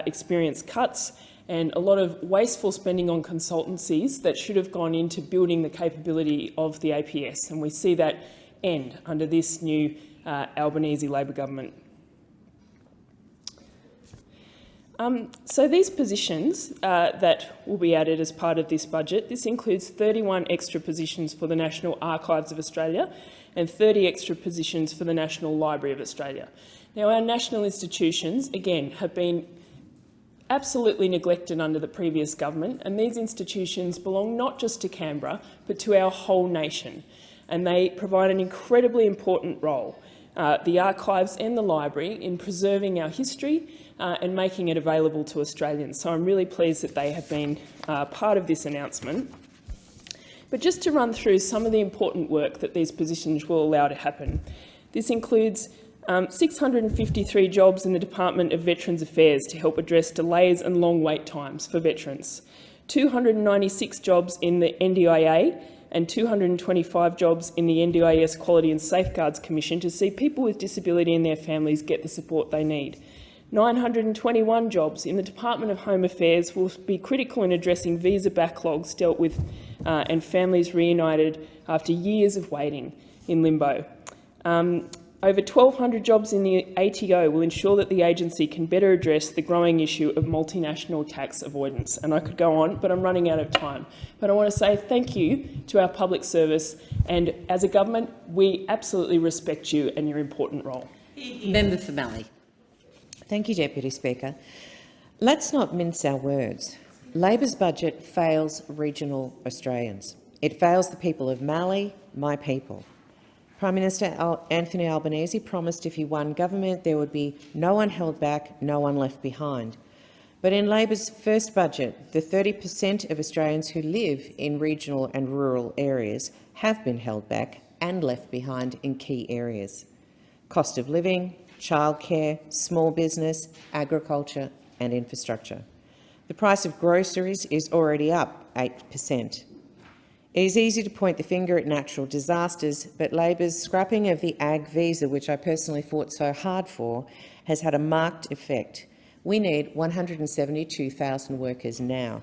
experienced cuts and a lot of wasteful spending on consultancies that should have gone into building the capability of the APS, and we see that end under this new Albanese Labor government. So these positions that will be added as part of this budget, this includes 31 extra positions for the National Archives of Australia and 30 extra positions for the National Library of Australia. Now, our national institutions, again, have been absolutely neglected under the previous government, and these institutions belong not just to Canberra, but to our whole nation, and they provide an incredibly important role, the archives and the library, in preserving our history and making it available to Australians. So I'm really pleased that they have been part of this announcement. But just to run through some of the important work that these positions will allow to happen. This includes 653 jobs in the Department of Veterans Affairs to help address delays and long wait times for veterans, 296 jobs in the NDIA and 225 jobs in the NDIS Quality and Safeguards Commission to see people with disability and their families get the support they need. 921 jobs in the Department of Home Affairs will be critical in addressing visa backlogs dealt with and families reunited after years of waiting in limbo. Over 1,200 jobs in the ATO will ensure that the agency can better address the growing issue of multinational tax avoidance. And I could go on, but I'm running out of time. But I want to say thank you to our public service, and as a government, we absolutely respect you and your important role. Member for Mallee. Thank you, Deputy Speaker. Let's not mince our words. Labor's budget fails regional Australians. It fails the people of Mallee, my people. Prime Minister Anthony Albanese promised if he won government there would be no one held back, no one left behind. But in Labor's first budget, the 30% of Australians who live in regional and rural areas have been held back and left behind in key areas: cost of living, childcare, small business, agriculture and infrastructure. The price of groceries is already up 8%. It is easy to point the finger at natural disasters, but Labor's scrapping of the ag visa, which I personally fought so hard for, has had a marked effect. We need 172,000 workers now.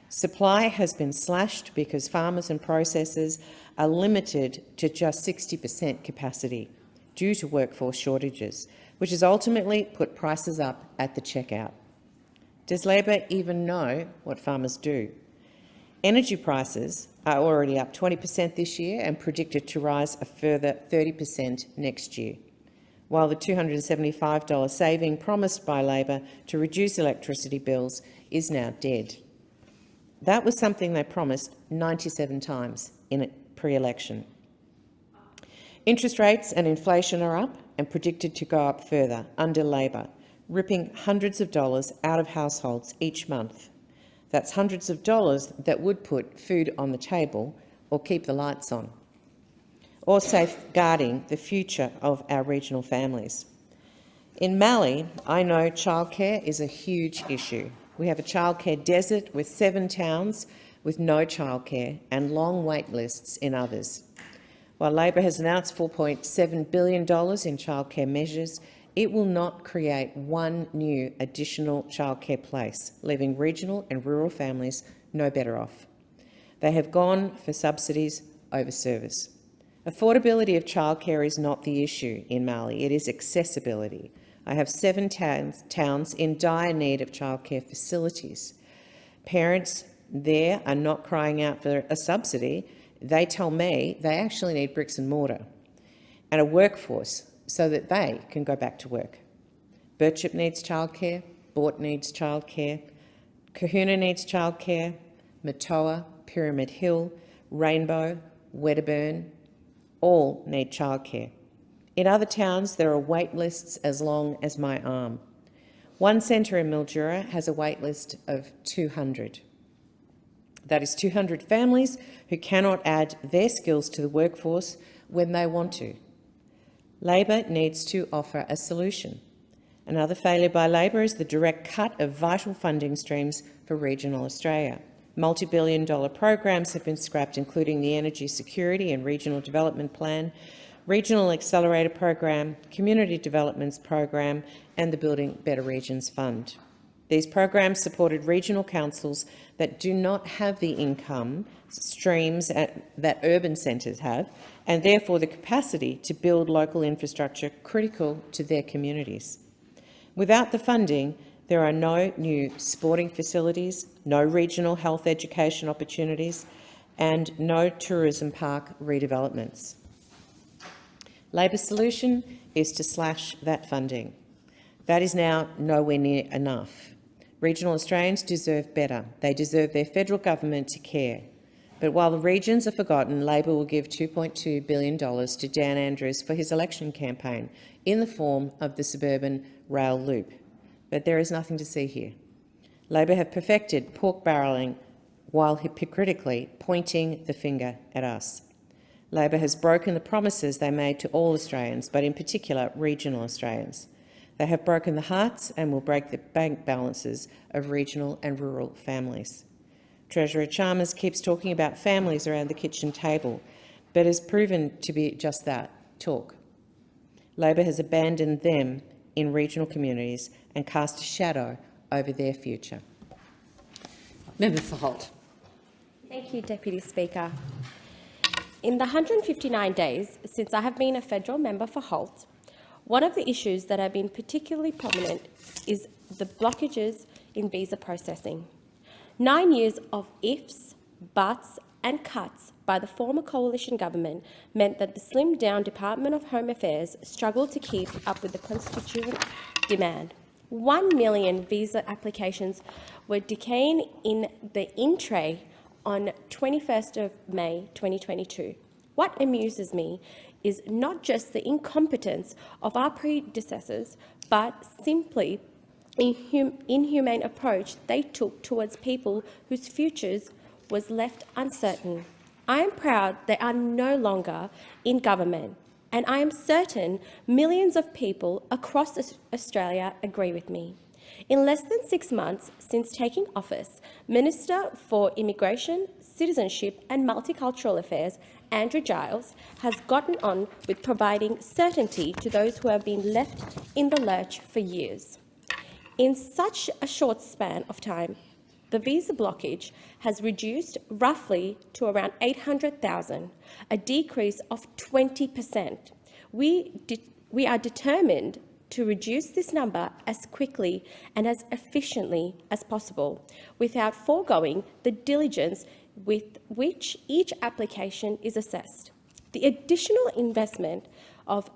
Supply has been slashed because farmers and processors are limited to just 60% capacity due to workforce shortages, which has ultimately put prices up at the checkout. Does Labor even know what farmers do? Energy prices are already up 20% this year and predicted to rise a further 30% next year, while the $275 saving promised by Labor to reduce electricity bills is now dead. That was something they promised 97 times in a pre-election. Interest rates and inflation are up and predicted to go up further under Labor, ripping hundreds of dollars out of households each month. That's hundreds of dollars that would put food on the table or keep the lights on, or safeguarding the future of our regional families. In Mallee, I know childcare is a huge issue. We have a childcare desert with 7 towns with no childcare and long wait lists in others. While Labor has announced $4.7 billion in childcare measures, it will not create one new additional childcare place, leaving regional and rural families no better off. They have gone for subsidies over service. Affordability of childcare is not the issue in Mallee, it is accessibility. I have 7 towns in dire need of childcare facilities. Parents there are not crying out for a subsidy. They tell me they actually need bricks and mortar and a workforce so that they can go back to work. Birchip needs childcare, Boort needs childcare, Kahuna needs childcare, Matoa, Pyramid Hill, Rainbow, Wedderburn, all need childcare. In other towns, there are wait lists as long as my arm. One centre in Mildura has a wait list of 200. That is 200 families who cannot add their skills to the workforce when they want to. Labor needs to offer a solution. Another failure by Labor is the direct cut of vital funding streams for regional Australia. Multi-billion-dollar programs have been scrapped, including the Energy Security and Regional Development Plan, Regional Accelerator Program, Community Developments Program and the Building Better Regions Fund. These programs supported regional councils that do not have the income streams that urban centres have, and therefore the capacity to build local infrastructure critical to their communities. Without the funding, there are no new sporting facilities, no regional health education opportunities, and no tourism park redevelopments. Labor's solution is to slash that funding. That is now nowhere near enough. Regional Australians deserve better. They deserve their federal government to care. But while the regions are forgotten, Labor will give $2.2 billion to Dan Andrews for his election campaign in the form of the suburban rail loop. But there is nothing to see here. Labor have perfected pork barrelling while hypocritically pointing the finger at us. Labor has broken the promises they made to all Australians, but in particular regional Australians. They have broken the hearts and will break the bank balances of regional and rural families. Treasurer Chalmers keeps talking about families around the kitchen table, but has proven to be just that, talk. Labor has abandoned them in regional communities and cast a shadow over their future. Member for Holt. Thank you, Deputy Speaker. In the 159 days since I have been a federal member for Holt, one of the issues that have been particularly prominent is the blockages in visa processing. 9 years of ifs, buts and cuts by the former coalition government meant that the slimmed-down Department of Home Affairs struggled to keep up with the constituent demand. 1 million visa applications were decaying in the in-tray on 21st of May 2022. What amuses me is not just the incompetence of our predecessors, but simply inhumane approach they took towards people whose futures was left uncertain. I am proud they are no longer in government, and I am certain millions of people across Australia agree with me. In less than 6 months since taking office, Minister for Immigration, Citizenship and Multicultural Affairs, Andrew Giles, has gotten on with providing certainty to those who have been left in the lurch for years. In such a short span of time, the visa blockage has reduced roughly to around 800,000, a decrease of 20%. We are determined to reduce this number as quickly and as efficiently as possible, without foregoing the diligence with which each application is assessed. The additional investment of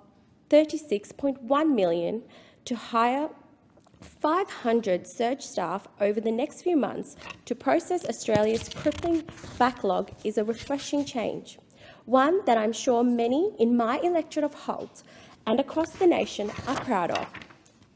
$36.1 million to hire 500 surge staff over the next few months to process Australia's crippling backlog is a refreshing change, one that I'm sure many in my electorate of Holt and across the nation are proud of.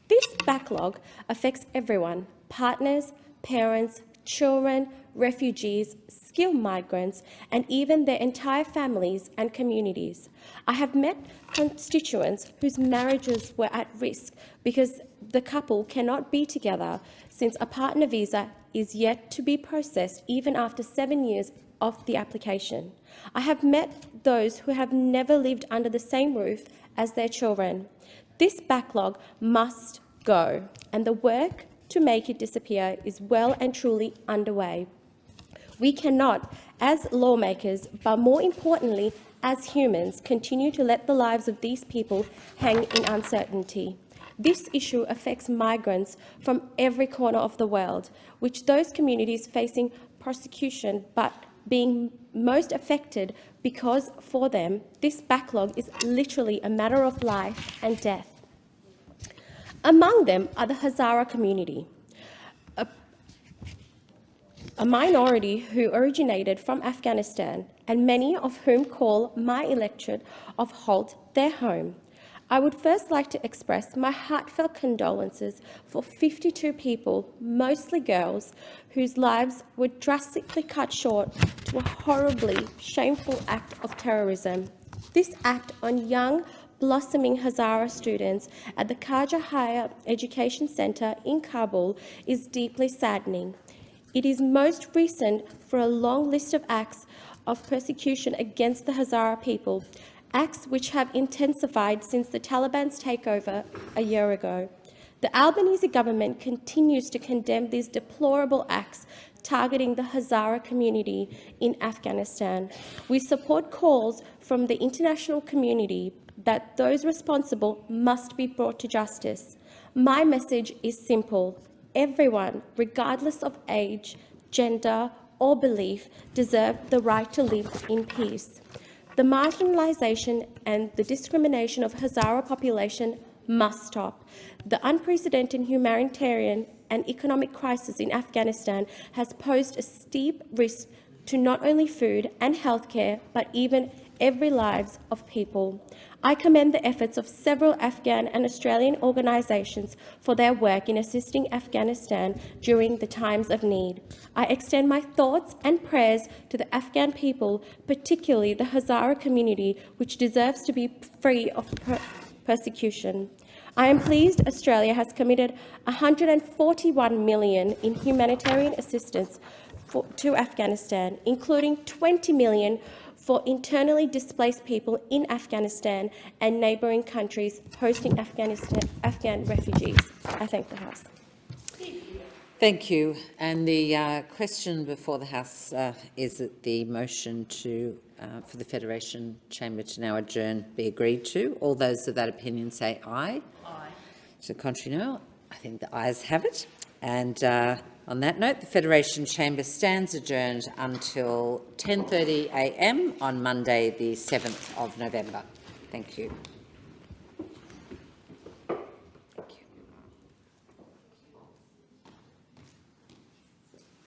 This backlog affects everyone: partners, parents, children, refugees, skilled migrants, and even their entire families and communities. I have met constituents whose marriages were at risk because the couple cannot be together, since a partner visa is yet to be processed even after 7 years of the application. I have met those who have never lived under the same roof as their children. This backlog must go, and the work to make it disappear is well and truly underway. We cannot, as lawmakers, but more importantly, as humans, continue to let the lives of these people hang in uncertainty. This issue affects migrants from every corner of the world, which those communities facing persecution but being most affected because for them, this backlog is literally a matter of life and death. Among them are the Hazara community, a minority who originated from Afghanistan, and many of whom call my electorate of Holt their home. I would first like to express my heartfelt condolences for 52 people, mostly girls, whose lives were drastically cut short to a horribly shameful act of terrorism. This act on young, blossoming Hazara students at the Khaja Higher Education Centre in Kabul is deeply saddening. It is most recent for a long list of acts of persecution against the Hazara people, acts which have intensified since the Taliban's takeover a year ago. The Albanese government continues to condemn these deplorable acts targeting the Hazara community in Afghanistan. We support calls from the international community that those responsible must be brought to justice. My message is simple: everyone, regardless of age, gender, or belief, deserve the right to live in peace. The marginalisation and the discrimination of Hazara population must stop. The unprecedented humanitarian and economic crisis in Afghanistan has posed a steep risk to not only food and healthcare, but even every lives of people. I commend the efforts of several Afghan and Australian organisations for their work in assisting Afghanistan during the times of need. I extend my thoughts and prayers to the Afghan people, particularly the Hazara community, which deserves to be free of persecution. I am pleased Australia has committed $141 million in humanitarian assistance to Afghanistan, including $20 million for internally displaced people in Afghanistan and neighbouring countries hosting Afghan refugees. I thank the House. Thank you. And the question before the House is that the motion for the Federation Chamber to now adjourn be agreed to. All those of that opinion say aye. Aye. To the contrary, no. I think the ayes have it. And on that note, the Federation Chamber stands adjourned until 10:30 a.m. on Monday, the 7th of November. Thank you.